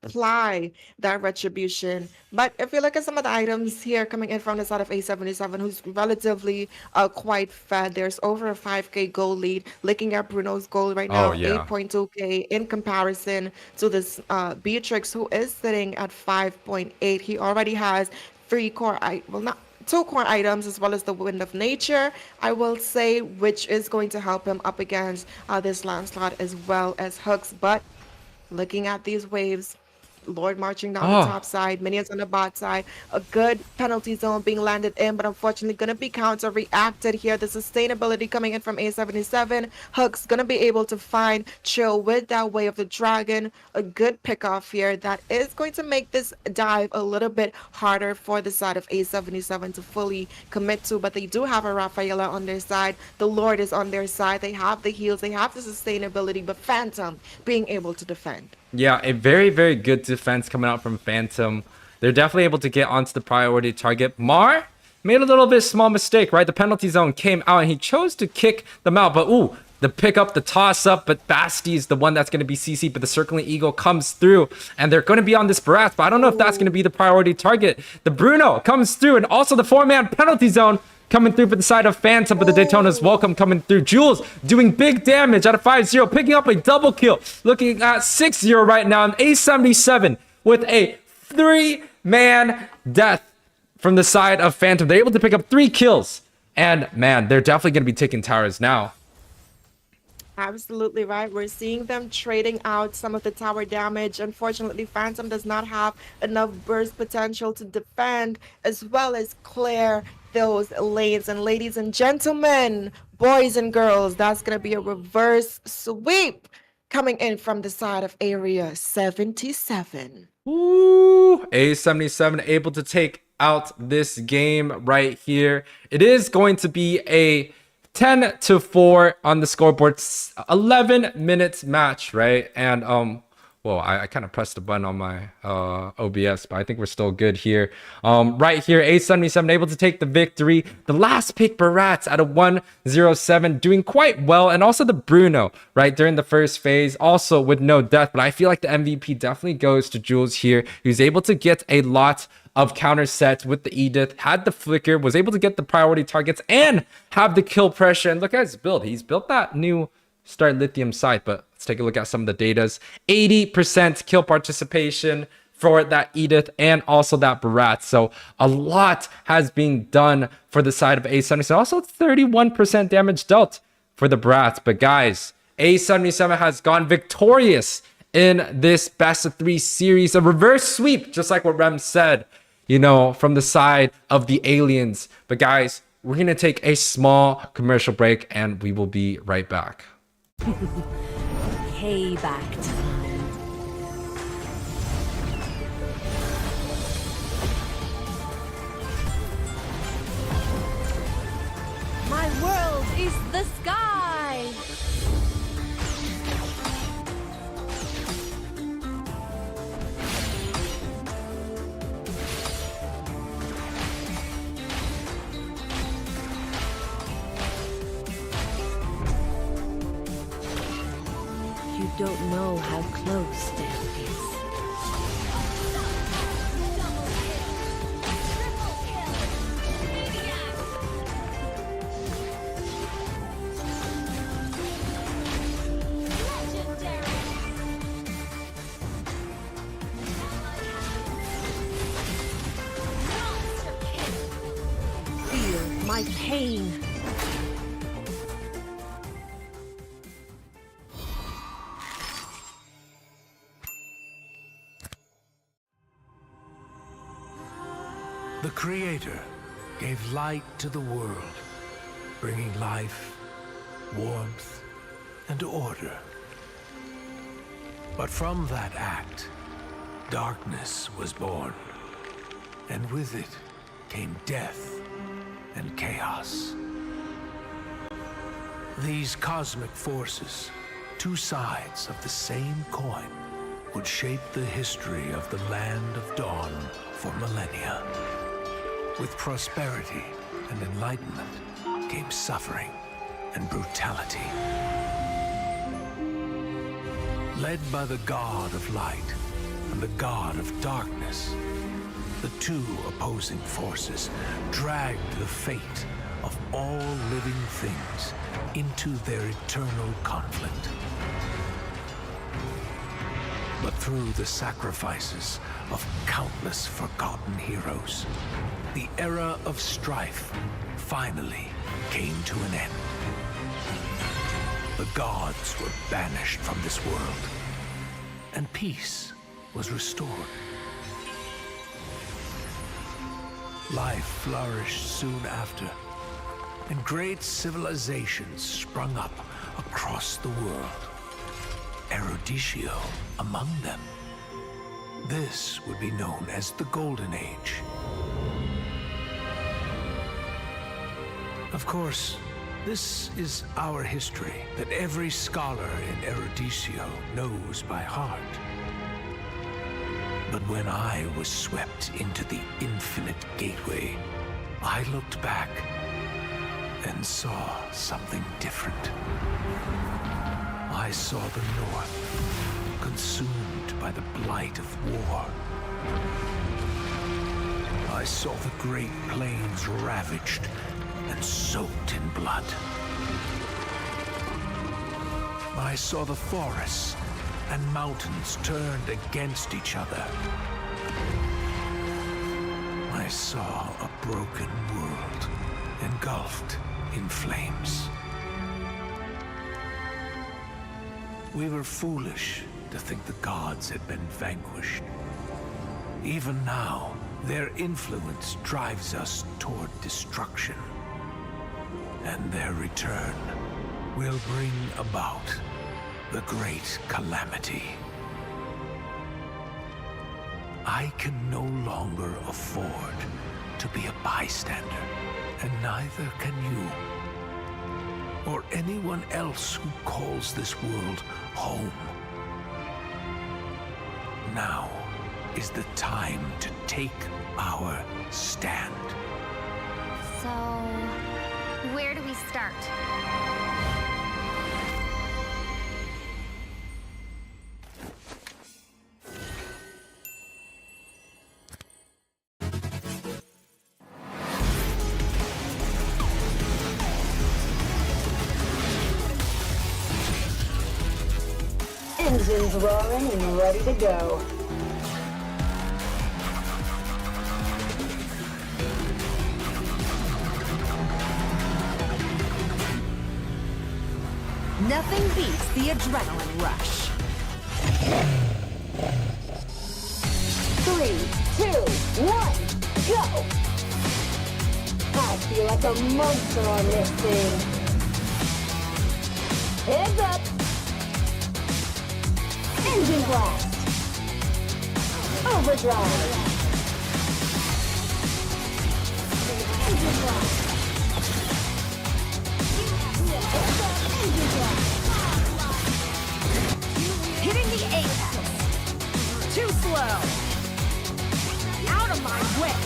apply that retribution. But if you look at some of the items here coming in from the side of A77, who's relatively quite fed, there's over a 5k gold lead. Looking at Bruno's gold right now, 8.2k in comparison to this Beatrix, who is sitting at 5.8. He already has 2 core items, as well as the Wind of Nature, I will say, which is going to help him up against this Lancelot as well as Hooks. But looking at these waves, Lord marching down the top side, minions on the bot side. A good penalty zone being landed in, but unfortunately going to be counter-reacted here. The sustainability coming in from A77. Hook's going to be able to find Chill with that Way of the Dragon. A good pick-off here that is going to make this dive a little bit harder for the side of A77 to fully commit to, but they do have a Rafaela on their side. The Lord is on their side. They have the heals, they have the sustainability, but Phantom being able to defend. Yeah, a very, very good defense coming out from Phantom. They're definitely able to get onto the priority target. Mar made a little bit small mistake, right? The penalty zone came out and he chose to kick them out, but ooh, the pick up, the toss up, but Basti is the one that's going to be CC, but the Circling Eagle comes through and they're going to be on this Barat, but I don't know if that's going to be the priority target. The Bruno comes through and also the 4-man penalty zone coming through for the side of Phantom, but the Daytona's welcome coming through. Jules doing big damage out of 5-0, picking up a double kill, looking at 6-0 right now. And A77 with a 3-man death from the side of Phantom. They're able to pick up 3 kills. And man, they're definitely going to be taking towers now. Absolutely right. We're seeing them trading out some of the tower damage. Unfortunately, Phantom does not have enough burst potential to defend as well as clear those lanes. And ladies and gentlemen, boys and girls, that's going to be a reverse sweep coming in from the side of Area 77. Ooh, A77 able to take out this game right here. It is going to be a 10-4 on the scoreboard, 11 minutes match, right? And well, I kind of pressed the button on my OBS, but I think we're still good here. Right here, A77 able to take the victory. The last pick, Barats, out of 107, doing quite well. And also the Bruno, right, during the first phase, also with no death. But I feel like the MVP definitely goes to Jules here. He was able to get a lot of counter sets with the Edith, had the flicker, was able to get the priority targets, and have the kill pressure. And look at his build. He's built that new Start Lithium site, but let's take a look at some of the datas. 80% kill participation for that Edith and also that Barat. So a lot has been done for the side of A77. Also 31% damage dealt for the Barat. But guys, A77 has gone victorious in this best of 3 series. A reverse sweep, just like what Rem said, you know, from the side of the aliens. But guys, we're going to take a small commercial break and we will be right back. Payback time. My world is the sky. You don't know how close death is. Feel my pain. The Creator gave light to the world, bringing life, warmth, and order. But from that act, darkness was born, and with it came death and chaos. These cosmic forces, 2 sides of the same coin, would shape the history of the Land of Dawn for millennia. With prosperity and enlightenment came suffering and brutality. Led by the God of Light and the God of Darkness, the 2 opposing forces dragged the fate of all living things into their eternal conflict. But through the sacrifices of countless forgotten heroes, the era of strife finally came to an end. The gods were banished from this world, and peace was restored. Life flourished soon after, and great civilizations sprung up across the world. Erudicio among them. This would be known as the Golden Age. Of course, this is our history that every scholar in Erudicio knows by heart. But when I was swept into the infinite gateway, I looked back and saw something different. I saw the North consumed by the blight of war. I saw the Great Plains ravaged and soaked in blood. I saw the forests and mountains turned against each other. I saw a broken world engulfed in flames. We were foolish to think the gods had been vanquished. Even now, their influence drives us toward destruction. And their return will bring about the great calamity. I can no longer afford to be a bystander, and neither can you, or anyone else who calls this world home. Now is the time to take our stand. So, where do we start? Engines roaring and ready to go. Nothing beats the adrenaline rush. 3, 2, 1, go! I feel like a monster on this thing. Heads up! Engine blast! Overdrive! Engine blast! Engine blast! Hitting the apex. Too slow. Out of my way.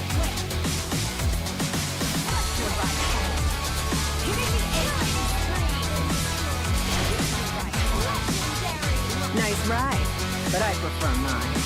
Hitting the apex. Nice ride, but I prefer mine.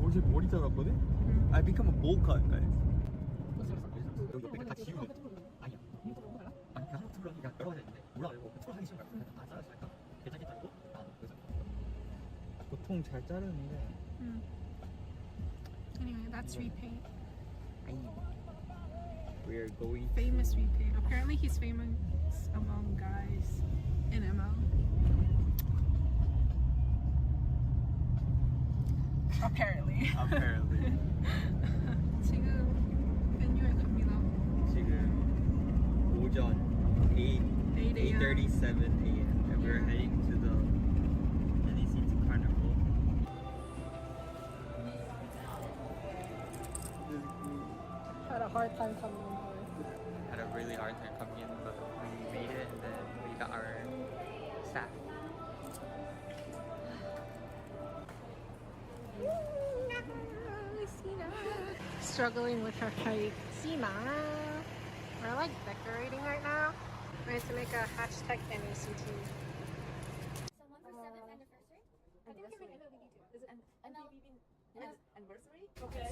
어제 머리 잘랐거든? I become a bowl cut, guys. 여기 옆에 다 지우네. 아니야. 아니 그냥 하나 틀어 하기가 여러 가지 있는데 몰라가지고 틀어 하기 싫은 거야. 그냥 다 잘랐으니까 괜찮겠다고 나도 그래서 보통 잘 자르는데. Anyway, that's repaint. We are going Famous repaint. Apparently he's famous among guys in ML. Apparently. Apparently. 지금 venue 갑니다. 지금 오전 8:37 a.m. and we're heading to the hard time coming in here? Had a really hard time coming in, but we made it, and then we got our staff. Struggling with her height. Sina. We're like decorating right now. We have to make a hashtag NACT. Someone for 7th anniversary? I think you're an MLBB too. Is it an anniversary? Okay.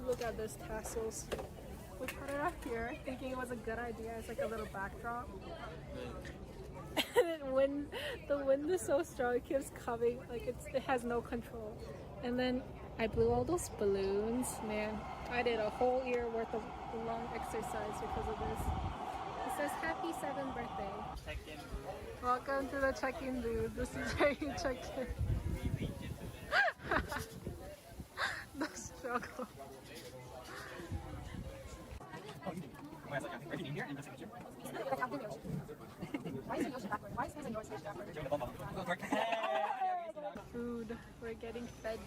Look at those tassels. We put it up here thinking it was a good idea. It's like a little backdrop. And when the wind is so strong, it keeps coming. Like it has no control. And then I blew all those balloons. Man, I did a whole year worth of long exercise because of this. It says happy 7th birthday. Check-in. Welcome to the check-in booth. This is where you check in. The struggle. Food. We're getting fed.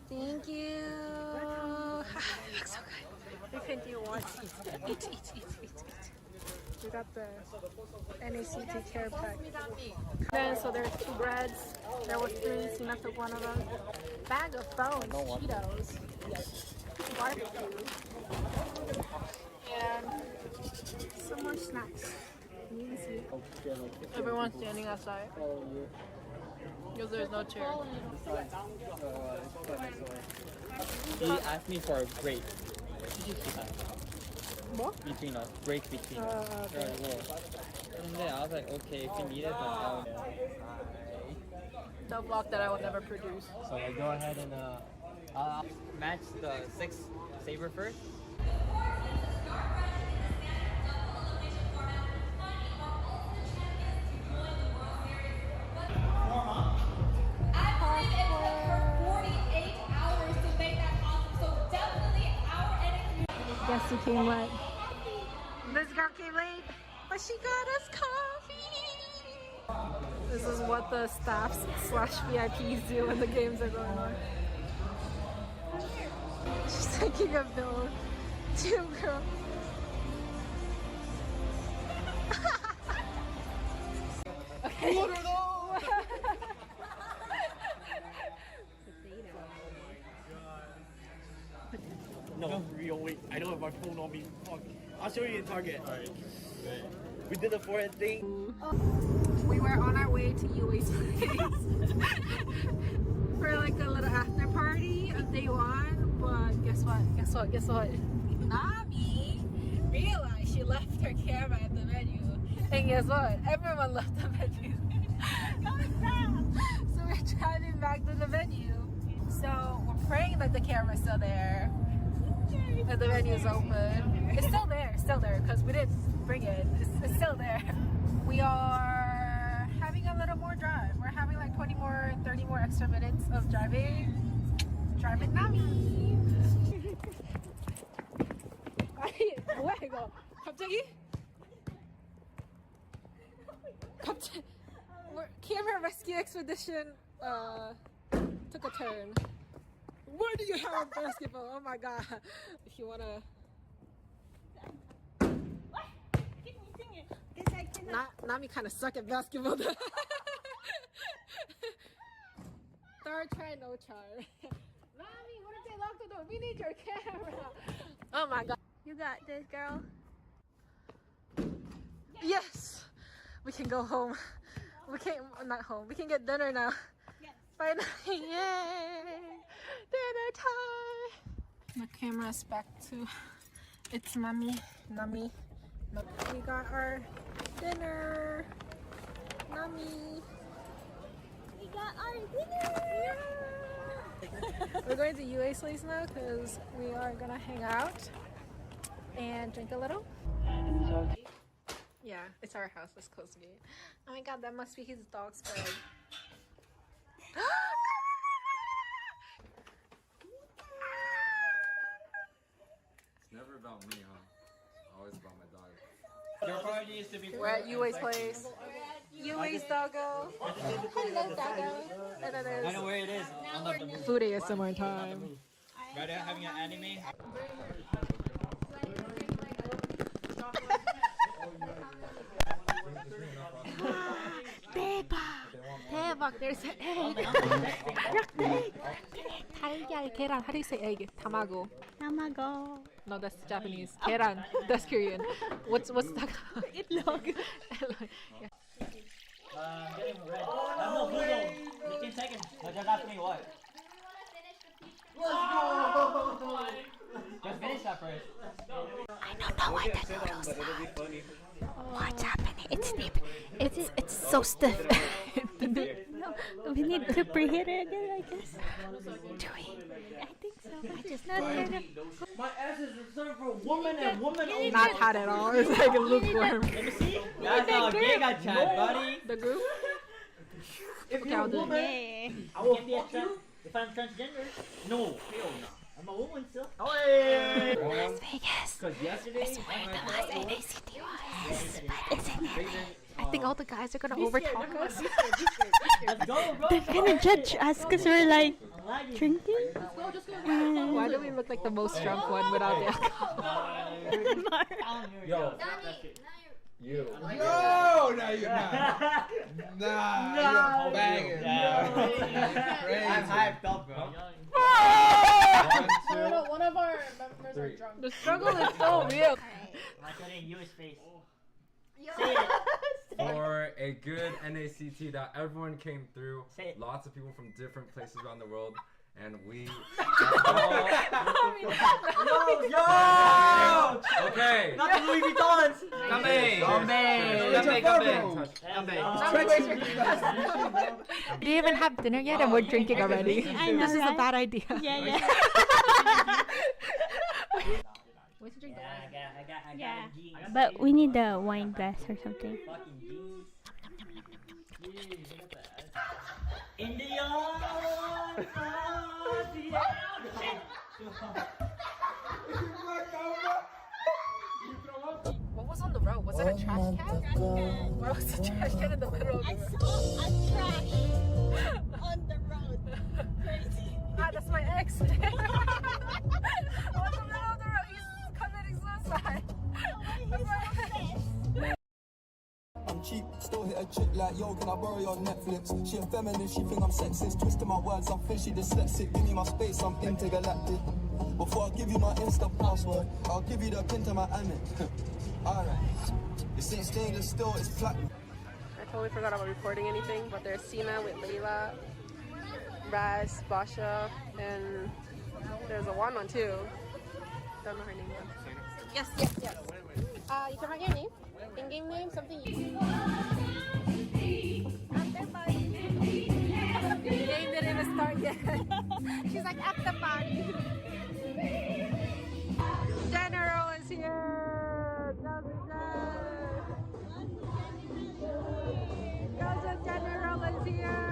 Thank you. Looks so good. We can do one. Eat. We got the NACT care pack. Then, so there are 2 breads. There was 3. Sina took one of them. Bag of bones, Cheetos, barbecue, and some more snacks. You can see. Everyone's standing outside because there's no chair. He asked me for a break. What? Between us, break between us. Okay. And then I was like, okay, if you need it, then The vlog that I will never produce. so I go ahead and I'll match the 6 saber first. Guess who came late? This girl came late, but she got us coffee. This is what the staffs / VIPs do when the games are going on. She's taking a bill. 2 girls. Okay. No, real wait. I don't have my phone on me. Fuck. I'll show you in Target. Alright. We did the forehead thing. We were on our way to UA's place for like a little after party on day 1, but guess what? Nami realized she left her camera at the venue, and guess what? Everyone left the venue. So we're driving back to the venue. So we're praying that the camera's still there. And the venue is open. It's still there, because we didn't bring it. It's still there. We are having a little more drive. We're having like 30 more extra minutes of driving. Drive with Nami. 뭐야 이거? 갑자기? Camera rescue expedition took a turn. Where do you have basketball? Oh my god. If you wanna Nami kinda suck at basketball. Third try, no charm. Nami, what if they lock the door? We need your camera. Oh my god. You got this, girl. Yes! We can go home. We can't, not home. We can get dinner now. Yes. Finally, yay! Dinner time! The camera's back to its Nami. We got our dinner. Nami. We got our dinner! We're going to UA's place now because we are gonna hang out and drink a little. Yeah, it's our house. Let's close the gate. Oh my god, that must be his dog's bed. It's never about me, huh? Always about my dog. Your party is to be. We're at UA's place. Yui's doggo. Hello, doggo. And then I there's know where it is. On the food ASMR time. right there having an anime. 대박. There's an egg. 달걀, 계란. How do you say egg? tamago. Tamago. No, that's Japanese. 계란. That's Korean. What's that? Itlog. Yeah. Getting red. No, blue zone. 15 seconds. No, just ask me what. Just finish that first. I don't know why the noodles What's happening? It's deep. It's so stiff. No, we need to preheat it again, I guess. Do we? I think so. I just not My ass is reserved for women and women only. Not hot at all. It's like a lukewarm. Let me see. That's how gay got chat, buddy. The group? If Okay, you're I'll a do it. woman, Yeah. I will fuck you if I'm transgender. No, hell no. I'm a woman still. Oh, Las Vegas. because yesterday, It's where the last NACT was. But isn't it? I think all the guys are gonna overtalk us. let's go, bro. They're gonna judge us because we're like drinking. Why do we look like the most drunk one without the alcohol? yo, you. No, no, you're not. Nah, you're banging. Crazy. I'm hyped up, bro. 1, 2, One of our members 3. The struggle is so real. I put in US face. For a good NACT that everyone came through. Say it. Lots of people from different places around the world. And we Yo! Okay. Not the Louis Vuittons! We didn't even have dinner yet and we're drinking already. I know, This is a right? bad idea. Yeah. Where's the drink? I got Yeah. a G. But we need the wine glass or something. Fucking G's. India! What was on the road? Was it a trash can? Where was the trash can in the middle of the road? saw a trash on the road. Crazy. Ah, that's my ex. On the middle of the road, he's committing suicide. That's my ex. I'm cheap, still hit a chick like, yo, can I borrow your Netflix? She a feminist, she think I'm sexist. Twisting my words, I'm fishy dyslexic. Give me my space, I'm intergalactic. Before I give you my Insta password, I'll give you the pin to my Amex. Alright. This ain't stainless steel, it's platinum. I totally forgot about recording anything, but there's Sina with Layla, Raz, Basha, and there's a one too. Don't know her name yet. Yes. You can write your name, in-game name, something you. The game didn't even start yet. She's like, at the party. General is here. Gaza General is here.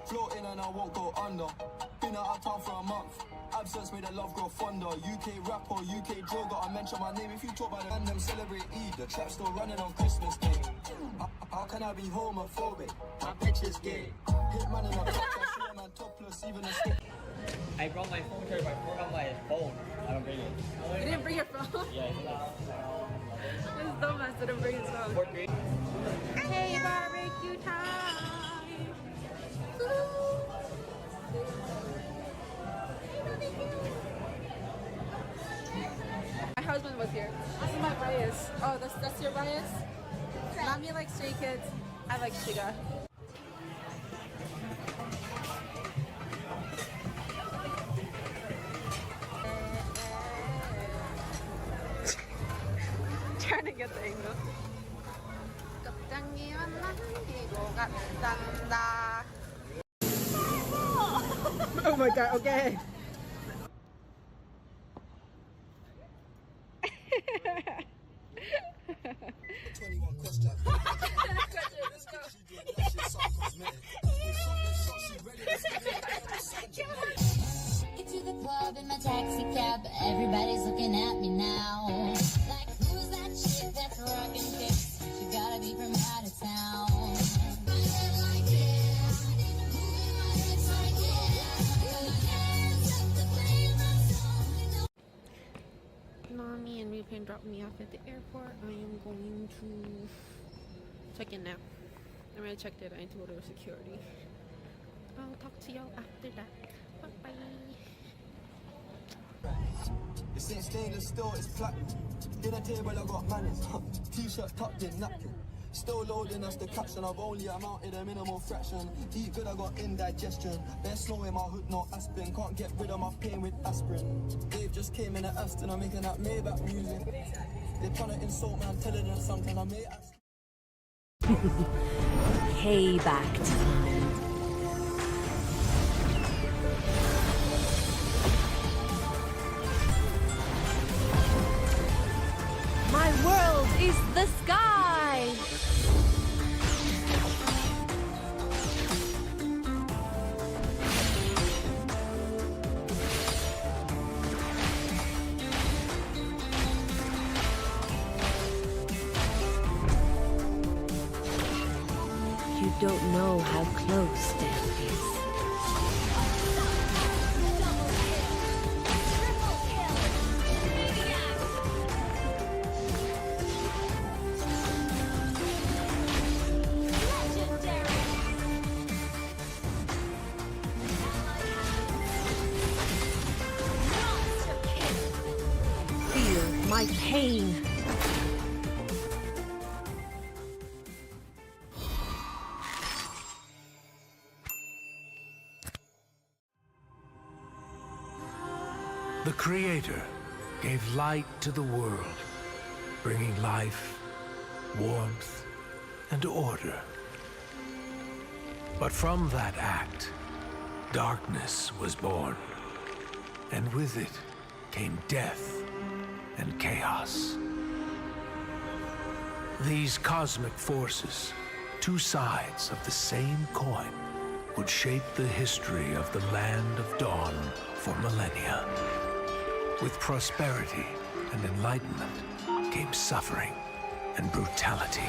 Floating and I won't go under. Been out of town for a month. Absence made the love grow fonder. UK rapper, UK drill, gotta mention my name. If you talk about it and them celebrate Eid, the trap's still running on Christmas Day. How can I be homophobic? My bitch is gay. Hit man in a top, I see a man topless, even a stick. I brought my phone charger, but I forgot my phone. I don't bring it. You didn't bring your phone? Yeah, This dumbass didn't bring his phone. fourth grade. Hey, barbecue time! My husband was here. This is my bias. Oh, that's your bias? Mommy likes Stray Kids. I like Shiga. 감사합니다. Oh my god, okay. Get to the club in my taxi cab, everybody's looking at me now. Like, who's that chick that's rockin' kicks? She gotta be from out of town. Mommy and Repan dropped me off at the airport. I am going to check in now. I'm gonna check that into order of security. I'll talk to y'all after that. Bye bye. It's in stainless steel, it's platinum. Dinner table, I got manners. T-shirt tucked in napkin. Still loading us the caption. I've only amounted a minimal fraction. Eat good, I got indigestion. There's snow in my hood, no aspirin. Can't get rid of my pain with aspirin. Dave just came in at Aston. I'm making that Maybach music. They're trying to insult me, I'm telling them something. I may ask. Payback time. My world is the sky! You don't know how close death is. Feel my pain. The Creator gave light to the world, bringing life, warmth, and order. But from that act, darkness was born, and with it came death and chaos. These cosmic forces, two sides of the same coin, would shape the history of the Land of Dawn for millennia. With prosperity and enlightenment came suffering and brutality.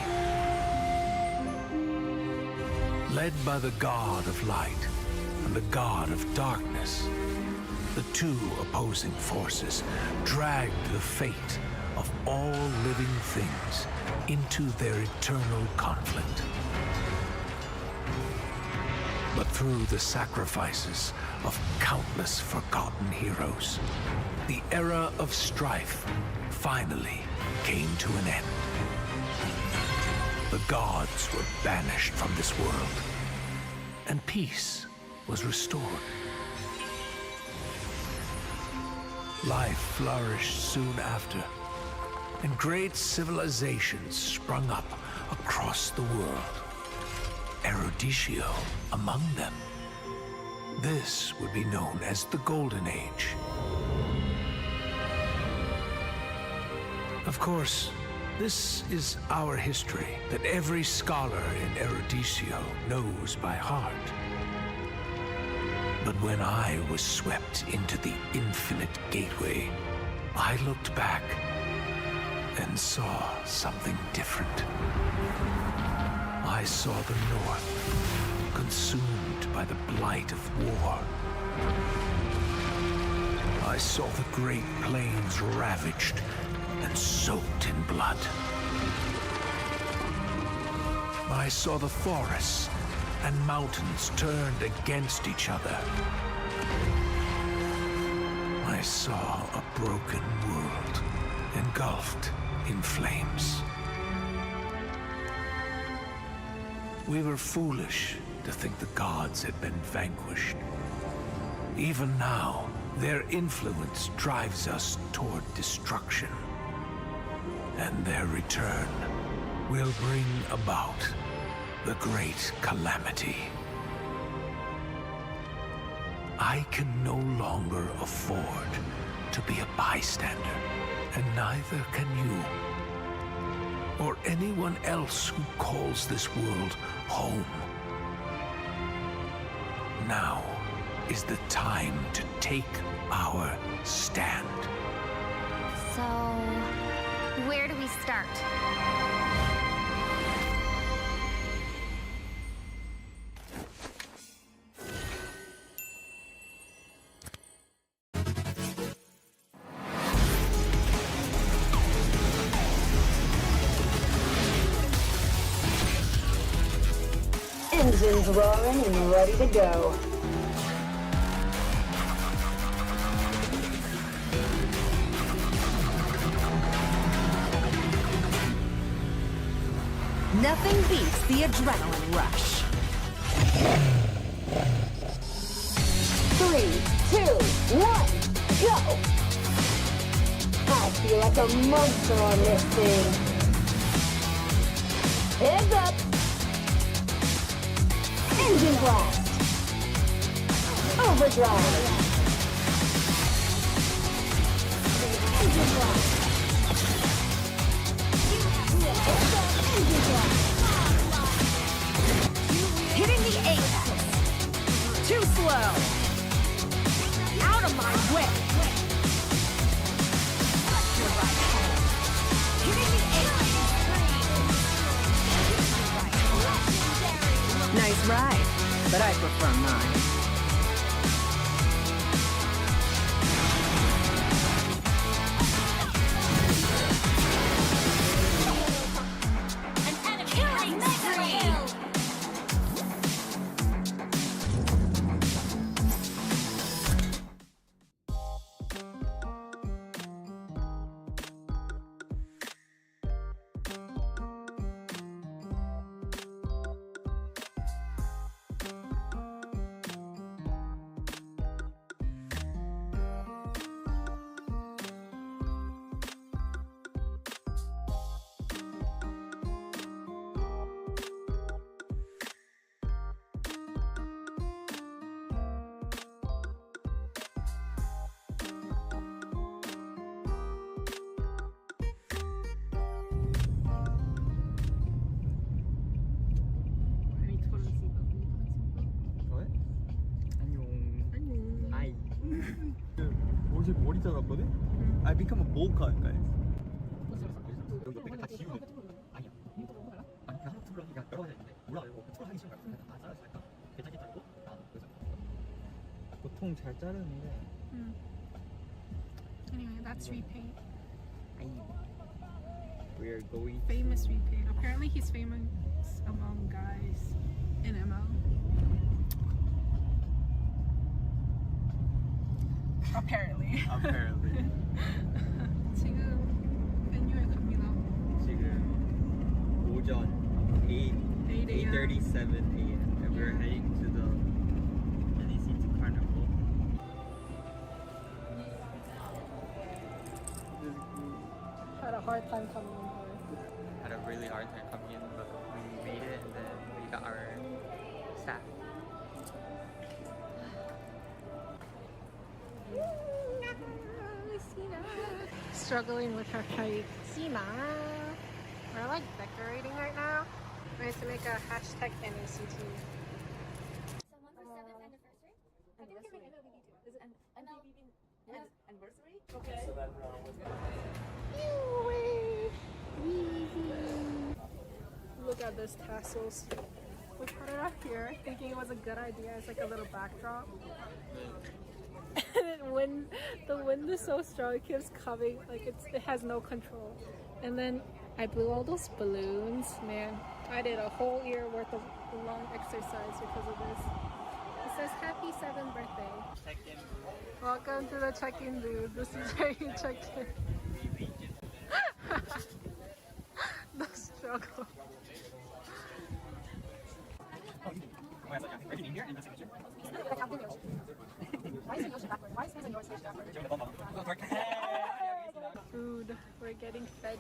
Led by the God of light and the God of darkness, the two opposing forces dragged the fate of all living things into their eternal conflict. But through the sacrifices of countless forgotten heroes, the era of strife finally came to an end. The gods were banished from this world, and peace was restored. Life flourished soon after, and great civilizations sprung up across the world. Eruditio among them. This would be known as the Golden Age. Of course, this is our history that every scholar in Eruditio knows by heart. But when I was swept into the infinite gateway, I looked back and saw something different. I saw the North consumed by the blight of war. I saw the Great Plains ravaged and soaked in blood. I saw the forests and mountains turned against each other. I saw a broken world engulfed in flames. We were foolish to think the gods had been vanquished. Even now, their influence drives us toward destruction. And their return will bring about the great calamity. I can no longer afford to be a bystander, and neither can you, or anyone else who calls this world home. Now is the time to take our stand. So, where do we start? Engines roaring and ready to go. Nothing beats the adrenaline rush. 3, 2, 1, go! I feel like a monster on this thing. Heads up! Engine blast! Overdrive! Engine blast! Heads up, engine blast! Hitting the apex. Too slow. Out of my way. Hitting the apex. Nice ride, but I prefer mine. 어제 머리 잘랐거든? I become a bowl cut, guys. 여기 옆에 다 지우면 아니야. 아니 그냥 하나 툴을 하니까 여러 가지 있는데 올라가고 툴 하기 싫은 거야. 그래서 다 잘랐으니까 괜찮겠다 이러고 나는 그래서 보통 잘 자르는데. Anyway, that's repaint. We are going Famous repaint. Apparently, he's famous among guys in ML. Apparently. Apparently. 지금 venue 갑니다. 지금 오전 8:37 a.m. and we're heading to the NECT Carnival. Had a hard time coming in here. Had a really hard time coming in, but we made it and then we got our staff. Struggling with her height. Sina. We're like decorating right now. We have to make a hashtag NACT. Someone for 7th anniversary? I think we can make MLBB too. Is it MLBB anniversary? Okay. So then Look at those tassels. We put it up here thinking it was a good idea. It's like a little backdrop. And when the wind is so strong, it keeps coming, like it has no control. And then I blew all those balloons. Man, I did a whole year worth of long exercise because of this. It says happy 7th birthday. Check-in. Welcome to the check-in booth. This is where you check in. The struggle. Food. We're getting fed.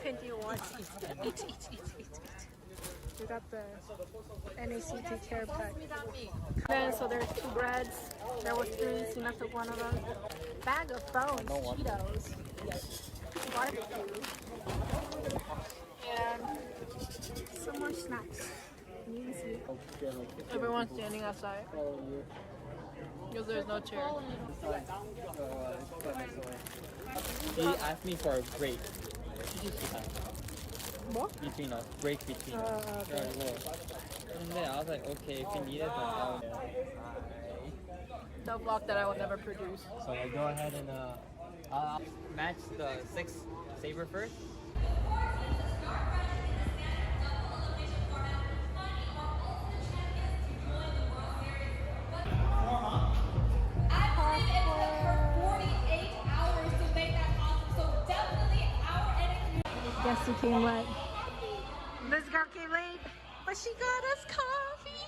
321 each. We got the NACT care pack. Then, so there's 2 breads. There was 3, Cena took one of them. Bag of phones, Cheetos, barbecue, and some more snacks. You can see. Everyone's standing outside because there's no chair. He asked me for a break. What? Between us, break between us. Okay. And then I was like, okay, if you need it, then I'll. The vlog that I will never produce. So I go ahead and match the 6 saber first. Guess who came late? This girl came late, but she got us coffee.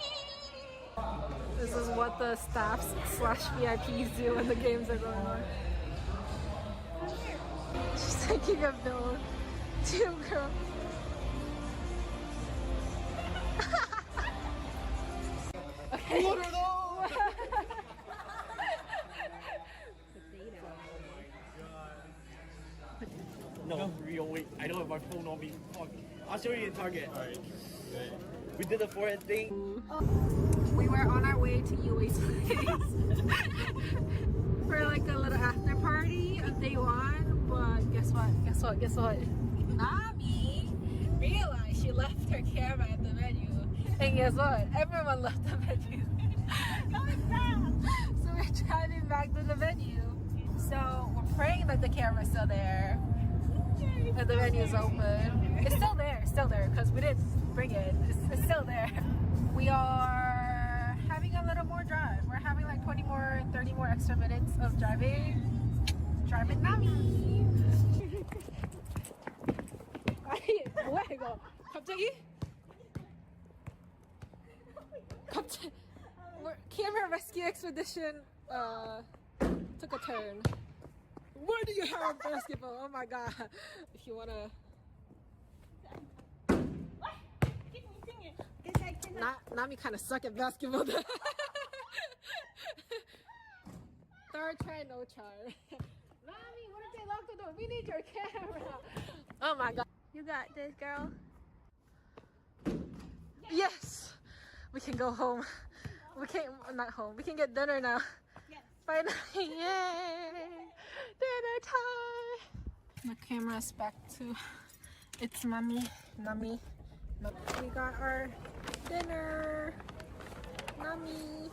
This is what the staffs / VIPs do when the games are going on. She's taking a bill. 2 girls. Okay. What are those? No, real wait. I don't have my phone on me. Fuck. I'll show you in Target. Alright. We did the forehead thing. We were on our way to UA's place for like a little after party of day 1, but guess what? Nami realized she left her camera at the venue. And guess what? Everyone left the venue. So we're driving back to the venue. So we're praying that the camera's still there. And the venue's open. It's still there, because we didn't bring it. It's still there. We are having a little more drive. We're having like 20 more, 30 more extra minutes of driving. Driving Nami. 뭐야 이거? 갑자기? Camera rescue expedition took a turn. Where do you have basketball? Oh my god. If you wanna Nami kinda suck at basketball. Third try, no charm. Nami, what if they lock the door? We need your camera. Oh my god. You got this, girl. Yes! We can go home. We can't, not home. We can get dinner now. Yes. Finally, yay! Dinner time! The camera's back to its Nami. We got our dinner. Nami.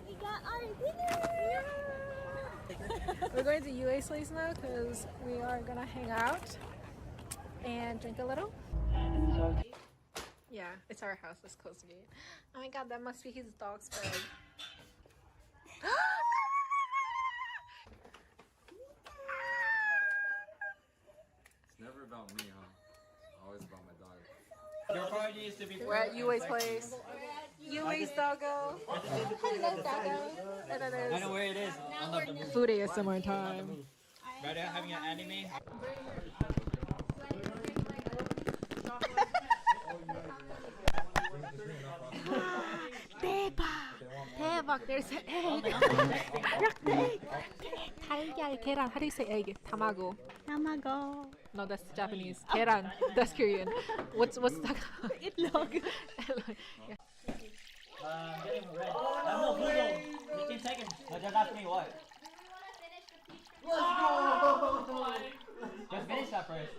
We got our dinner! We're going to UA's place now because we are gonna hang out and drink a little. Yeah, it's our house. Let's close the gate. Oh my god, that must be his dog's bed. It's never about me, huh? Always about my dog. Your car needs to be. We're at UA's place. UA's doggo. Hello, doggo. And then there's I know where it is. On the food ASMR time. right there, having an anime. 대박, there's an egg. 달걀, 계란. How do you say egg? Tamago. No, that's Japanese. 계란. That's Korean. What's that? Itlog. Yeah. Getting red. No, blue zone. 15 seconds. But just ask me what. Let's go! Just finish that first.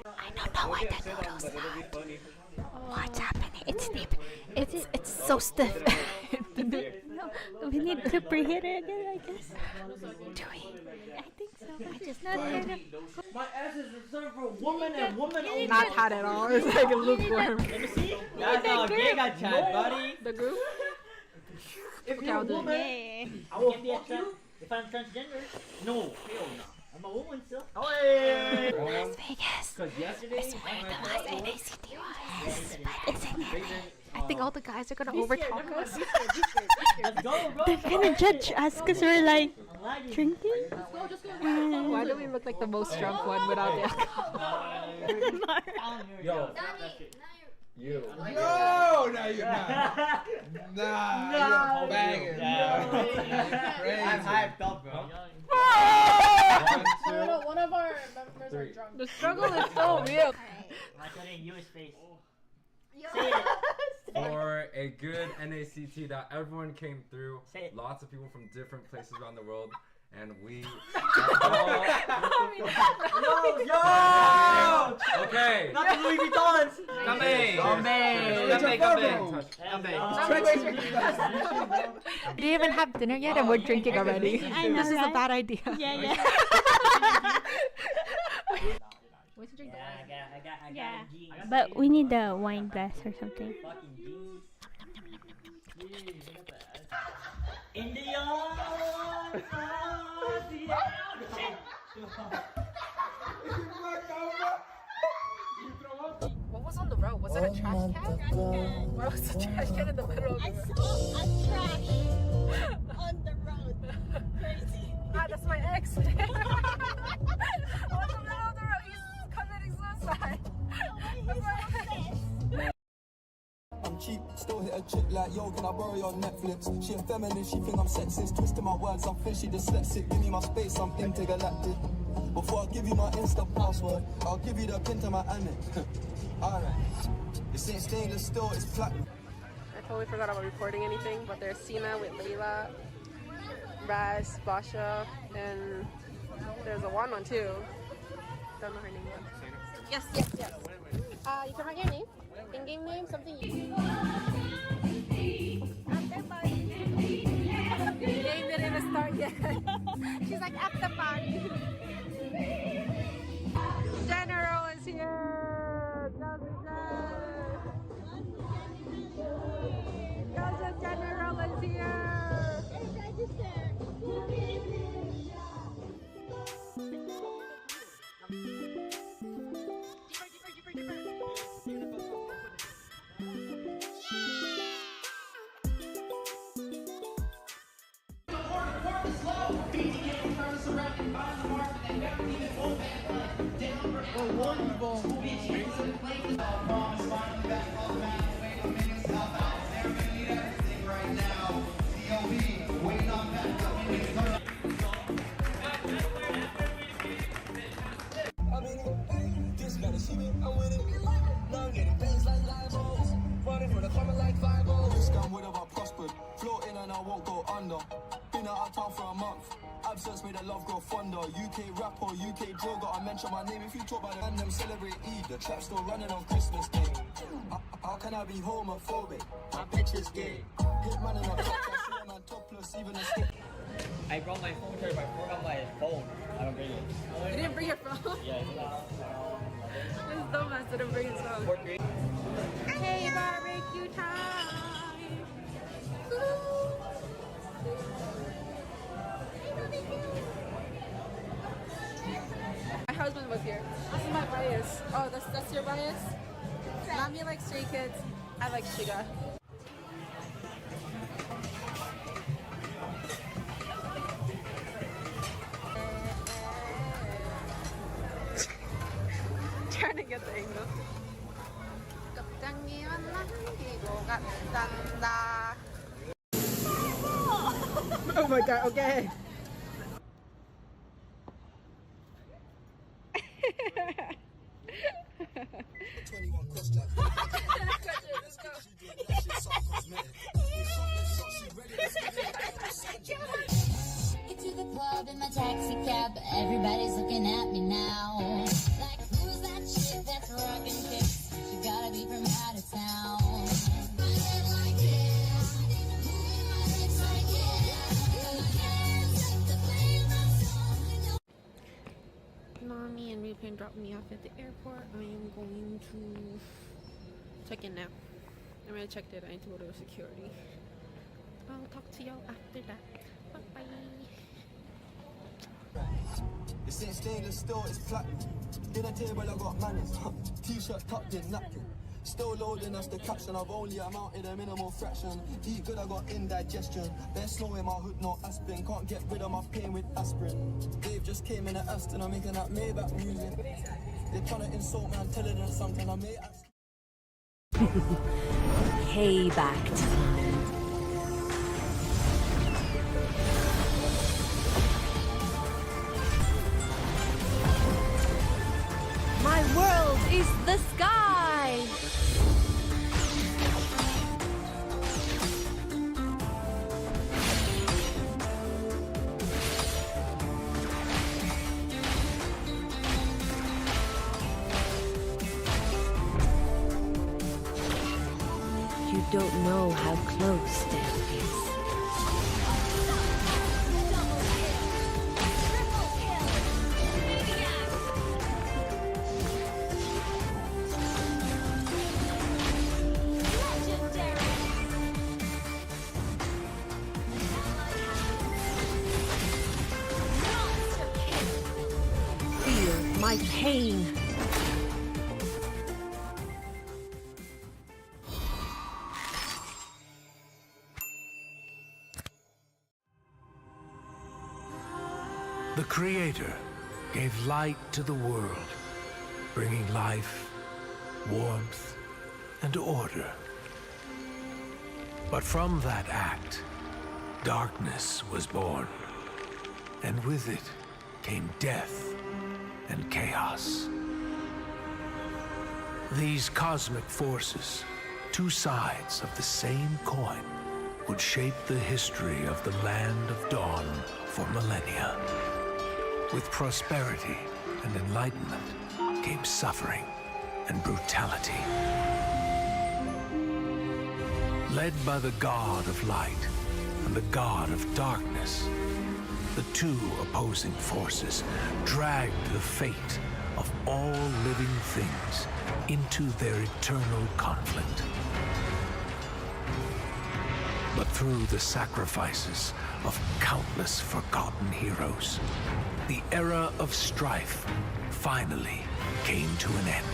I don't know why the noodles What's happening? It's deep. It's so stiff. No, we need to preheat it again, I guess. Do we? I think so. I just not kind of. My ass is reserved for women and women only. Not hot at all. It's like a lukewarm. Let me see. That's how big I chat, buddy. The group? If you're a woman, I will fuck you. If I'm transgender, no, hell no. I'm a woman still. Las Vegas. because yesterday, It's where the most NACT was. But isn't it? I think all the guys are gonna overtalk us. Let's go, bro. They're gonna judge us because we're like Drinking? Why do we look like the most drunk one without the alcohol? Yo. You. No, no, you're not. Nah, you're banging. Crazy. I'm hyped up, bro. One of our members are drunk. The struggle is so real. For a good NACT that everyone came through, lots of people from different places around the world, and we okay. Not the Louis Vuittons. Do you even have dinner yet and we're drinking already? I know, this is a bad idea. Yeah. Yeah. But we need the wine glass or something. What was on the road? Was it a trash can? Why was the trash can in the middle of the road? I saw a trash on the road. Crazy. That's my ex. On the middle of the road, he's committing suicide. I'm cheap, still hit a chick like, yo, can I borrow your Netflix? She a feminist, she think I'm sexist. Twisting my words, I'm fishy, dyslexic. Give me my space, I'm intergalactic. Before I give you my Insta password, I'll give you the pin to my Amex. Alright. This ain't stainless steel, it's platinum. I totally forgot about recording anything, but there's Sina with Layla, Raz, Basha, and there's a one too. Don't know her name yet. Yes. You can write your name. In-game name, something you... The game didn't even start yet. She's like, after party. General is here. Joseph General is here. Absence made the love grow fonder. UK rapper, UK droga. I mention my name if you talk about it and them celebrate Eid. The trap's still running on Christmas Day. How can I be homophobic? My bitch is gay. Hit man in a top, I see a man topless, even a stick. I brought my phone charger, but I forgot my phone. I don't bring it. You didn't bring your phone? Yeah, This dumbass didn't bring his phone. Hey, barbecue time! My husband was here. This is my bias. Oh, that's your bias? Nami likes Stray Kids. I like Shiga. Trying to get the angle. Oh my god, okay. Get to the club in my taxi cab, everybody's looking at me now. Like, who's that chick that's rockin' kicks? She gotta be from out of town. Nami and Rupin dropped me off at the airport. I am going to check in now. I already checked it. I need to go to security. I'll talk to y'all after that. Bye bye. This ain't stainless steel, it's platinum. Dinner table, I got manners. T-shirt tucked in, napkin. Still loading, that's the caption. I've only amounted a minimal fraction. Eat good, I got indigestion. There's snow in my hood, no aspirin. Can't get rid of my pain with aspirin. Dave just came in at Aston, I'm making that Maybach music. They're trying to insult me, I'm telling them something I may ask. Payback time. My world is the sky! You don't know how close death is. Feel my pain. The Creator gave light to the world, bringing life, warmth, and order. But from that act, darkness was born, and with it came death and chaos. These cosmic forces, two sides of the same coin, would shape the history of the Land of Dawn for millennia. With prosperity and enlightenment came suffering and brutality. Led by the God of light and the God of darkness, the two opposing forces dragged the fate of all living things into their eternal conflict. But through the sacrifices of countless forgotten heroes, the era of strife finally came to an end.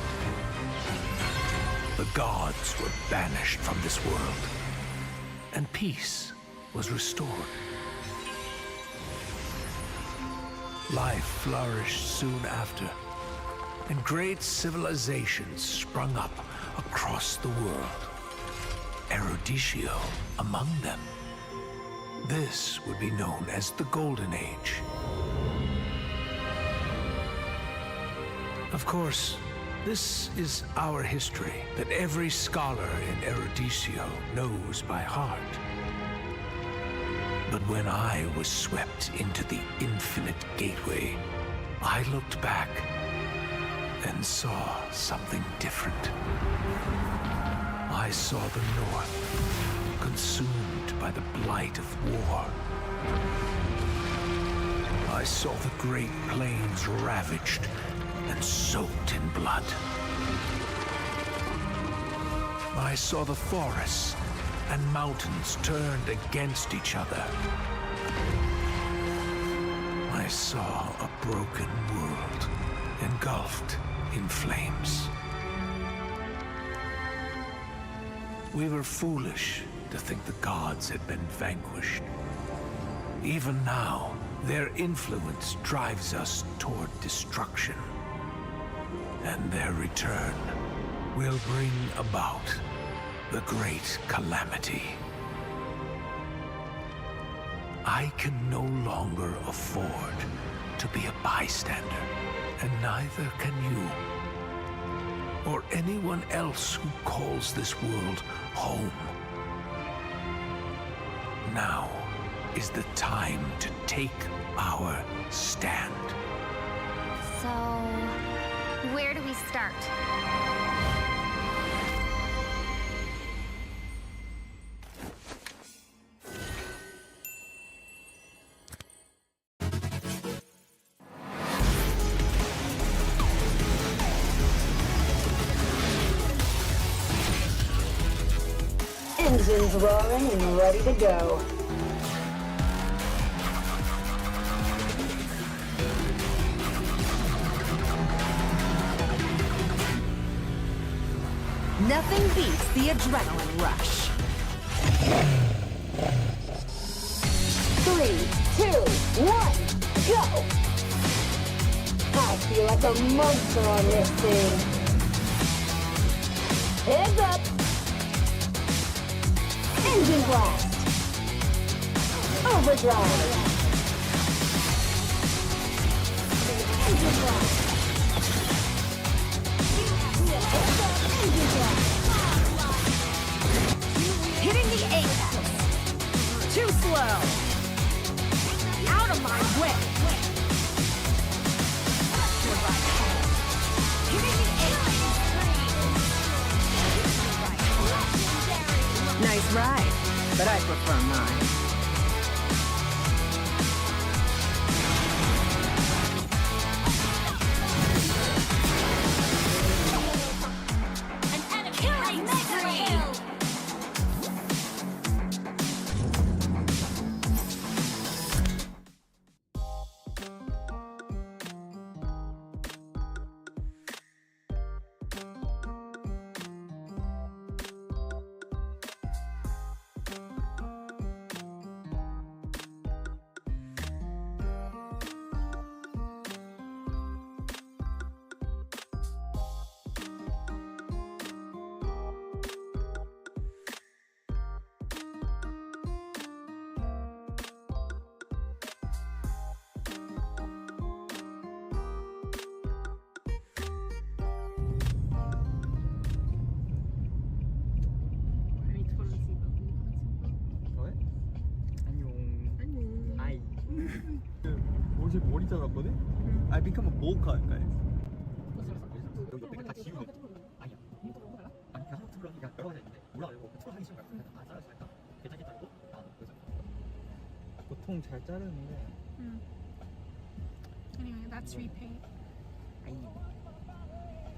The gods were banished from this world, and peace was restored. Life flourished soon after, and great civilizations sprung up across the world. Eruditio among them. This would be known as the Golden Age. Of course, this is our history that every scholar in Eruditio knows by heart. But when I was swept into the infinite gateway, I looked back and saw something different. I saw the North consumed by the blight of war. I saw the Great Plains ravaged and soaked in blood. I saw the forests and mountains turned against each other. I saw a broken world engulfed in flames. We were foolish to think the gods had been vanquished. Even now, their influence drives us toward destruction. And their return will bring about the great calamity. I can no longer afford to be a bystander, and neither can you. Or anyone else who calls this world home. Now is the time to take our stand. So, where do we start? Engines roaring and ready to go. Nothing beats the adrenaline rush. 3, 2, 1, go! I feel like a monster on this thing. Heads up! Engine blast! Overdrive! Engine blast! Engine blast! Hitting the apex. Too slow. Out of my way. Hitting the apex. Nice ride, but I prefer mine. 옷에 머리 잘랐거든? I become a bowl cut, guys. 여기 옆에 다 지우면 아니야. 아니 그냥 한번 툴을 하니까 여러 가지 있는데 올라가려고 툴 하기 싫은 거야. 그냥 다 잘라주니까 괜찮게 자르고 그래서 보통 잘 자르는데. Anyway, that's repaint.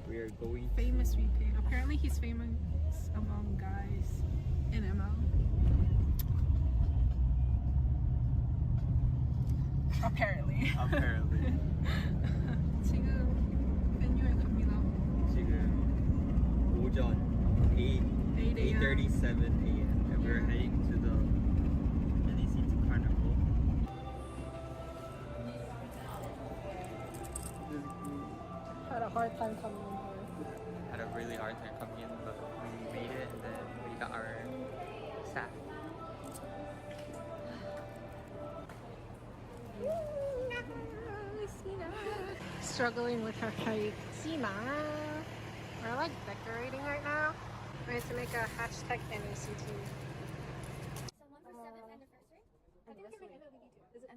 We are going Famous repaint. Apparently, he's famous among guys in ML. Apparently. Apparently. 지금 venue 갑니다. 지금 오전 8:37 a.m. and we're heading to the NECT Carnival. Had a hard time coming in here. Had a really hard time coming in, but we made it and then we got our staff. Struggling with her height. Sina. We're like decorating right now. We have to make a hashtag NACT. Someone for 7th anniversary? I think you do. Is it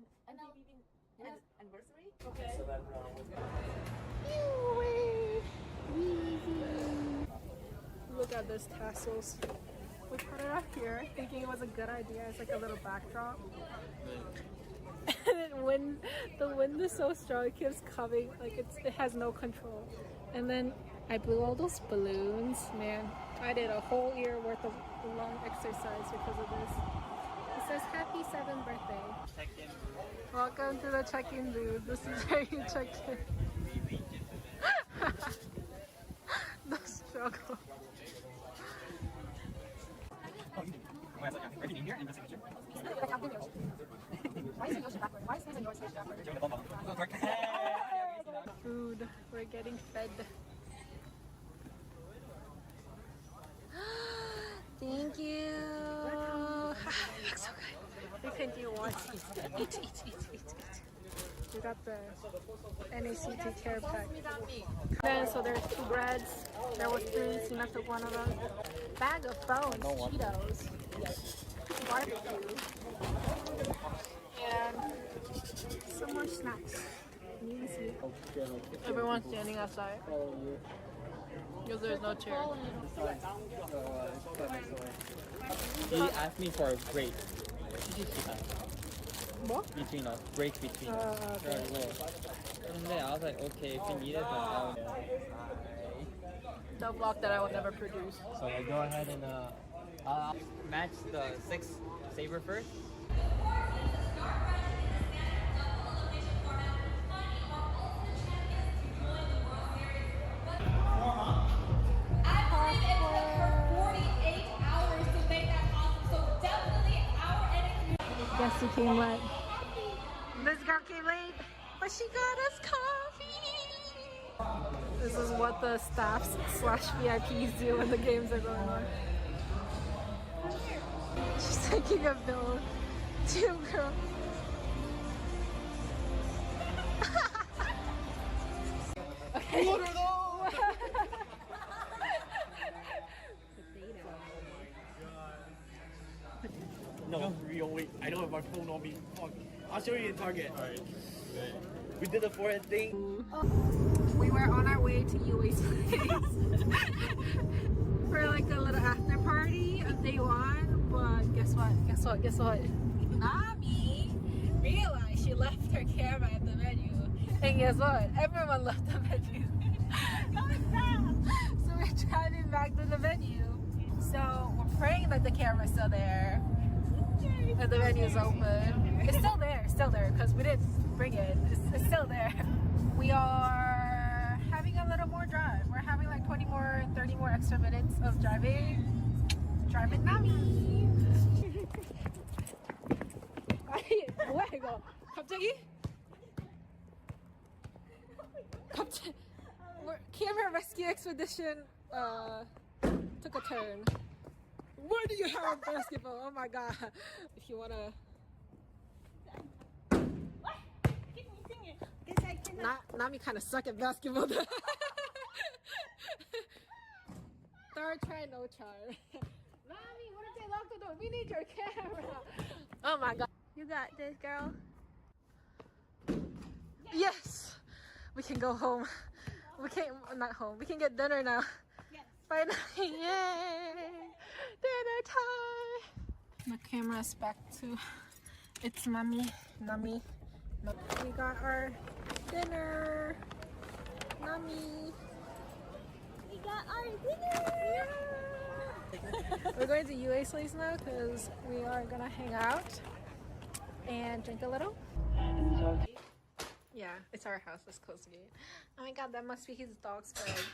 anniversary? Okay. Look at this tassels. We put it up here thinking it was a good idea as like a little backdrop. When the wind is so strong, it keeps coming, like it has no control. And then I blew all those balloons. Man, I did a whole year worth of long exercise because of this. It says happy 7th birthday. Check-in. Welcome to the check-in booth. This is where you check in. The struggle. Food. We're getting fed. Thank you. Looks so good. We can do one. Eat. We got the NACT care pack. Then, so there's 2 breads. There was 3. Sina took one of those. Bag of bones, Cheetos, barbecue, and some more snacks. Everyone's standing outside because there's no chair. He asked me for a break. What? Between us, break between us. Okay. And then I was like, okay, if you need it, then I'll. The vlog that I will never produce. So I go ahead and match the 6 saber first. Guess who came late? This girl came late, but she got us coffee. This is what the staffs / VIPs do when the games are going on. She's taking a bill. Too, girl. Okay. What are those? No, real wait. I don't have my phone on me. Fuck. I'll show you in Target. Alright. We did the forehead thing. We were on our way to UA's place for like a little after party of day one, but guess what? Nami realized she left her camera at the venue. And guess what? Everyone left the venue. So we're driving back to the venue. So we're praying that the camera's still there. And the venue's open. It's still there, because we didn't bring it. It's still there. We are having a little more drive. We're having like 30 more extra minutes of driving. Driving Nami. 뭐야 이거? 갑자기? Camera rescue expedition took a turn. Where do you have basketball? Oh my god. If you wanna Nami kinda suck at basketball. Third try, no charm. Nami, what if they lock the door? We need your camera. Oh my god. You got this, girl. Yes! We can go home. We can't, not home. We can get dinner now. Yes. Finally, yay! Dinner time! My camera's back to its Nami. We got our dinner. Nami. We got our dinner! We're going to UA's place now because we are gonna hang out and drink a little. Yeah, it's our house. Let's close the gate. Oh my god, that must be his dog's bed.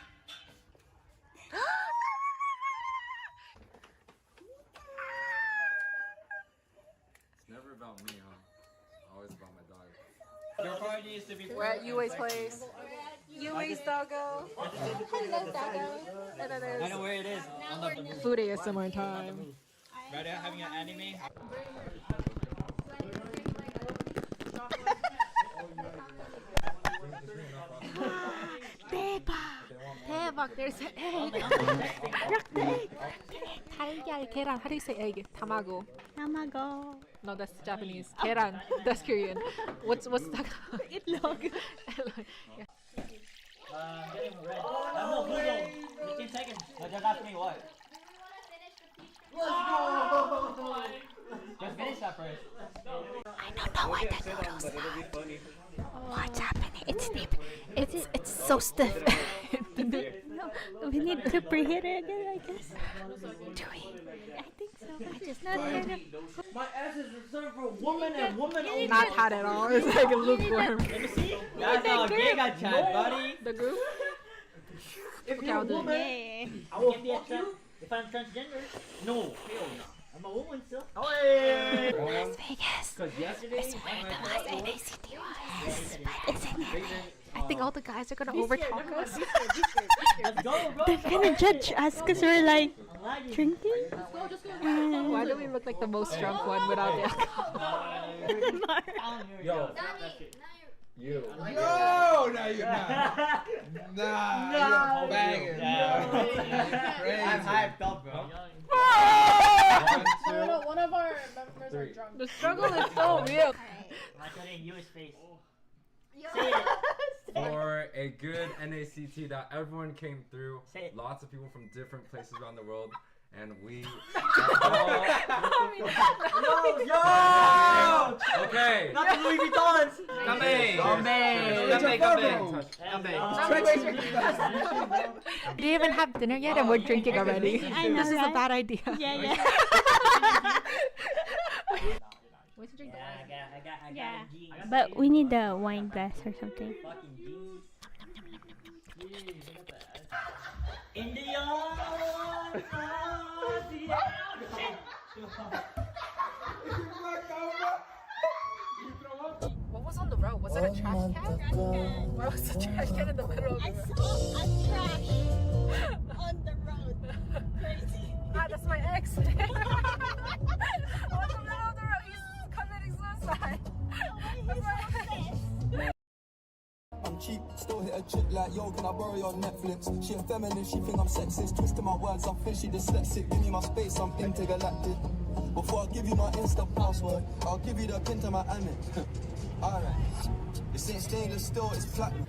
It's never about me, huh? Always about my dog. Your party needs to be. We're at UA's place. UA's doggo. Hello, doggo. And then I know there's where it is. On the food ASMR time. right now having an anime. 대박, there's an egg. Look, the egg. 달걀, 계란. How do you say egg? tamago. Tamago. No, that's Japanese. 계란. That's Korean. What's that? Itlog. Yeah. Getting red. No, blue zone. 15 seconds. No, just ask me what. Let's go! Just finish that first. I don't know why the noodles are. What's happening? It's deep. It's so stiff. No, we need to preheat it again, I guess. Do we? I think so. I just not heard of. My ass is reserved for women and women only. Not hot at all. It's like a lukewarm. Let me see. That's how gay got chat, buddy. The group? If Okay, you're I'll a do it. woman, Yeah. I will fuck you. If I'm transgender, no, hell no. I'm a woman still. Oh, yeah. Las Vegas. Because yesterday, It's where the last NACT was. But isn't it? I think all the guys are gonna overtalk us. let's go, bro. They're gonna judge us because we're like drinking. Why do we look like the most drunk one without the alcohol? Yo. You. No, no, you're not. Nah, you're banging. I'm hyped up, bro. One of our members are drunk. The struggle is so real. I'm showing you his face. For a good NACT that everyone came through. Say it. Lots of people from different places around the world. And we Yo! Okay. Not the Louis Vuittons! We didn't even have dinner yet and we're drinking already. I know, This is a right? bad idea. Yeah. We should drink the wine. I got Yeah. jeans. But we need the wine glass or something. Fucking jeans. India! trash can? Why was the trash can in the middle of the road? I saw a trash on the road. Crazy. Ah, that's my ex. On the middle of the road, he's committing suicide. That's my ex. I'm cheap, still hit a chick like, yo, can I borrow your Netflix? She a feminist, she think I'm sexist. Twisting my words, I'm fishy, dyslexic. Give me my space, I'm intergalactic. Before I give you my Insta password, I'll give you the pin to my Amex. Alright. This ain't stainless steel, it's platinum.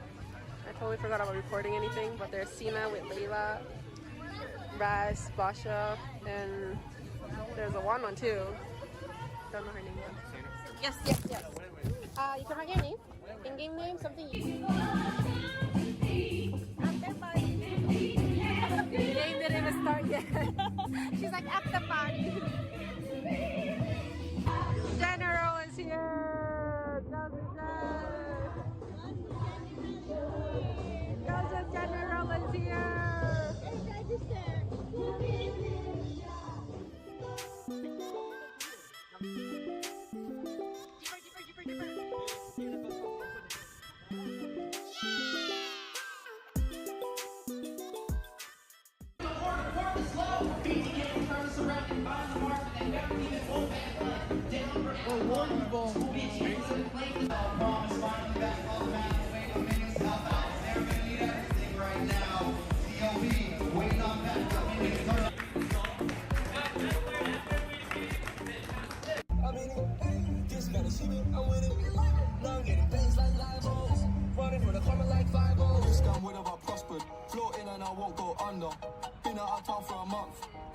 I totally forgot about recording anything, but there's Sina with Layla, Raz, Basha, and there's a one too. Don't know her name yet. Yes. You can write your name. In-game name, something you The game didn't even start yet. She's like, at the party. General is here. Gaza General is here.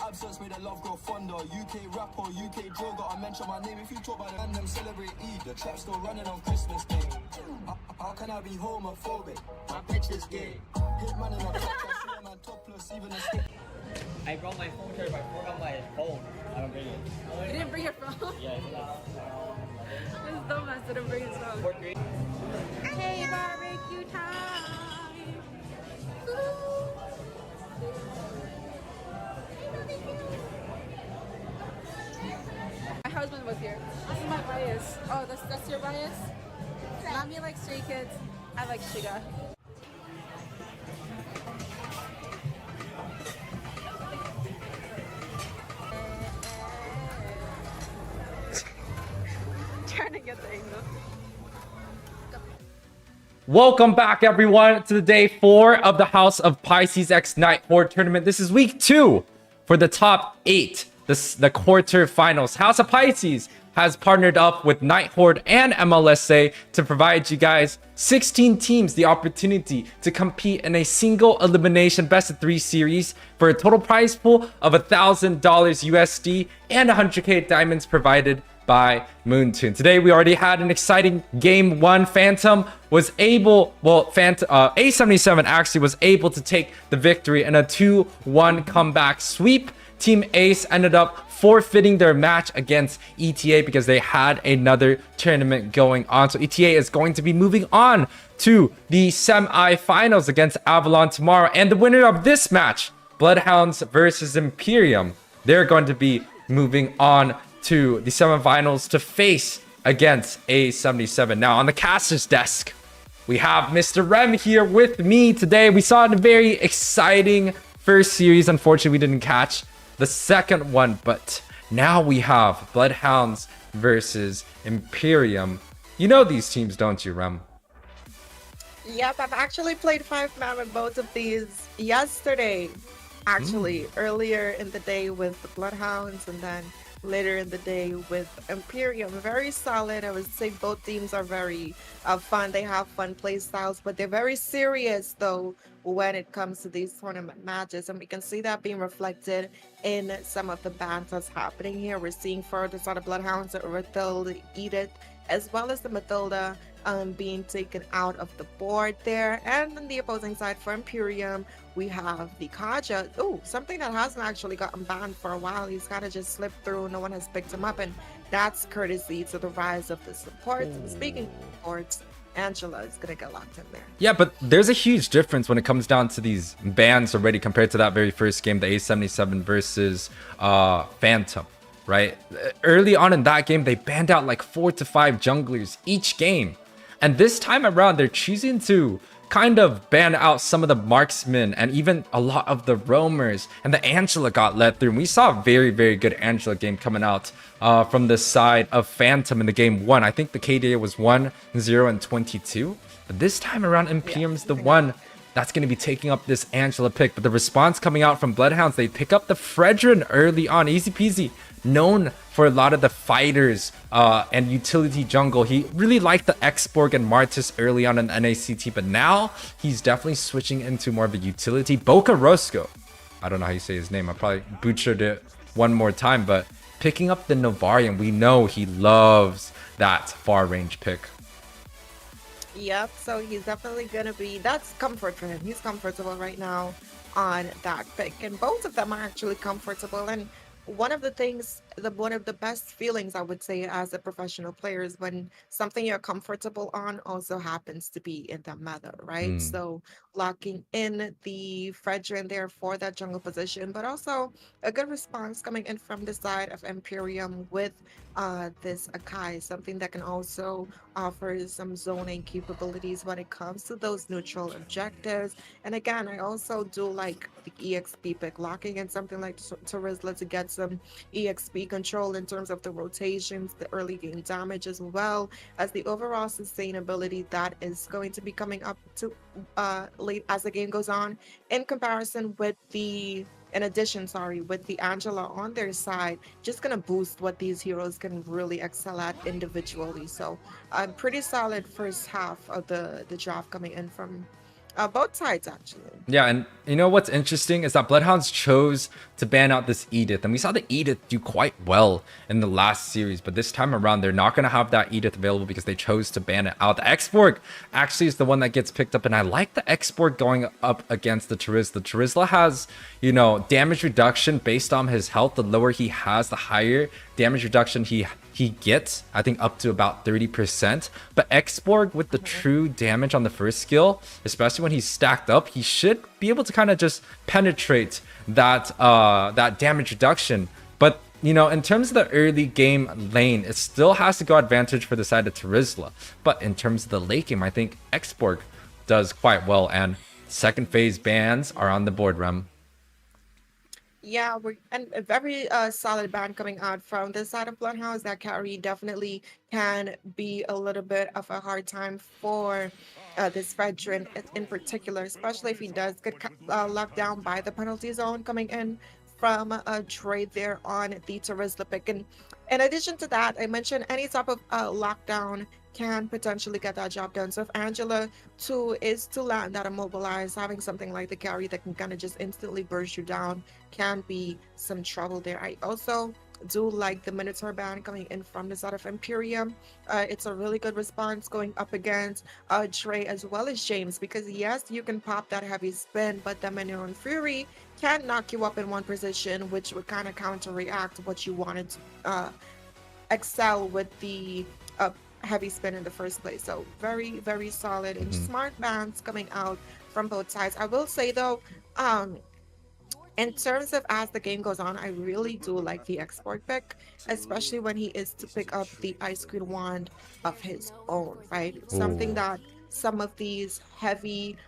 Absence made the love grow fonder. UK rapper, UK droga. I mention my name if you talk about it and them celebrate Eid. The trap still running on Christmas Day. How can I be homophobic? My bitch is gay. Hitman in a top, I see a man topless, even a stick. I brought my phone charger, but I forgot my phone. I don't bring it. You didn't bring your phone? Yeah, it's This dumbass didn't bring his phone. Hey, barbecue time! My husband was here. This is my bias. Oh, that's your bias? Mommy likes Stray Kids. I like Shiga. Trying to get the angle. Welcome back, everyone, to the day 4 of the House of Pisces X Nighthorde tournament. This is week 2 for the top 8, the quarterfinals. House of Pisces has partnered up with Nighthorde and MLSA to provide you guys 16 teams the opportunity to compete in a single elimination best of 3 series for a total prize pool of $1,000 USD and 100k diamonds provided by Moonton. Today we already had an exciting game 1. Phantom was able, A77 actually was able to take the victory in a 2-1 comeback sweep. Team Ace ended up forfeiting their match against ETA because they had another tournament going on. So ETA is going to be moving on to the semi-finals against Avalon tomorrow. And the winner of this match, Bloodhounds versus Empyrean, they're going to be moving on to the semifinals to face against A77. Now on the caster's desk, we have Mr. Rem here with me today. We saw a very exciting first series. Unfortunately, we didn't catch the second one, but now we have Bloodhounds versus Empyrean. You know these teams, don't you, Rem? Yep, I've actually played 5-man with both of these yesterday. Actually, earlier in the day with the Bloodhounds and then later in the day with Empyrean. Very solid. I would say both teams are very fun. They have fun play styles, but they're very serious though when it comes to these tournament matches, and we can see that being reflected in some of the bans that's happening here. We're seeing further side of Bloodhounds, Matilda, Edith, as well as the Matilda being taken out of the board there. And on the opposing side for Empyrean, we have the Kaja. Oh, something that hasn't actually gotten banned for a while. He's kind of just slipped through. No one has picked him up, and that's courtesy to the rise of the supports. And speaking of supports, Angela is gonna get locked in there. Yeah, but there's a huge difference when it comes down to these bans already compared to that very first game, the A77 versus Phantom, right? Early on in that game, they banned out like 4 to 5 junglers each game. And this time around, they're choosing to kind of ban out some of the marksmen and even a lot of the roamers, and the Angela got let through. And we saw a very, very good Angela game coming out from the side of Phantom in the game 1. I think the KDA was 1, 0, and 22. But this time around, Empyrean's the one that's going to be taking up this Angela pick. But the response coming out from Bloodhounds, they pick up the Fredrin early on. Easy peasy. Known for a lot of the fighters and utility jungle. He really liked the Xborg and Martis early on in NACT, but now he's definitely switching into more of a utility. Boca Rosco. I don't know how you say his name. I probably butchered it one more time, but picking up the Novarian, we know he loves that far range pick. Yep, so he's definitely gonna be, that's comfort for him. He's comfortable right now on that pick, and both of them are actually comfortable. And one of the things, one of the best feelings I would say as a professional player is when something you're comfortable on also happens to be in the meta, right? So locking in the Fredrin there for that jungle position, but also a good response coming in from the side of Empyrean with this Akai, something that can also offer some zoning capabilities when it comes to those neutral objectives. And again, I also do like the EXP pick, locking in something like Terizla to get some EXP control in terms of the rotations, the early game damage, as well as the overall sustainability that is going to be coming up to late as the game goes on, in comparison with the with the Angela on their side, just gonna boost what these heroes can really excel at individually. So pretty solid first half of the draft coming in from both sides, actually. Yeah, and you know what's interesting is that Bloodhounds chose to ban out this Edith, and we saw the Edith do quite well in the last series, but this time around they're not going to have that Edith available because they chose to ban it out. The Xborg actually is the one that gets picked up, and I like the Xborg going up against the Terizla. Terizla has, you know, damage reduction based on his health. The lower he has, the higher damage reduction he gets, I think up to about 30%. But Xborg with the true damage on the first skill, especially when he's stacked up, he should be able to kind of just penetrate that that damage reduction. But you know, in terms of the early game lane, it still has to go advantage for the side of Terizla. But in terms of the late game, I think Xborg does quite well, and second phase bans are on the board, Rem. Yeah, and a very solid ban coming out from this side of Bloodhounds. That carry definitely can be a little bit of a hard time for this veteran in particular, especially if he does get locked down by the penalty zone coming in from a trade there on the Terizla pick. And in addition to that, I mentioned any type of lockdown can potentially get that job done. So if Angela too is to land that immobilized, having something like the carry that can kind of just instantly burst you down can be some trouble there. I also do like the Minotaur ban coming in from the side of Empyrean. It's a really good response going up against Trey as well as James, because yes, you can pop that heavy spin, but the Minotaur Fury can knock you up in one position, which would kind of counteract what you wanted to excel with the heavy spin in the first place. So very, very solid and smart bans coming out from both sides. I will say though, in terms of as the game goes on, I really do like the Xborg pick, especially when he is to pick up the Ice Queen wand of his own, right? Something that some of these heavy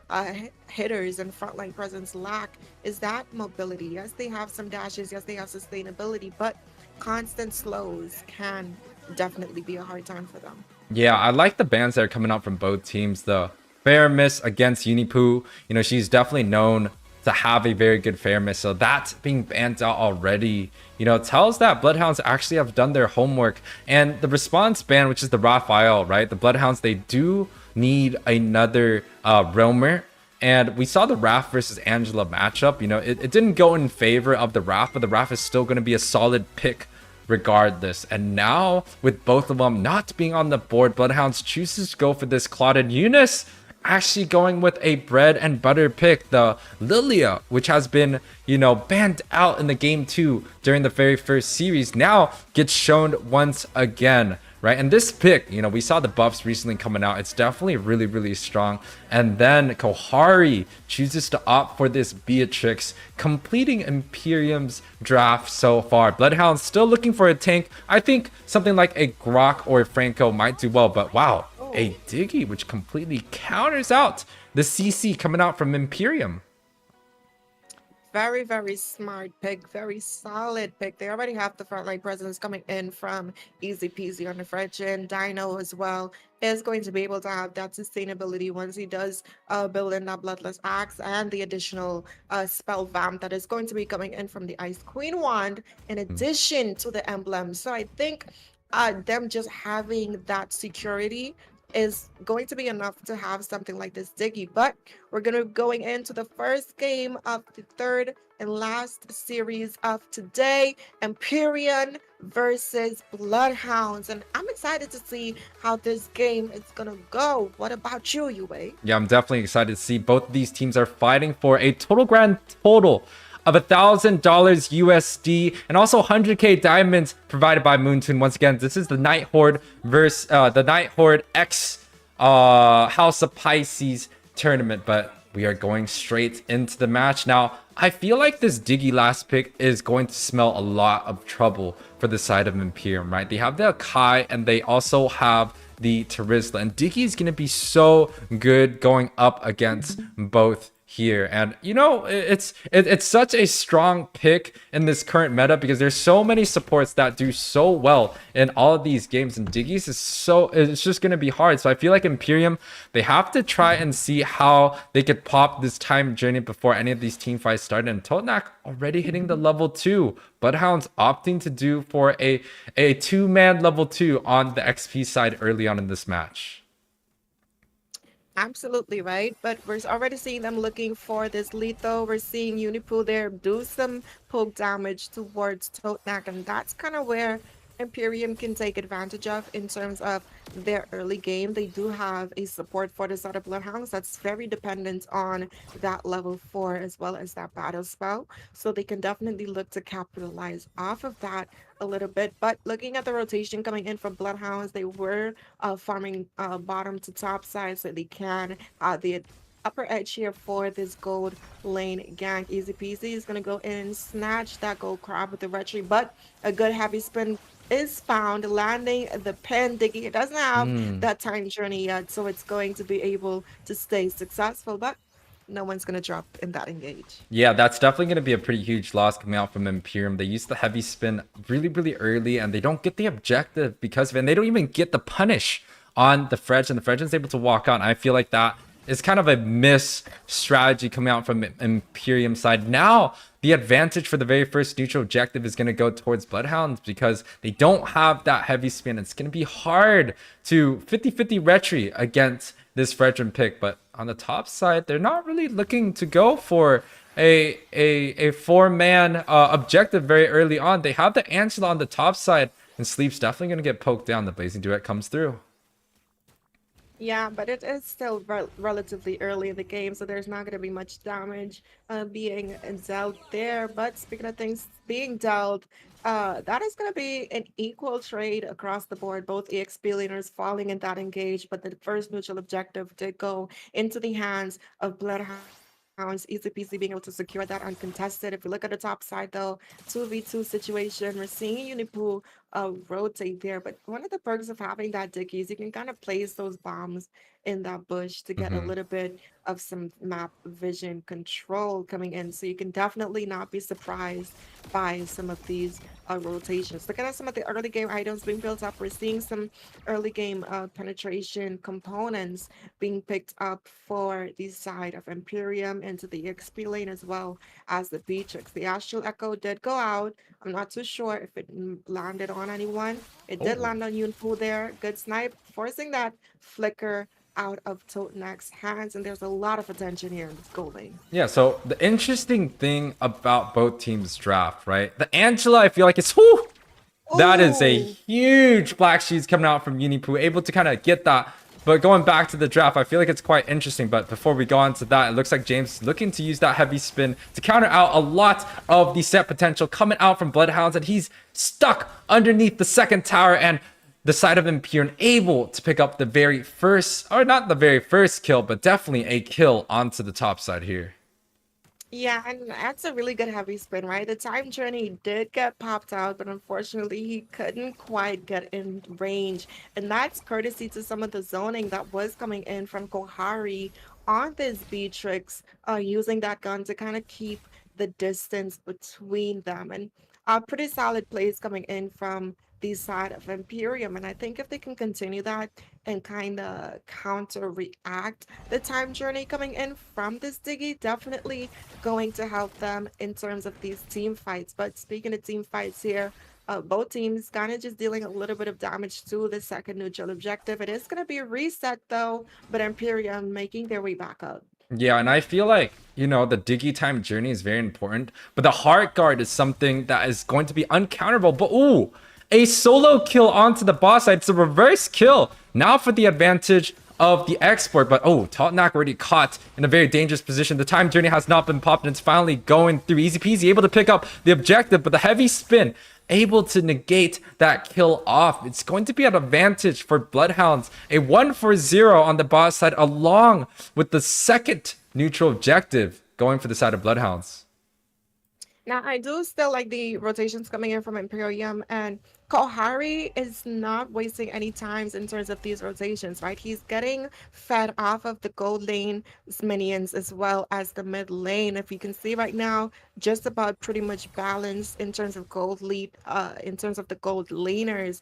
hitters and frontline presence lack is that mobility. Yes, they have some dashes, yes, they have sustainability, but constant slows can definitely be a hard time for them. Yeah, I like the bans that are coming out from both teams. The fair miss against Unipu, you know, she's definitely known to have a very good fair miss, so that's being banned out already, you know, tells that Bloodhounds actually have done their homework. And the response ban, which is the Raphael, right, the Bloodhounds, they do need another roamer. And we saw the Raph versus Angela matchup, you know, it didn't go in favor of the Raph, but the Raph is still going to be a solid pick regardless. And now with both of them not being on the board, Bloodhounds chooses to go for this Claudid. Eunice actually going with a bread and butter pick, the Lilia, which has been, you know, banned out in the game 2 during the very first series, now gets shown once again, right? And this pick, you know, we saw the buffs recently coming out. It's definitely really, really strong. And then Kohari chooses to opt for this Beatrix, completing Imperium's draft so far. Bloodhounds still looking for a tank. I think something like a Grok or a Franco might do well, but wow, a Diggy, which completely counters out the CC coming out from Empyrean. Very, very smart pick. Very solid pick. They already have the frontline presence coming in from Easy Peasy on the Fretchin. Dino as well is going to be able to have that sustainability once he does build in that Bloodless Axe and the additional spell vamp that is going to be coming in from the Ice Queen wand in addition to the emblem. So I think them just having that security is going to be enough to have something like this Diggy. But we're gonna going into the first game of the third and last series of today, Empyrean versus Bloodhounds, and I'm excited to see how this game is gonna go. What about you, Yue? Yeah, I'm definitely excited to see both of these teams are fighting for a grand total of $1,000 USD and also 100k diamonds provided by Moonton. Once again, this is the Nighthorde versus the Nighthorde X House of Pisces tournament, but we are going straight into the match now. I feel like this Diggy last pick is going to smell a lot of trouble for the side of Empyrean, right? They have the Akai and they also have the Terizla, and Diggy is going to be so good going up against both here. And you know, it's such a strong pick in this current meta because there's so many supports that do so well in all of these games, and Diggy's it's just going to be hard. So I feel like Empyrean, they have to try and see how they could pop this time journey before any of these team fights start. And Toadnak already hitting the level 2, Bloodhounds opting to do for a 2-man level 2 on the XP side early on in this match. Absolutely right, but we're already seeing them looking for this lethal. We're seeing Unipool there do some poke damage towards Toadnak, and that's kind of where Empyrean can take advantage of in terms of their early game. They do have a support for the side of Bloodhounds that's very dependent on that level 4 as well as that battle spell, so they can definitely look to capitalize off of that a little bit. But looking at the rotation coming in from Bloodhounds, they were farming bottom to top side, so they can the upper edge here for this gold lane gank. Easy Peasy is going to go in and snatch that gold crab with the retry, but a good heavy spin is found, landing the pen. Diggy, it doesn't have that time journey yet, so it's going to be able to stay successful, but no one's going to drop in that engage. Yeah, that's definitely going to be a pretty huge loss coming out from Empyrean. They use the heavy spin really early, and they don't get the objective because of it, and they don't even get the punish on the Fredge, and the Fredge is able to walk out. And I feel like that is kind of a miss strategy coming out from Empyrean side. Now, the advantage for the very first neutral objective is going to go towards Bloodhounds because they don't have that heavy spin. It's going to be hard to 50-50 retry against this Fredrin pick. But on the top side, they're not really looking to go for a 4-man objective very early on. They have the Angela on the top side, and Sleep's definitely going to get poked down. The Blazing Duet comes through. Yeah, but it is still relatively early in the game, so there's not going to be much damage being dealt there. But speaking of things being dealt, that is going to be an equal trade across the board. Both EXP laners falling in that engage, but the first neutral objective did go into the hands of Bloodhounds. Easy Peasy being able to secure that uncontested. If we look at the top side though, 2v2 situation, we're seeing Unipool rotate there, but one of the perks of having that Diggy is you can kind of place those bombs in that bush to get a little bit of some map vision control coming in, so you can definitely not be surprised by some of these rotations. Looking at some of the early game items being built up, we're seeing some early game penetration components being picked up for the side of Empyrean into the EXP lane as well as the Beatrix. The Astral Echo did go out. I'm not too sure if it landed on anyone. It did land on Yunfu there. Good snipe, forcing that flicker out of Toadnak's hands, and there's a lot of attention here in this gold lane. Yeah, so the interesting thing about both teams' draft, right? The Angela, I feel like it's whoo! That is a huge black sheets coming out from Unipool, able to kind of get that. But going back to the draft, I feel like it's quite interesting. But before we go on to that, it looks like James is looking to use that heavy spin to counter out a lot of the set potential coming out from Bloodhounds, and he's stuck underneath the second tower, and the side of Empyrean able to pick up the very first, or not the very first kill, but definitely a kill onto the top side here. Yeah, and that's a really good heavy spin, right? The time journey did get popped out, but unfortunately, he couldn't quite get in range. And that's courtesy to some of the zoning that was coming in from Kohari on this Beatrix, using that gun to kind of keep the distance between them. And pretty solid plays coming in from the side of Imperium. And I think if they can continue that and kind of counter react the time journey coming in from this Diggy, definitely going to help them in terms of these team fights. But speaking of team fights here, both teams kind of just dealing a little bit of damage to the second neutral objective. It is going to be a reset though, but Empyrean making their way back up. Yeah, and I feel like, you know, the Diggy time journey is very important, but the Heart Guard is something that is going to be uncounterable. But ooh, a solo kill onto the boss side. It's a reverse kill. Now for the advantage of the export, but oh, Totnak already caught in a very dangerous position. The time journey has not been popped, and it's finally going through. Easy peasy, able to pick up the objective, but the heavy spin able to negate that kill off. It's going to be an advantage for Bloodhounds. A 1-for-0 on the boss side, along with the second neutral objective going for the side of Bloodhounds. Now, I do still like the rotations coming in from Imperium, and Kohari is not wasting any times in terms of these rotations, right? He's getting fed off of the gold lane minions as well as the mid lane. If you can see right now, just about pretty much balanced in terms of gold lead, in terms of the gold laners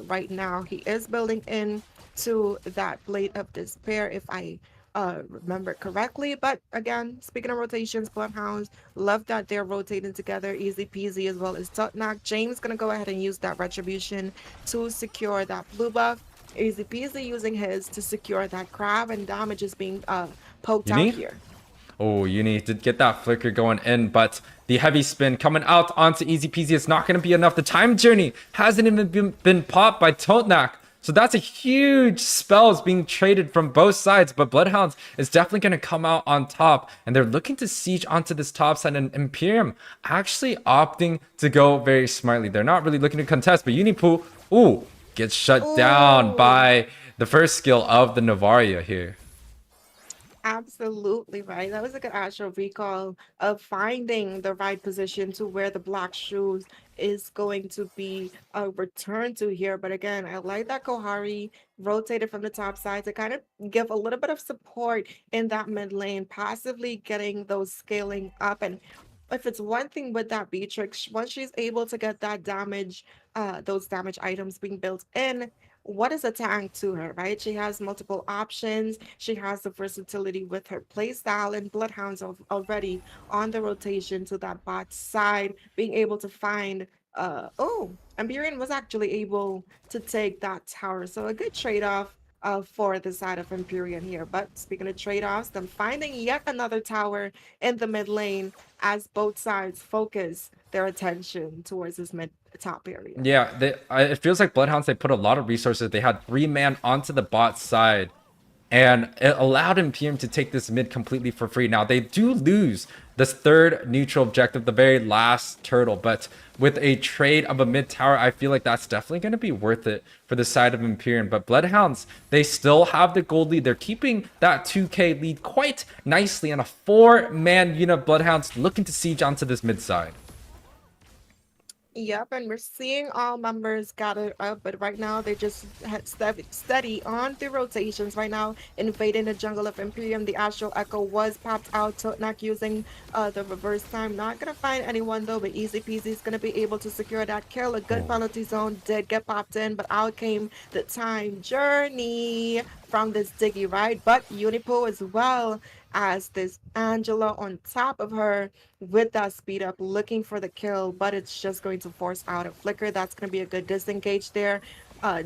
right now. He is building in to that Blade of Despair, if I remember correctly. But again, speaking of rotations, Bloodhounds, love that they're rotating together, easy peasy, as well as Tutnock. James gonna go ahead and use that retribution to secure that blue buff. Easy peasy using his to secure that crab, and damage is being poked out here. Oh, Uni did get that flicker going in, but the heavy spin coming out onto Easy Peasy is not going to be enough. The time journey hasn't even been popped by Totnak. So that's a huge spells being traded from both sides, but Bloodhounds is definitely going to come out on top, and they're looking to siege onto this top side, and Empyrean actually opting to go very smartly. They're not really looking to contest, but Unipu, ooh, gets shut down by the first skill of the Novaria here. Absolutely right. That was a good actual recall of finding the right position to where the black shoes is going to be returned to here. But again, I like that Kohari rotated from the top side to kind of give a little bit of support in that mid lane, possibly getting those scaling up. And if it's one thing with that Beatrix, once she's able to get that damage, those damage items being built in, what is a tank to her, right? She has multiple options. She has the versatility with her playstyle, and Bloodhounds already on the rotation to that bot side, being able to find oh, Empyrean was actually able to take that tower. So a good trade-off for the side of Empyrean here. But speaking of trade-offs, them finding yet another tower in the mid lane as both sides focus their attention towards this mid top area. Yeah, it feels like Bloodhounds, they put a lot of resources. They had 3 man onto the bot side, and it allowed Imperium to take this mid completely for free. Now, they do lose this third neutral objective, the very last turtle, but with a trade of a mid tower, I feel like that's definitely going to be worth it for the side of Empyrean. But Bloodhounds, they still have the gold lead. They're keeping that 2k lead quite nicely, and a 4-man unit of Bloodhounds looking to siege onto this mid side. Yep, and we're seeing all members gather up, but right now they just had steady on the rotations. Right now, invading the jungle of Imperium, the Astral Echo was popped out. Totnak using the reverse time. Not gonna find anyone though, but Easy Peasy is gonna be able to secure that kill. A good penalty zone did get popped in, but out came the time journey from this Diggy, right? But Unipo as well as this Angela on top of her with that speed up, looking for the kill, but it's just going to force out a flicker. That's going to be a good disengage there.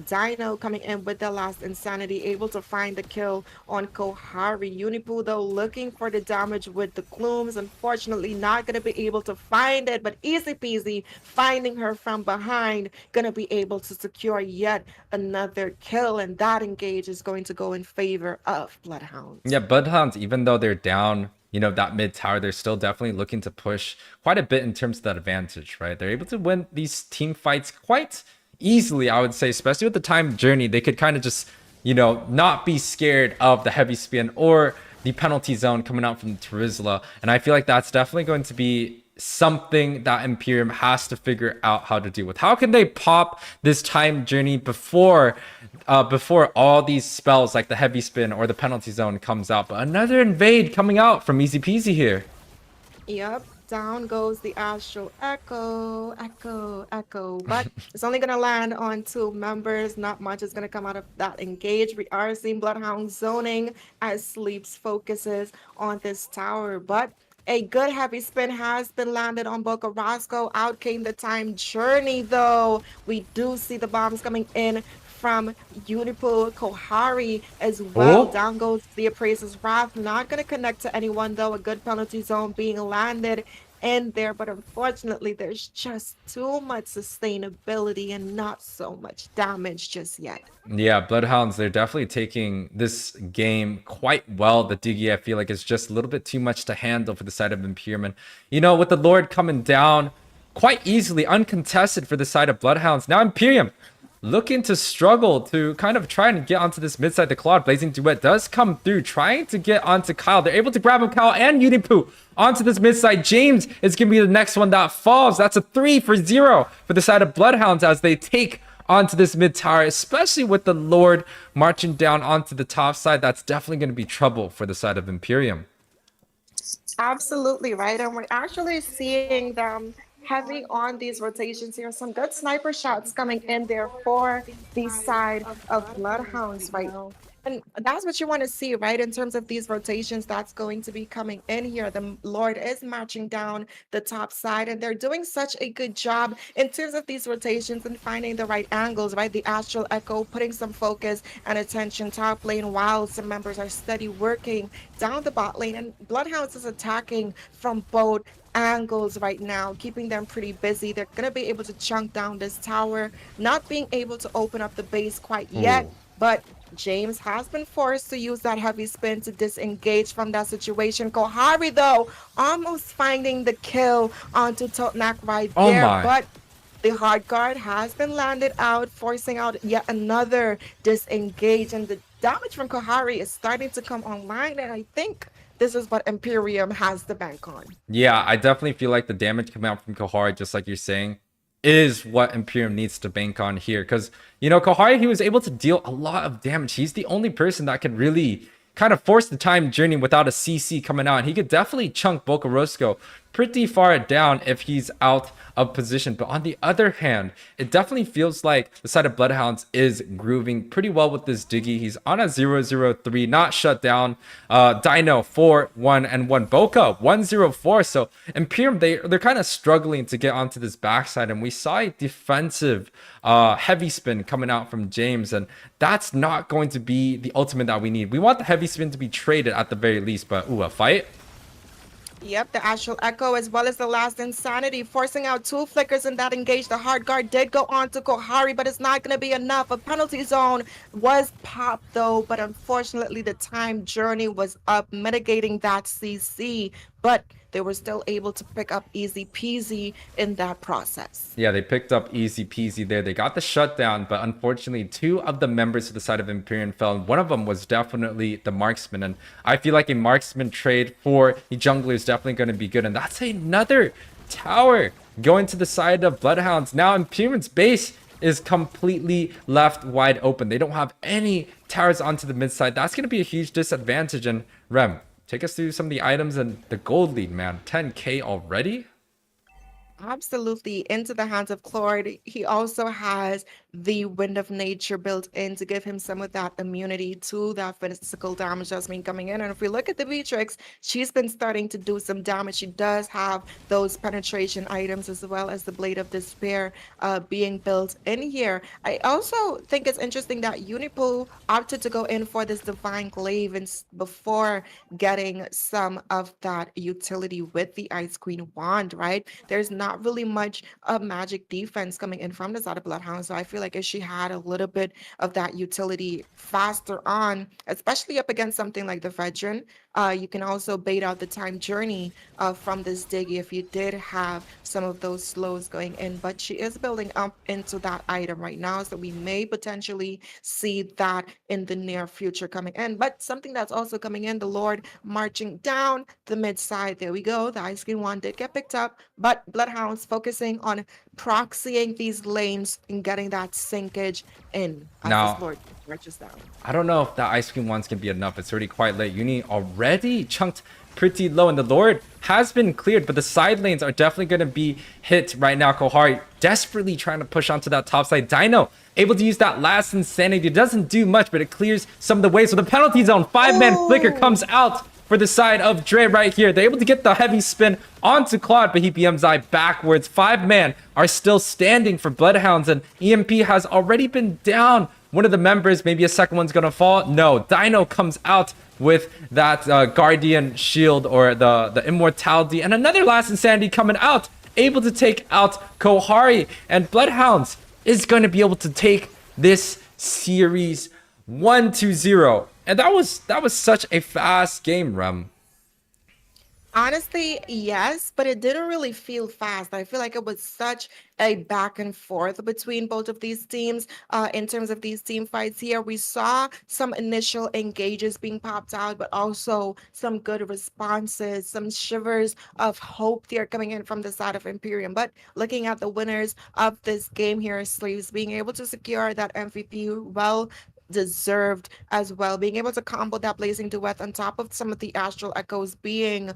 Dino coming in with the last insanity, able to find the kill on Kohari. Unipu though looking for the damage with the glooms, unfortunately not going to be able to find it, but Easy Peasy finding her from behind, going to be able to secure yet another kill, and that engage is going to go in favor of Bloodhounds. Yeah, Bloodhounds, even though they're down, you know, that mid tower, they're still definitely looking to push quite a bit in terms of that advantage, right? They're able to win these team fights quite easily, I would say, especially with the time journey. They could kind of just, you know, not be scared of the heavy spin or the penalty zone coming out from Terizla. And I feel like that's definitely going to be something that Empyrean has to figure out how to deal with. How can they pop this time journey before all these spells like the heavy spin or the penalty zone comes out? But another invade coming out from Easy Peasy here. Yep, down goes the Astral Echo, Echo. But it's only gonna land on 2 members. Not much is gonna come out of that engage. We are seeing Bloodhound zoning as Sleeps focuses on this tower. But a good heavy spin has been landed on Boca Roscoe. Out came the time journey though. We do see the bombs coming in from Unipool Kohari as well. Oh. Down goes the Appraiser's Wrath. Not going to connect to anyone though. A good penalty zone being landed in there, but unfortunately there's just too much sustainability and not so much damage just yet. Yeah, Bloodhounds, they're definitely taking this game quite well. The Diggy, I feel like, is just a little bit too much to handle for the side of Empyrean. You know, with the Lord coming down quite easily, uncontested for the side of Bloodhounds. Now Empyrean looking to struggle to kind of try and get onto this mid side. The Claude Blazing Duet does come through, trying to get onto Kyle. They're able to grab him, Kyle and Unipu, onto this mid side. James is going to be the next one that falls. That's a 3-0 for the side of Bloodhounds as they take onto this mid tower, especially with the Lord marching down onto the top side. That's definitely going to be trouble for the side of Empyrean. Absolutely right. And we're actually seeing them heavy on these rotations here. Some good sniper shots coming in there for the side of Bloodhounds right now. And that's what you want to see, right? In terms of these rotations, that's going to be coming in here. The Lord is marching down the top side, and they're doing such a good job in terms of these rotations and finding the right angles, right? The Astral Echo putting some focus and attention top lane while some members are steady working down the bot lane. And Bloodhounds is attacking from both angles right now, keeping them pretty busy. They're going to be able to chunk down this tower, not being able to open up the base quite yet, but James has been forced to use that heavy spin to disengage from that situation. Kohari, though, almost finding the kill onto Totnak right there. But the hard guard has been landed out, forcing out yet another disengage. And the damage from Kohari is starting to come online. And I think this is what Empyrean has the bank on. Yeah, I definitely feel like the damage coming out from Kohari, just like you're saying, is what Empyrean needs to bank on here. Because, you know, Kohari, he was able to deal a lot of damage. He's the only person that could really kind of force the time journey without a CC coming out. And he could definitely chunk Boca Roscoe pretty far down if he's out of position. But on the other hand, it definitely feels like the side of Bloodhounds is grooving pretty well with this Diggy. He's on a 0-0-3, not shut down. Dino 4-1-1, Boca 1-0-4. So Empyrean, they're kind of struggling to get onto this backside, and we saw a defensive heavy spin coming out from James, and that's not going to be the ultimate that we need. We want the heavy spin to be traded at the very least, but a fight. Yep, the Astral Echo as well as the Last Insanity forcing out 2 flickers in that engage. The hard guard did go on to Kohari, but it's not going to be enough. A penalty zone was popped though, but unfortunately the time journey was up, mitigating that CC. But they were still able to pick up Easy Peasy in that process. Yeah, they picked up Easy Peasy there. They got the shutdown, but unfortunately 2 of the members of the side of Empyrean fell. And one of them was definitely the marksman. And I feel like a marksman trade for the jungler is definitely going to be good. And that's another tower going to the side of Bloodhounds. Now Empyrean's base is completely left wide open. They don't have any towers onto the mid side. That's going to be a huge disadvantage. And Rem, take us through some of the items and the gold lead, man. 10K already? Absolutely, into the hands of Claude. He also has the Wind of Nature built in to give him some of that immunity to that physical damage that's been coming in. And if we look at the Beatrix, she's been starting to do some damage. She does have those penetration items as well as the Blade of Despair being built in here. I also think it's interesting that Unipool opted to go in for this Divine Glaive before getting some of that utility with the Ice Queen wand, right? There's not really much of magic defense coming in from the side of Bloodhound. So I feel like if she had a little bit of that utility faster on, especially up against something like the Veteran, You can also bait out the time journey from this Diggy if you did have some of those slows going in. But she is building up into that item right now, so we may potentially see that in the near future coming in. But something that's also coming in, the Lord marching down the mid side. There we go. The ice cream one did get picked up, but Bloodhounds focusing on proxying these lanes and getting that sinkage in as Now, this Lord marches down. I don't know if that ice cream one's gonna be enough. It's already quite late. Uni already chunked pretty low, and the Lord has been cleared, but the side lanes are definitely gonna be hit right now. Kohari desperately trying to push onto that top side. Dino able to use that last insanity. It doesn't do much, but it clears some of the way. So the penalty zone, 5-man flicker comes out for the side of Dre right here. They're able to get the heavy spin onto Claude, but he BM's eye backwards. 5-man are still standing for Bloodhounds, and EMP has already been down one of the members. Maybe a second one's gonna fall. No, Dino comes out with that Guardian Shield, or the Immortality, and another last insanity coming out, able to take out Kohari, and Bloodhounds is going to be able to take this series 1-0. And that was such a fast game, Rem. Honestly, yes, but it didn't really feel fast. I feel like it was such a back and forth between both of these teams. In terms of these team fights here, we saw some initial engages being popped out, but also some good responses, some shivers of hope there coming in from the side of Empyrean. But looking at the winners of this game here, Sleeves being able to secure that MVP, well deserved as well, being able to combo that blazing duet on top of some of the astral echoes being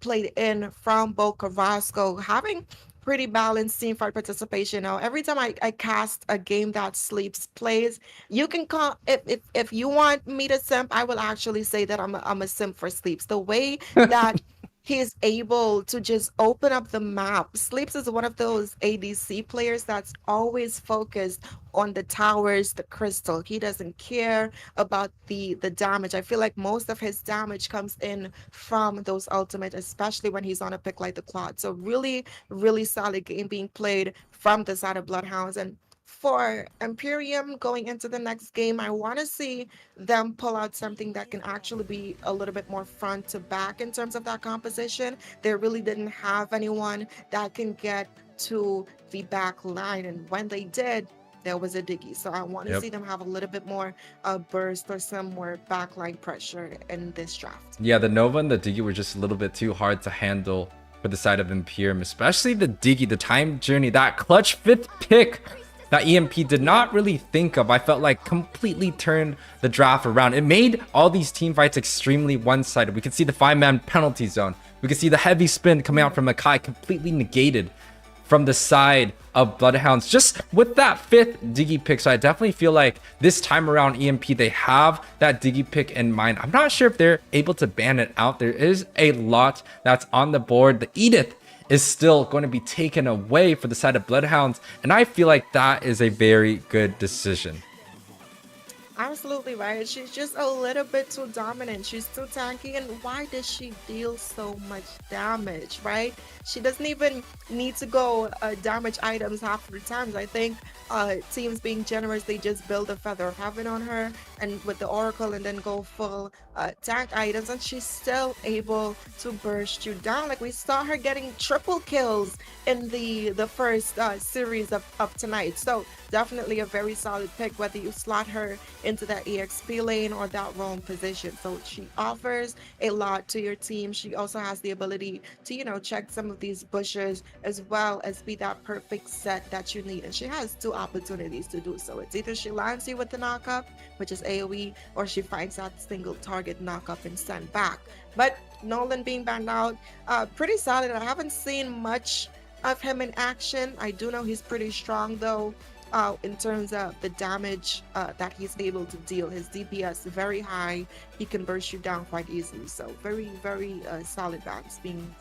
played in from Bo Carrasco, having pretty balanced team fight participation. Now every time I cast a game that Sleeps plays, you can call, if you want me to simp, I will actually say that I'm a simp for Sleeps. The way that he's able to just open up the map. Sleeps is one of those ADC players that's always focused on the towers, the crystal. He doesn't care about the damage. I feel like most of his damage comes in from those ultimate, especially when he's on a pick like the Claude. So really, really solid game being played from the side of Bloodhounds. And for Empyrean going into the next game, I want to see them pull out something that can actually be a little bit more front to back in terms of that composition. They really didn't have anyone that can get to the back line, and when they did, there was a Diggy. So I want to see them have a little bit more burst or some more backline pressure in this draft. Yeah, the Nova and the Diggy were just a little bit too hard to handle for the side of Empyrean, especially the Diggy, the time journey, that clutch 5th pick that EMP did not really think of. I felt like completely turned the draft around. It made all these team fights extremely one-sided. We could see the 5-man penalty zone. We could see the heavy spin coming out from Makai completely negated from the side of Bloodhounds, just with that 5th Diggy pick. So I definitely feel like this time around EMP, they have that Diggy pick in mind. I'm not sure if they're able to ban it out. There is a lot that's on the board. The Edith is still going to be taken away for the side of Bloodhounds, and I feel like that is a very good decision. Absolutely right. She's just a little bit too dominant. She's too tanky. And why does she deal so much damage, right? She doesn't even need to go damage items half the times. I think teams being generous, they just build a Feather of Heaven on her and with the Oracle, and then go full tank items, and she's still able to burst you down. Like we saw her getting triple kills in the first series of tonight. So definitely a very solid pick, whether you slot her into that EXP lane or that roam position. So she offers a lot to your team. She also has the ability to, you know, check some of these bushes as well as be that perfect set that you need. And she has 2 opportunities to do so. It's either she lands you with the knockup, which is AoE, or she finds that single target knockup and send back. But Nolan being banned out, pretty solid. I haven't seen much of him in action. I do know he's pretty strong though. In terms of the damage that he's able to deal. His DPS very high. He can burst you down quite easily. So very, very solid bans being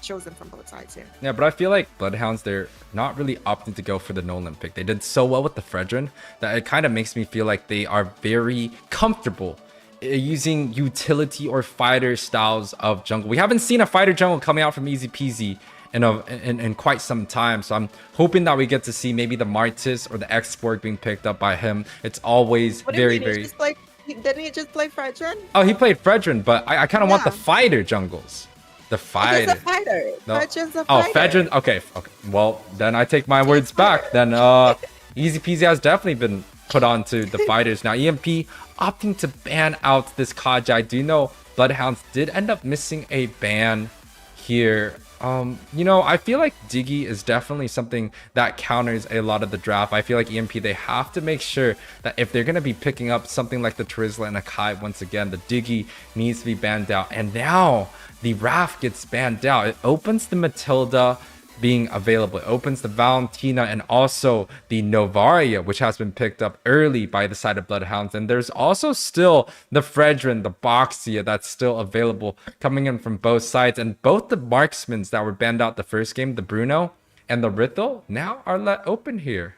chosen from both sides here. Yeah, but I feel like Bloodhounds, they're not really opting to go for the Nolan pick. They did so well with the Fredrin that it kind of makes me feel like they are very comfortable using utility or fighter styles of jungle. We haven't seen a fighter jungle coming out from Easy Peasy in quite some time, so I'm hoping that we get to see maybe the Martis or the X-Borg being picked up by him. It's always very Just like Didn't he just play Fredrin? Oh, he played Fredrin, but I kind of want the Yeah. fighter jungles. The He's fighter. a fighter. No. Fredrin's a Oh, fighter. Fedrin. Okay. Well, then I take my words back. Then Easy Peasy has definitely been put onto the fighters. Now EMP opting to ban out this Kaja. I do know Bloodhounds did end up missing a ban here. You know, I feel like Diggy is definitely something that counters a lot of the draft. I feel like EMP, they have to make sure that if they're going to be picking up something like the Terizla and Akai, once again, the Diggy needs to be banned out. And now the Raph gets banned out. It opens the Matilda being available. It opens the Valentina and also the Novaria, which has been picked up early by the side of Bloodhounds. And there's also still the Fredrin, the Boxia that's still available coming in from both sides. And both the marksmans that were banned out the first game, the Bruno and the Rithel, now are let open here.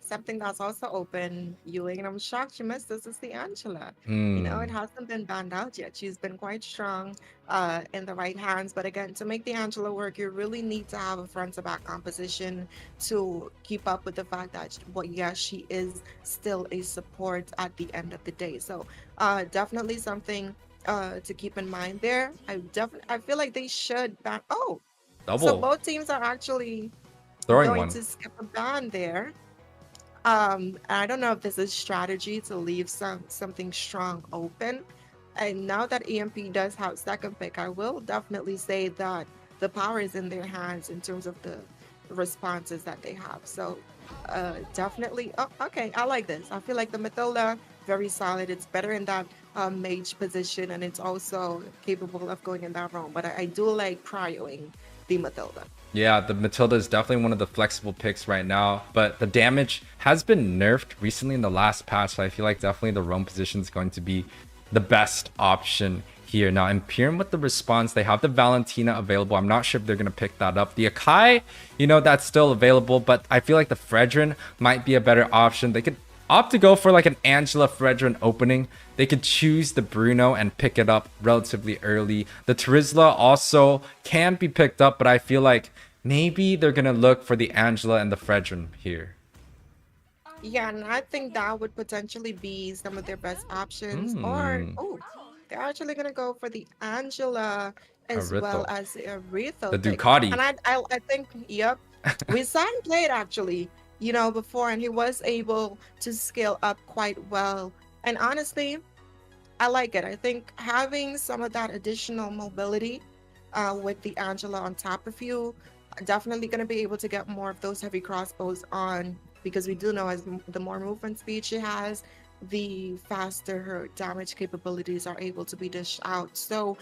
Something that's also open, Ewing, and I'm shocked you missed this, is the Angela. You know, it hasn't been banned out yet. She's been quite strong in the right hands. But again, to make the Angela work, you really need to have a front to back composition to keep up with the fact that, well, yes, she is still a support at the end of the day. So definitely something to keep in mind there. I feel like they should ban. Oh, Double. so both teams are actually Throwing going one. to skip a ban there. I don't know if this is strategy to leave something strong open. And now that EMP does have second pick, I will definitely say that the power is in their hands in terms of the responses that they have. So definitely, oh, okay, I like this. I feel like the Matilda, very solid. It's better in that mage position, and it's also capable of going in that room. But I do like prioing the Matilda. Yeah, the Matilda is definitely one of the flexible picks right now, but the damage has been nerfed recently in the last patch, so I feel like definitely the roam position is going to be the best option here. Now, Empyrean with the response, they have the Valentina available. I'm not sure if they're going to pick that up. The Akai, you know, that's still available, but I feel like the Fredrin might be a better option. They could opt to go for like an Angela Fredrin opening. They could choose the Bruno and pick it up relatively early. The Terizla also can be picked up, but I feel like maybe they're going to look for the Angela and the Fredrin here. Yeah, and I think that would potentially be some of their best options. Or, oh, they're actually going to go for the Angela as well as Aretha. The Ducati. And I think, yep, we saw him play it actually, you know, before, and he was able to scale up quite well. And honestly, I like it. I think having some of that additional mobility with the Angela on top of you, definitely going to be able to get more of those heavy crossbows on, because we do know as the more movement speed she has, the faster her damage capabilities are able to be dished out. So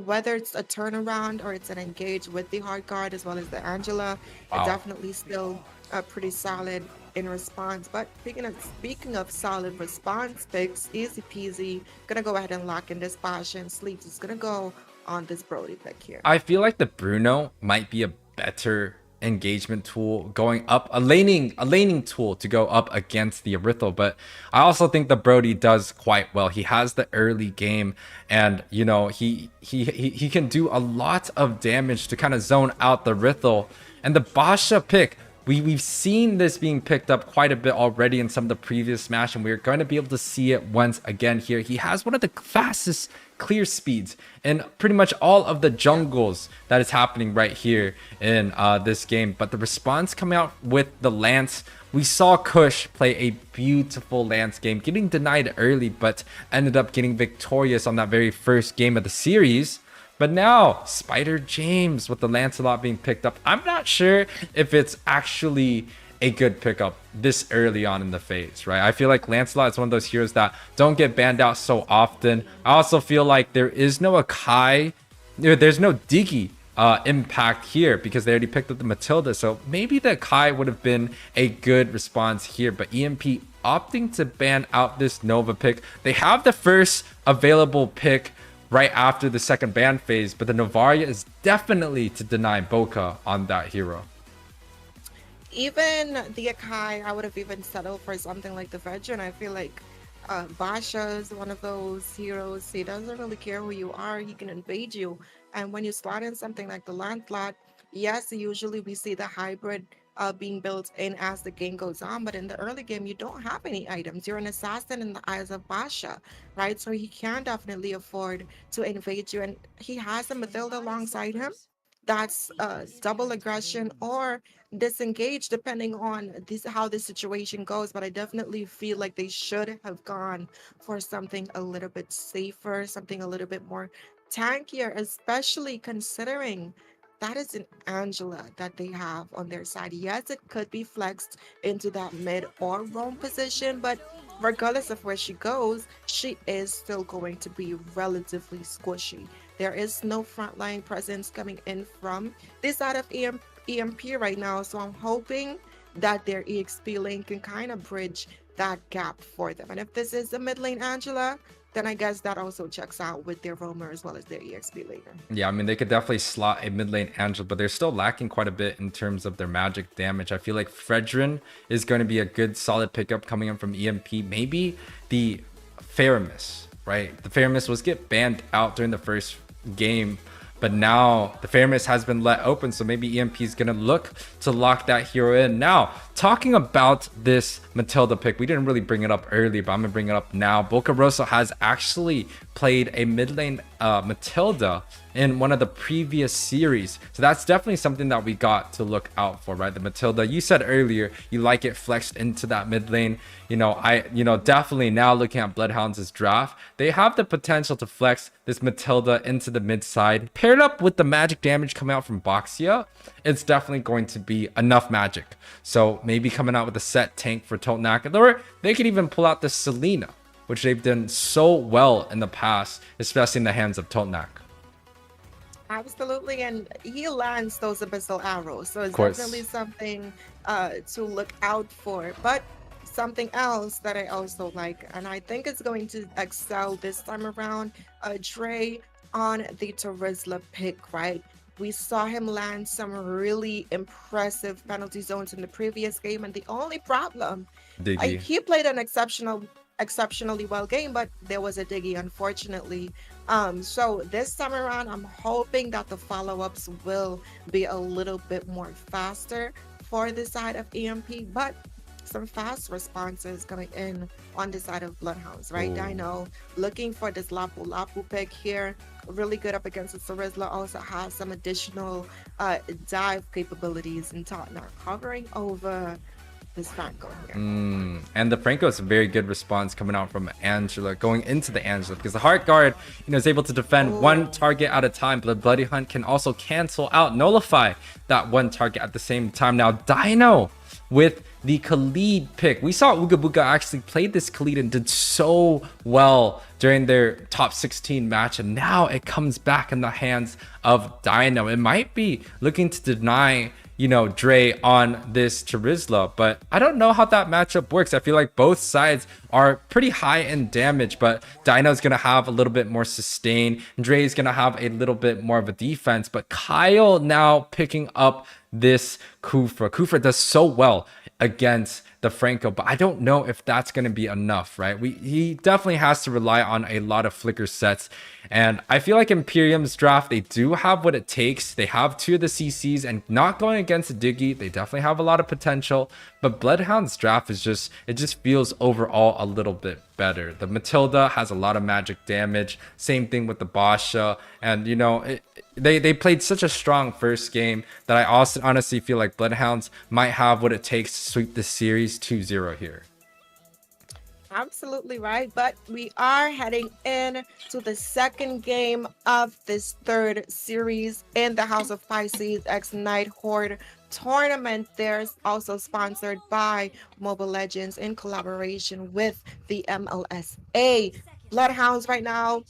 whether it's a turnaround or it's an engage with the hard guard as well as the Angela, definitely still pretty solid in response. But speaking of solid response picks, easy peasy, gonna go ahead and lock in this Basha, and Sleeps is gonna go on this Brody pick here. I feel like the Bruno might be a better engagement tool going up, a laning tool to go up against the Arythal, but I also think the Brody does quite well. He has the early game, and you know, he can do a lot of damage to kind of zone out the Arythal. And the Basha pick, we've seen this being picked up quite a bit already in some of the previous Smash, and we're going to be able to see it once again here. He has one of the fastest clear speeds in pretty much all of the jungles that is happening right here in this game. But the response coming out with the Lance, we saw Kush play a beautiful Lance game, getting denied early, but ended up getting victorious on that very first game of the series. But now, Spider James with the Lancelot being picked up. I'm not sure if it's actually a good pickup this early on in the phase, right? I feel like Lancelot is one of those heroes that don't get banned out so often. I also feel like there is no Akai, there's no Diggy impact here because they already picked up the Matilda. So maybe the Akai would have been a good response here, but EMP opting to ban out this Nova pick. They have the first available pick right after the second ban phase, but the Novaria is definitely to deny Boca on that hero. Even the Akai, I would have even settled for something like the Veteran. I feel like Basha is one of those heroes. He doesn't really care who you are. He can invade you. And when you slot in something like the Lancelot, yes, usually we see the hybrid being built in as the game goes on. But in the early game, you don't have any items. You're an assassin in the eyes of Basha, right? So he can definitely afford to invade you. And he has a Mathilda alongside him. That's double aggression or disengage, depending on this how the situation goes. But I definitely feel like they should have gone for something a little bit safer, something a little bit more tankier, especially considering that is an Angela that they have on their side. Yes, it could be flexed into that mid or roam position, but regardless of where she goes, she is still going to be relatively squishy. There is no frontline presence coming in from this side of EMP right now, so I'm hoping that their EXP lane can kind of bridge that gap for them. And if this is the mid lane Angela, then I guess that also checks out with their roamer as well as their EXP laner. Yeah, I mean, they could definitely slot a mid lane Angela, but they're still lacking quite a bit in terms of their magic damage. I feel like Fredrin is going to be a good solid pickup coming in from EMP. Maybe the Faramis, right? The Faramis was get banned out during the first game, but now the Faramis has been let open, so maybe EMP is going to look to lock that hero in. Now, talking about this Matilda pick, we didn't really bring it up earlier, but I'm going to bring it up now. Boca Rosa has actually played a mid lane Matilda in one of the previous series, so that's definitely something that we got to look out for, right? The Matilda, you said earlier you like it flexed into that mid lane. Definitely now looking at Bloodhounds' draft, they have the potential to flex this Matilda into the mid side. Paired up with the magic damage coming out from Boxia, it's definitely going to be enough magic. So maybe coming out with a set tank for Totnak, or they could even pull out the Selena, which they've done so well in the past, especially in the hands of Totnak. Absolutely, and he lands those abyssal arrows, so it's definitely something to look out for. But something else that I also like, and I think it's going to excel this time around, Dre on the Terizla pick, right? We saw him land some really impressive penalty zones in the previous game, and the only problem, he played an exceptionally well game, but there was a Diggy, unfortunately. So this time around, I'm hoping that the follow-ups will be a little bit more faster for the side of EMP, but some fast responses coming in on the side of Bloodhounds, right? Dino looking for this Lapu Lapu pick here, really good up against the Terizla, also has some additional dive capabilities and Totnak covering over this Franco here. And the Franco is a very good response coming out from Angela, going into the Angela, because the Heart Guard, is able to defend one target at a time, but Bloody Hunt can also cancel out, nullify that one target at the same time. Now, Dino with the Khalid pick. We saw Uga Buga actually played this Khalid and did so well during their top 16 match, and now it comes back in the hands of Dino. It might be looking to deny Dre on this Terizla, but I don't know how that matchup works. I feel like both sides are pretty high in damage, but Dino's gonna have a little bit more sustain, and Dre's gonna have a little bit more of a defense. But Kyle now picking up this Kufra. Kufra does so well against the Franco, but I don't know if that's going to be enough, right? He definitely has to rely on a lot of flicker sets, and I feel like Empyrean's draft, they do have what it takes. They have two of the CCs, and not going against a Diggy, they definitely have a lot of potential, but Bloodhound's draft is just feels overall a little bit better. The Matilda has a lot of magic damage, same thing with the Basha, and they played such a strong first game that I also honestly feel like Bloodhounds might have what it takes to sweep the series 2-0 here. Absolutely right, but we are heading in to the second game of this third series in the House of Pisces X Nighthorde tournament. There's also sponsored by Mobile Legends in collaboration with the MLSA. Bloodhounds right now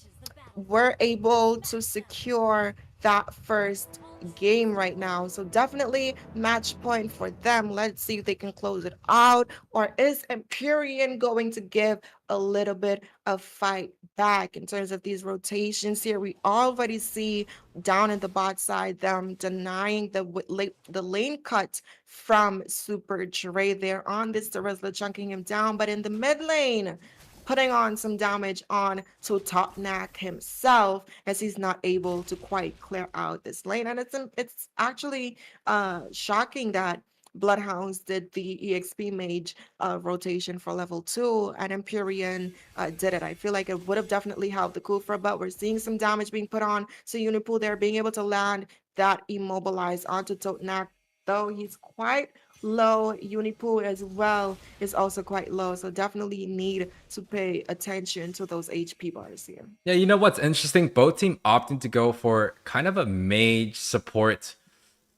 were able to secure that first game right now, so definitely match point for them. Let's see if they can close it out, or is Empyrean going to give a little bit of fight back in terms of these rotations here? We already see down in the bot side them denying the lane cut from Super Dre there on this Terizla, chunking him down, but in the mid lane putting on some damage on to Totnak himself, as he's not able to quite clear out this lane. And it's actually shocking that Bloodhounds did the EXP mage rotation for level 2, and Empyrean did it. I feel like it would have definitely helped the Kufra, but we're seeing some damage being put on. So Unipool there being able to land that immobilized onto Totnak, though he's quite low. Unipool as well is also quite low, so definitely need to pay attention to those HP bars here. Yeah, you know what's interesting? Both team opting to go for kind of a mage support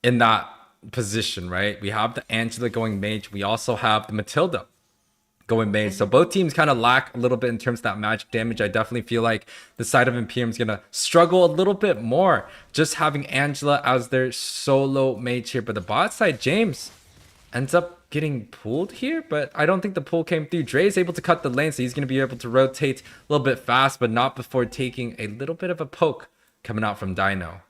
in that position, right? We have the Angela going mage. We also have the Matilda going mage. So both teams kind of lack a little bit in terms of that magic damage. I definitely feel like the side of Imperium is going to struggle a little bit more just having Angela as their solo mage here. But the bot side, James, ends up getting pulled here, but I don't think the pull came through. Dre is able to cut the lane, so he's going to be able to rotate a little bit fast, but not before taking a little bit of a poke coming out from Dino.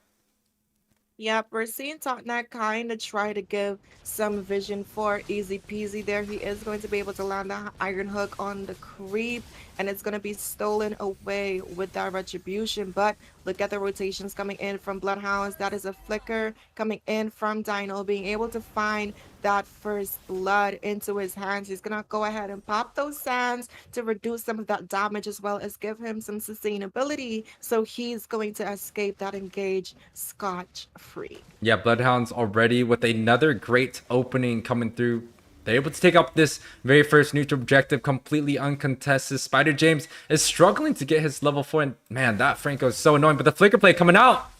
Yep, we're seeing Totnak kind of try to give some vision for Easy Peasy there. He is going to be able to land the Iron Hook on the creep, and it's going to be stolen away with that retribution. But look at the rotations coming in from Bloodhounds. That is a flicker coming in from Dino, being able to find that first blood into his hands. He's going to go ahead and pop those sands to reduce some of that damage, as well as give him some sustainability. So he's going to escape that engage scotch-free. Yeah, Bloodhounds already with another great opening coming through. They're able to take up this very first neutral objective completely uncontested. Spider James is struggling to get his level 4. And man, that Franco is so annoying. But the flicker play coming out.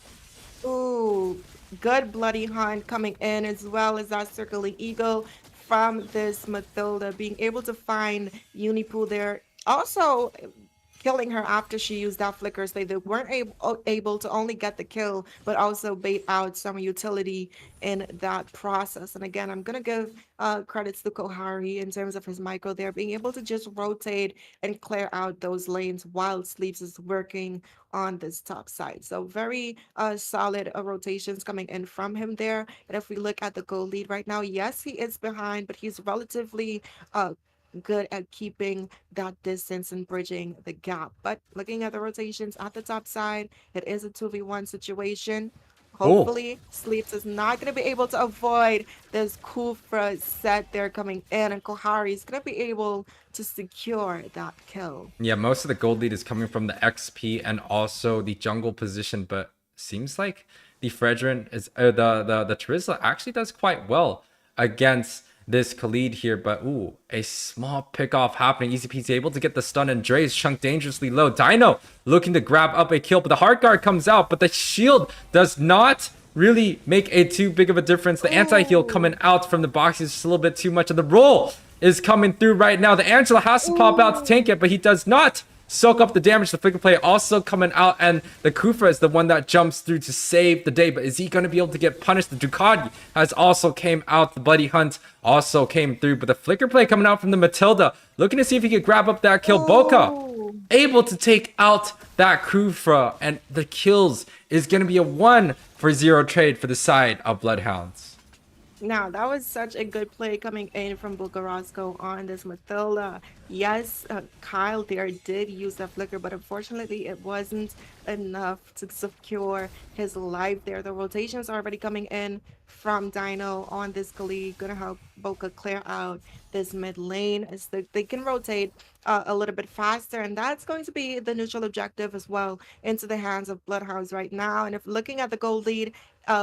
Ooh, good bloody hunt coming in, as well as that circling eagle from this Matilda, being able to find Unipool there. Also killing her after she used that flicker, so they weren't able to only get the kill, but also bait out some utility in that process. And again, I'm going to give credits to Kohari in terms of his micro there, being able to just rotate and clear out those lanes while Sleeps is working on this top side. So very solid rotations coming in from him there. And if we look at the goal lead right now, yes, he is behind, but he's relatively good at keeping that distance and bridging the gap. But looking at the rotations at the top side, it is a 2v1 situation. Hopefully, Sleeps is not going to be able to avoid this Kufra set there coming in, and Kohari is going to be able to secure that kill. Yeah, most of the gold lead is coming from the XP and also the jungle position, but seems like the Fredrin is the Terizla actually does quite well against this Khalid here, but ooh, a small pick off happening. Easy Peasy able to get the stun, and Dre's chunked dangerously low. Dino looking to grab up a kill, but the hard guard comes out, but the shield does not really make a too big of a difference. The anti-heal coming out from the box is just a little bit too much, and the roll is coming through right now. The Angela has to pop out to tank it, but he does not soak up the damage. The flicker play also coming out, and the Kufra is the one that jumps through to save the day. But is he going to be able to get punished? The Ducati has also came out. The Bloody Hunt also came through, but the flicker play coming out from the Matilda, looking to see if he could grab up that kill. Boca able to take out that Kufra, and the kills is going to be a 1-for-0 trade for the side of Bloodhounds. Now, that was such a good play coming in from Bukarasco on this Matilda. Yes, Kyle there did use that flicker, but unfortunately it wasn't enough to secure his life there. The rotations are already coming in from Dino on this Khalid, gonna help Boca clear out this mid lane as they can rotate a little bit faster, and that's going to be the neutral objective as well into the hands of Bloodhounds right now. And if looking at the gold lead,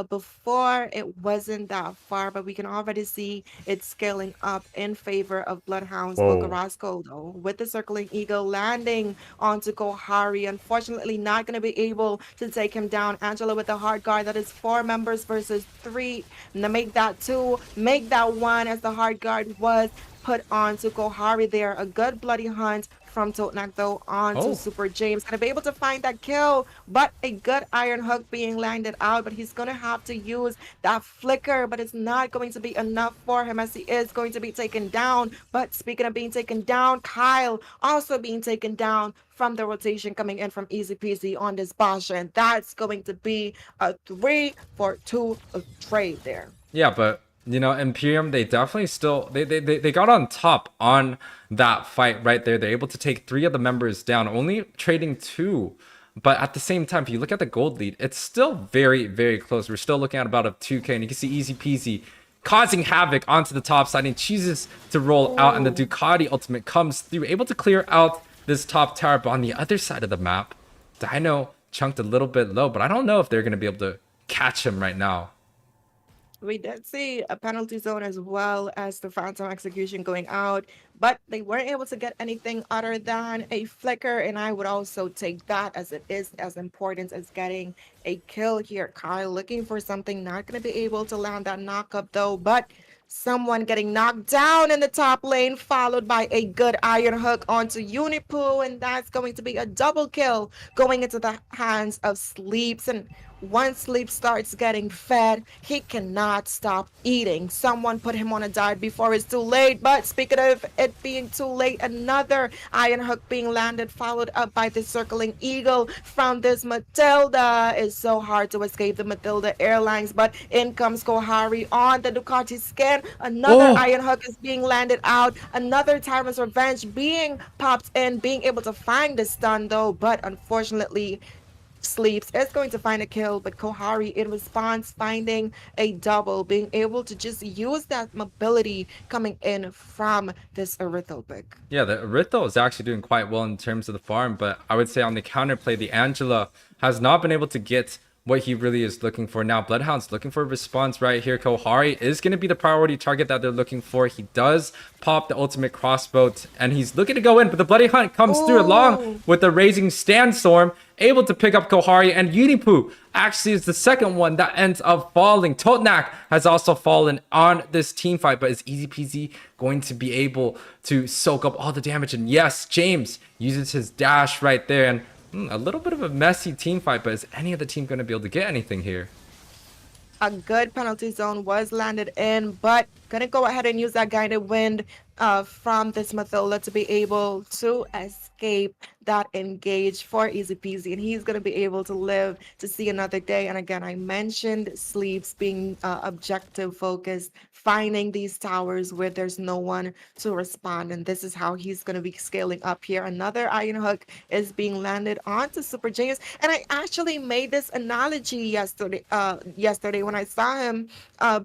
before it wasn't that far, but we can already see it scaling up in favor of Bloodhounds. Bukarasco though, with the circling eagle landing onto Kohari, unfortunately not going to be able to take him down. Angela with the hard guard, that is 4 members versus 3, and to make that 2, make that 1, as the hard guard was put on to Kohari there. A good bloody hunt from Totnak though onto Super James. Gonna be able to find that kill, but a good iron hook being landed out, but he's gonna have to use that flicker, but it's not going to be enough for him as he is going to be taken down. But speaking of being taken down, Kyle also being taken down from the rotation coming in from Easy Peasy on this Basha, and that's going to be a 3-for-2 trade there. Yeah, but you know, Imperium, they definitely still they got on top on that fight right there. They're able to take 3 of the members down, only trading 2. But at the same time, if you look at the gold lead, it's still very, very close. We're still looking at about a 2K, and you can see Easy Peasy causing havoc onto the top side. And he chooses to roll out, and the Ducati ultimate comes through, able to clear out this top tower. But on the other side of the map, Dino chunked a little bit low, but I don't know if they're going to be able to catch him right now. We did see a penalty zone as well as the phantom execution going out, but they weren't able to get anything other than a flicker, and I would also take that as it is as important as getting a kill here. Kyle looking for something, not going to be able to land that knock up though, but someone getting knocked down in the top lane, followed by a good iron hook onto Unipu, and that's going to be a double kill going into the hands of Sleeps. And once Sleep starts getting fed, he cannot stop eating. Someone put him on a diet before it's too late. But speaking of it being too late, another iron hook being landed, followed up by the circling eagle from this Matilda. It's so hard to escape the Matilda Airlines, but in comes Kohari on the Ducati skin. Another iron hook is being landed out. Another Tyrant's Revenge being popped in, being able to find the stun though, but unfortunately Sleeps is going to find a kill, but Kohari in response finding a double, being able to just use that mobility coming in from this Erythro pick. Yeah, the Erythro is actually doing quite well in terms of the farm, but I would say on the counterplay, the Angela has not been able to get what he really is looking for. Now Bloodhounds looking for a response right here. Kohari is going to be the priority target that they're looking for. He does pop the ultimate crossbow and he's looking to go in, but the Bloody Hunt comes through along with the Raising Sandstorm, able to pick up Kohari, and Unipu actually is the second one that ends up falling. Totnak has also fallen on this team fight, but is Easy Peasy going to be able to soak up all the damage? And yes, James uses his dash right there, and a little bit of a messy team fight, but is any other team going to be able to get anything here? A good penalty zone was landed in, but gonna go ahead and use that guided wind from this Matilda to be able to escape that engage for Easy Peasy, and he's going to be able to live to see another day. And again, I mentioned Sleeps being objective focused, finding these towers where there's no one to respond, and this is how he's going to be scaling up here. Another iron hook is being landed onto Super James, and I actually made this analogy yesterday when I saw him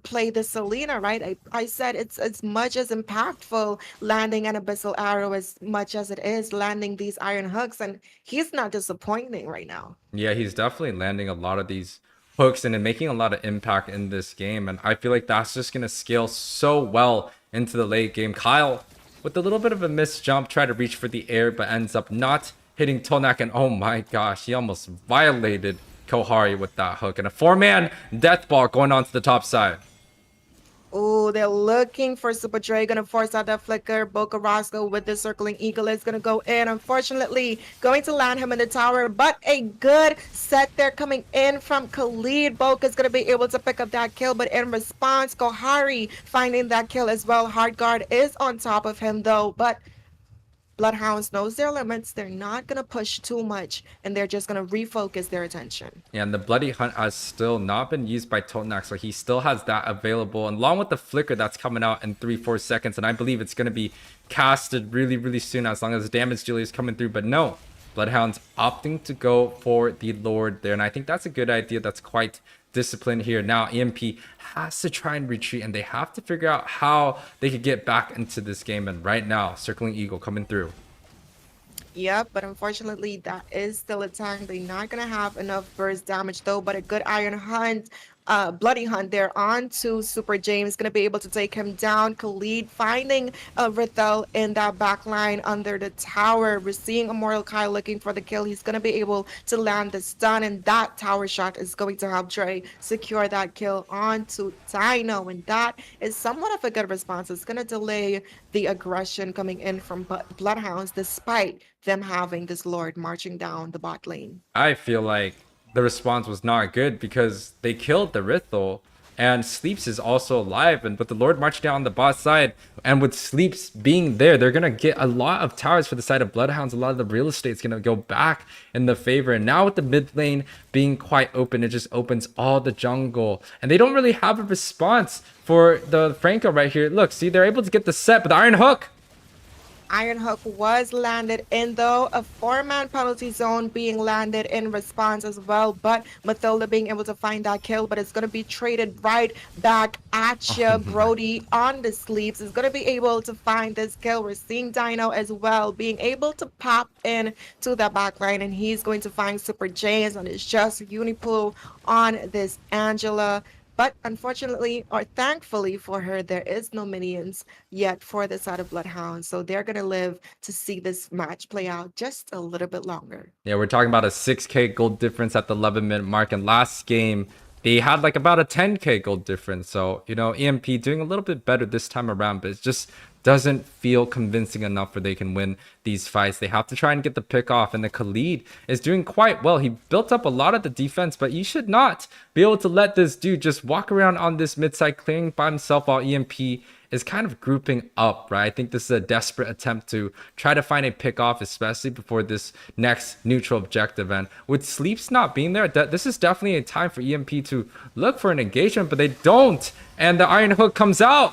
play the Selena, right? I said it's as much as impactful landing an Abyssal Arrow as much as it is landing these iron hooks, and he's not disappointing right now. Yeah, he's definitely landing a lot of these hooks and making a lot of impact in this game, and I feel like that's just going to scale so well into the late game. Kyle, with a little bit of a missed jump, try to reach for the air, but ends up not hitting Tonak, and oh my gosh, he almost violated Kohari with that hook, and a 4-man death ball going on to the top side. Oh, they're looking for Super Dre, gonna force out that flicker. Boca Roscoe with the circling eagle is gonna go in. Unfortunately, going to land him in the tower, but a good set there coming in from Khalid. Boca is gonna be able to pick up that kill, but in response, Kohari finding that kill as well. Hard guard is on top of him though, but Bloodhounds knows their limits. They're not going to push too much, and they're just going to refocus their attention. Yeah, and the Bloody Hunt has still not been used by Totnak, so he still has that available, and along with the flicker that's coming out in 3-4 seconds, and I believe it's going to be casted really, really soon as long as the damage dealer is coming through. But no, Bloodhounds opting to go for the Lord there, and I think that's a good idea. That's quite disciplined here. Now EMP has to try and retreat, and they have to figure out how they could get back into this game. And right now, circling eagle coming through. Yep, but unfortunately that is still a tank. They're not gonna have enough burst damage though, but a good iron hunt, bloody hunt there on to Super James, gonna be able to take him down. Khalid finding Rithel in that back line under the tower. We're seeing Immortal Kai looking for the kill. He's gonna be able to land the stun, and that tower shot is going to help Dre secure that kill onto Dino, and that is somewhat of a good response. It's gonna delay the aggression coming in from Bloodhounds, despite them having this Lord marching down the bot lane. I feel like the response was not good because they killed the Rithel, and Sleeps is also alive, and with the Lord marching down the bot side, and with Sleeps being there, they're gonna get a lot of towers for the side of Bloodhounds. A lot of the real estate is gonna go back in the favor, and now with the mid lane being quite open, it just opens all the jungle, and they don't really have a response for the Franco right here. Look, see, they're able to get the set, but the Iron Hook Iron Hook was landed in, though a 4-man penalty zone being landed in response as well, but Mathilda being able to find that kill, but it's going to be traded right back at you. Brody on the sleeves is going to be able to find this kill. We're seeing Dino as well being able to pop in to the back line, and he's going to find Super James, and it's just Unipool on this Angela. But unfortunately, or thankfully for her, there is no minions yet for the side of Bloodhounds. So they're going to live to see this match play out just a little bit longer. Yeah, we're talking about a 6K gold difference at the 11-minute mark. And last game, they had like about a 10K gold difference. So, you know, EMP doing a little bit better this time around, but it just doesn't feel convincing enough where they can win these fights. They have to try and get the pick off, and the Khalid is doing quite well. He built up a lot of the defense, but you should not be able to let this dude just walk around on this mid-side clearing by himself while EMP is kind of grouping up, right? I think this is a desperate attempt to try to find a pick off, especially before this next neutral objective. And with Sleeps not being there, this is definitely a time for EMP to look for an engagement, but they don't. And the Iron Hook comes out.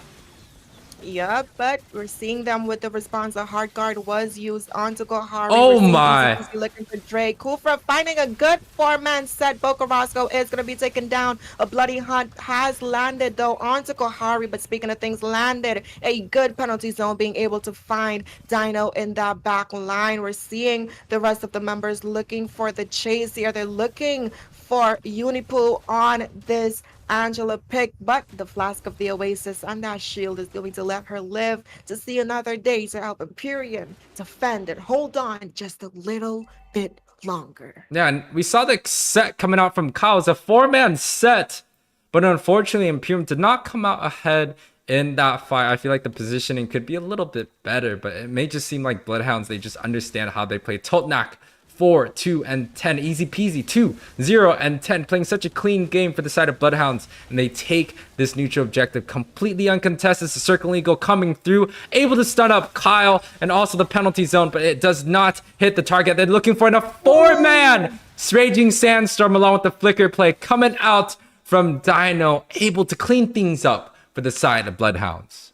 Yeah, but we're seeing them with the response. The hard guard was used onto Gohari. Oh my! Looking for Drake. Kufra finding a good 4-man set. Bokarosco is going to be taken down. A bloody hunt has landed though onto Gohari. But speaking of things landed, a good penalty zone being able to find Dino in that back line. We're seeing the rest of the members looking for the chase here. They're looking for Unipool on this Angela pick, but the flask of the Oasis and that shield is going to let her live to see another day to help Empyrean defend and hold on just a little bit longer. Yeah, and we saw the set coming out from Kyle. It's a 4-man set, but unfortunately Empyrean did not come out ahead in that fight. I feel like the positioning could be a little bit better, but it may just seem like Bloodhounds, they just understand how they play. Totnak 4, 2, and 10. Easy peasy. 2, 0, and 10. Playing such a clean game for the side of Bloodhounds. And they take this neutral objective completely uncontested. It's the Circle Eagle coming through. Able to stun up Kyle and also the penalty zone. But it does not hit the target. They're looking for a 4-man Raging Sandstorm along with the flicker play coming out from Dino. Able to clean things up for the side of Bloodhounds.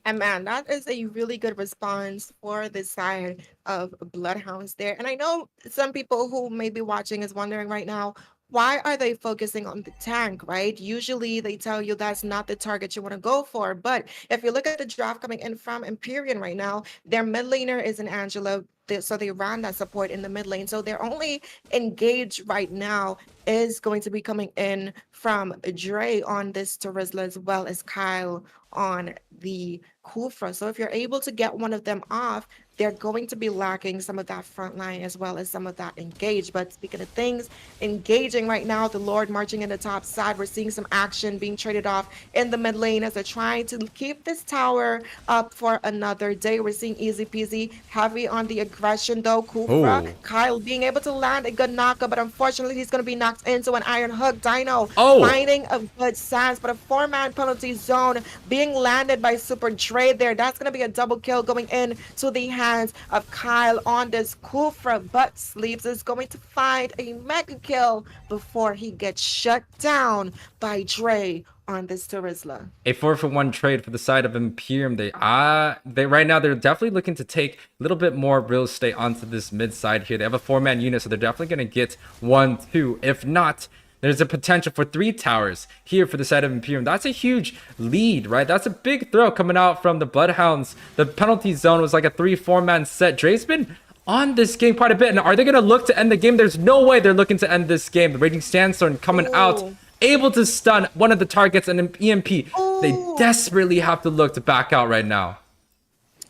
And man, that is a really good response for the side of Bloodhounds there. And I know some people who may be watching is wondering right now, why are they focusing on the tank, right? Usually they tell you that's not the target you want to go for. But if you look at the draft coming in from Empyrean right now, their mid laner is an Angela. So they ran that support in the mid lane. So their only engage right now is going to be coming in from Dre on this Terizla as well as Kyle on the Kufra. So if you're able to get one of them off, they're going to be lacking some of that front line as well as some of that engage. But speaking of things engaging right now, the Lord marching in the top side. We're seeing some action being traded off in the mid lane as they're trying to keep this tower up for another day. We're seeing easy peasy heavy on the aggression though. Kufra, Kyle being able to land a good knocker, but unfortunately he's going to be knocked into an Iron Hook. Dino finding a good sense, but a 4-man penalty zone being landed by Super Dre there. That's going to be a double kill going in to the hands of Kyle on this Kufra, but Sleeps is going to find a mega kill before he gets shut down by Dre on this Terizla. A 4-for-1 trade for the side of Empyrean. They right now they're definitely looking to take a little bit more real estate onto this mid side here. They have a 4-man unit, so they're definitely going to get 1, 2. If not, there's a potential for 3 towers here for the side of Empyrean. That's a huge lead, right? That's a big throw coming out from the Bloodhounds. The penalty zone was like a 3-4-man set. Dre's been on this game quite a bit. And are they going to look to end the game? There's no way they're looking to end this game. The Raging Sandstorm coming out, able to stun one of the targets, and an EMP. They desperately have to look to back out right now.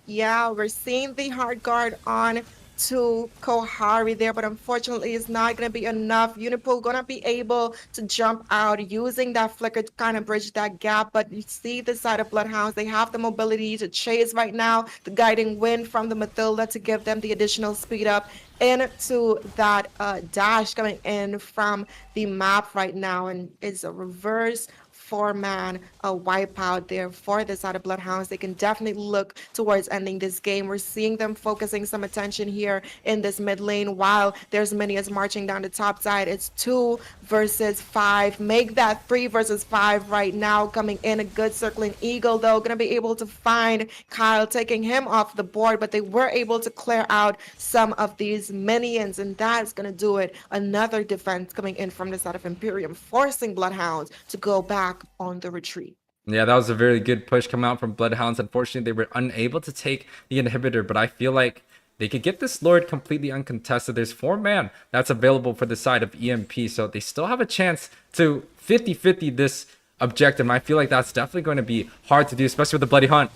Yeah, we're seeing the hard guard on to Kohari there, but unfortunately it's not going to be enough. Unipool going to be able to jump out using that flicker to kind of bridge that gap, but you see the side of Bloodhounds, they have the mobility to chase right now, the guiding wind from the Mathilda to give them the additional speed up into that dash coming in from the map right now, and it's a reverse 4-man wipeout there for the side of Bloodhounds. They can definitely look towards ending this game. We're seeing them focusing some attention here in this mid lane while there's minions marching down the top side. It's 2 versus 5. Make that 3 versus 5 right now. Coming in a good circling eagle though. Gonna be able to find Kyle, taking him off the board, but they were able to clear out some of these minions, and that's gonna do it. Another defense coming in from the side of Empyrean, forcing Bloodhounds to go back on the retreat. Yeah, that was a very good push coming out from Bloodhounds. Unfortunately, they were unable to take the inhibitor, but I feel like they could get this Lord completely uncontested. There's 4-man that's available for the side of EMP, so they still have a chance to 50-50 this objective. And I feel like that's definitely going to be hard to do, especially with the Bloody Hunt.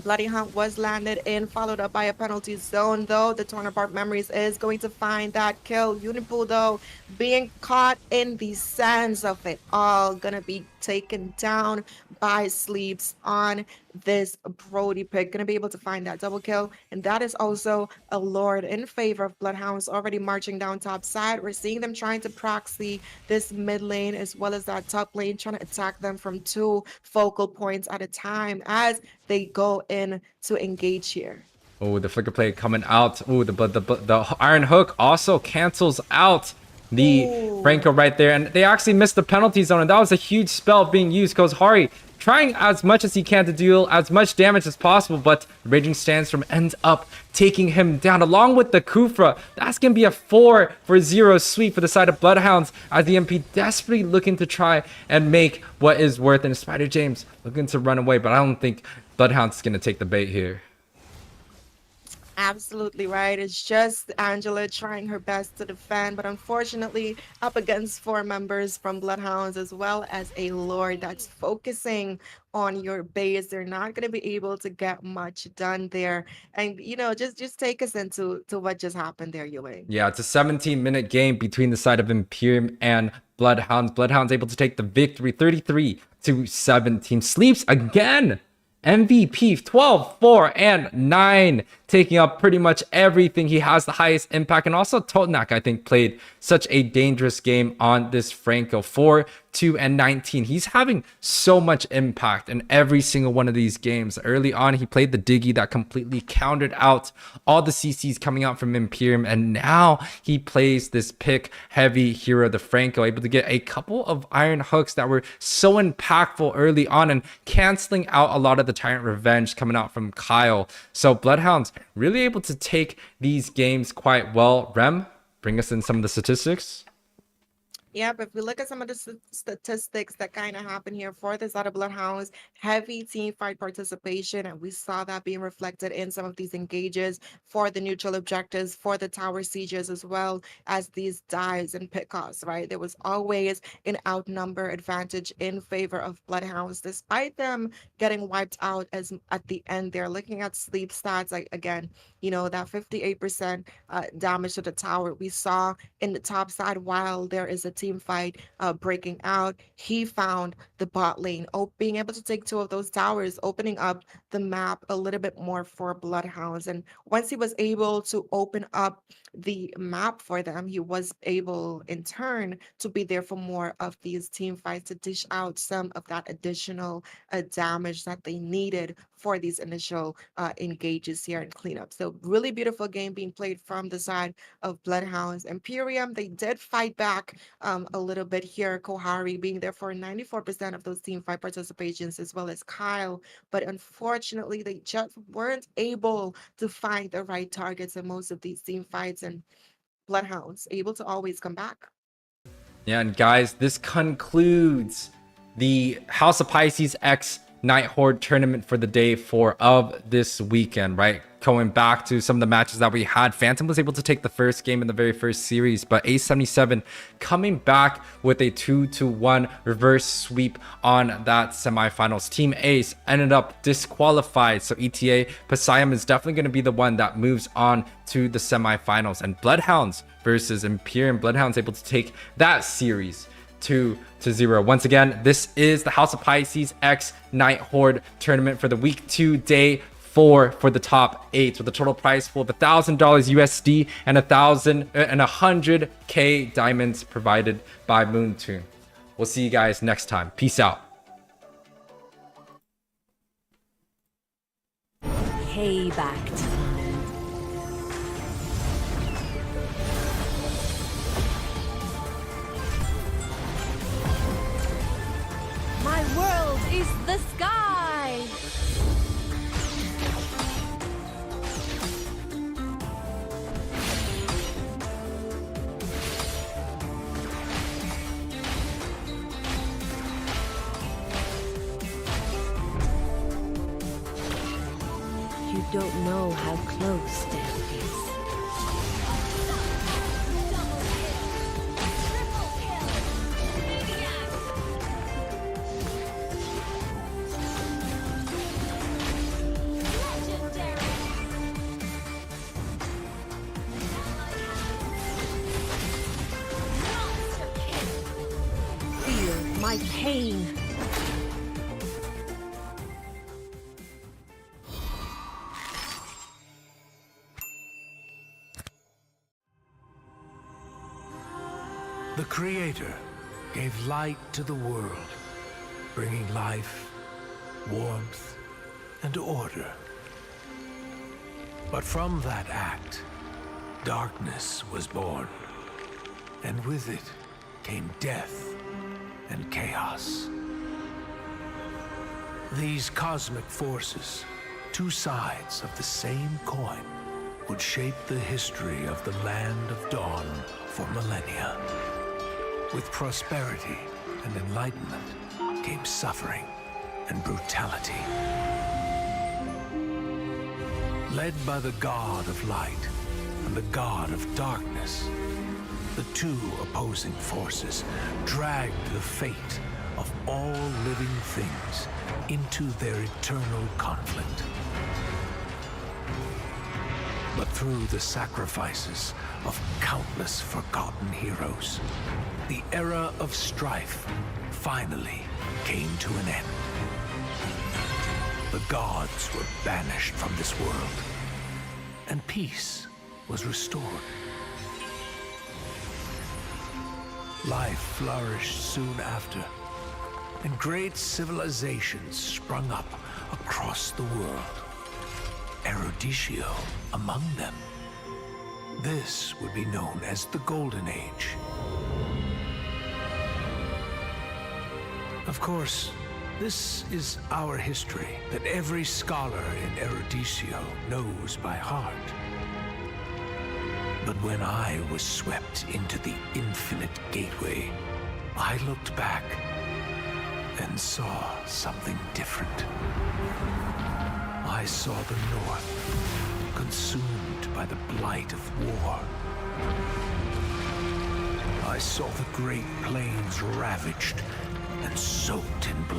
Bloody Hunt was landed in, followed up by a penalty zone, though. The Torn Apart Memories is going to find that kill. Unipool, though, being caught in the sands of it all. Gonna be taken down by Sleeps on this Brody pick. Gonna be able to find that double kill. And that is also a Lord in favor of Bloodhounds, already marching down top side. We're seeing them trying to proxy this mid lane as well as that top lane, trying to attack them from 2 focal points at a time as they go in to engage here. Oh, the flicker play coming out. Oh, the Iron Hook also cancels out the Franco right there. And they actually missed the penalty zone. And that was a huge spell being used because Hari trying as much as he can to deal as much damage as possible. But Raging Sandstorm ends up taking him down along with the Kufra. That's going to be a 4-for-0 sweep for the side of Bloodhounds as the MP desperately looking to try and make what is worth. And Spider James looking to run away. But I don't think Bloodhounds is going to take the bait here. Absolutely right. It's just Angela trying her best to defend, but unfortunately up against 4 members from Bloodhounds as well as a Lord that's focusing on your base. They're not going to be able to get much done there. And you know, just take us into what just happened there, Yue. Yeah, it's a 17-minute game between the side of Empyrean and Bloodhounds. Bloodhounds able to take the victory 33-17. Sleeps again. MVP 12, 4, and 9, taking up pretty much everything. He has the highest impact, and also Totnak, I think, played such a dangerous game on this Franco. 4, 2, and 19. He's having so much impact in every single one of these games. Early on, he played the Diggy that completely countered out all the CCs coming out from Imperium, and now he plays this pick heavy hero, the Franco, able to get a couple of iron hooks that were so impactful early on and canceling out a lot of the Tyrant Revenge coming out from Kyle. So Bloodhounds really able to take these games quite well. Rem, bring us in some of the statistics. Yeah, but if we look at some of the statistics that kind of happen here for the side of Bloodhounds, heavy team fight participation, and we saw that being reflected in some of these engages for the neutral objectives, for the tower sieges, as well as these dives and pickoffs, right? There was always an outnumber advantage in favor of Bloodhounds, despite them getting wiped out as at the end. They're looking at sleep stats, like again, you know, that 58% damage to the tower we saw in the top side. While there is a team fight breaking out, he found the bot lane, being able to take 2 of those towers, opening up the map a little bit more for Bloodhounds. And once he was able to open up the map for them, he was able in turn to be there for more of these team fights to dish out some of that additional damage that they needed for these initial engages here and cleanup. So really beautiful game being played from the side of Bloodhounds. Imperium, they did fight back a little bit here. Kohari being there for 94% of those team fight participations, as well as Kyle. But unfortunately, they just weren't able to find the right targets in most of these team fights, and Bloodhounds able to always come back. Yeah, and guys, this concludes the House of Pisces X Nighthorde tournament for the day 4 of this weekend, right? Going back to some of the matches that we had, Phantom was able to take the first game in the very first series, but A77 coming back with a 2-1 reverse sweep on that semifinals. Team Ace ended up disqualified, so ETA Piscium is definitely going to be the one that moves on to the semifinals. And Bloodhounds versus Empyrean, Bloodhounds able to take that series 2-0. Once again, this is the House of Pisces X Nighthorde tournament for the week 2 day 4 for the top 8, with a total prize pool of $1,000 USD and 100K diamonds provided by Moonton. We'll see you guys next time. Peace out. Payback time. My world is the sky! You don't know how close death is. Feel my pain. The Creator gave light to the world, bringing life, warmth, and order. But from that act, darkness was born, and with it came death and chaos. These cosmic forces, two sides of the same coin, would shape the history of the Land of Dawn for millennia. With prosperity and enlightenment came suffering and brutality. Led by the God of light and the God of darkness, the two opposing forces dragged the fate of all living things into their eternal conflict. But through the sacrifices of countless forgotten heroes, the era of strife finally came to an end. The gods were banished from this world, and peace was restored. Life flourished soon after, and great civilizations sprung up across the world. Erudicio among them. This would be known as the Golden Age. Of course, this is our history that every scholar in Erudicio knows by heart. But when I was swept into the infinite gateway, I looked back and saw something different. I saw the North consumed by the blight of war. I saw the Great Plains ravaged and soaked in blood.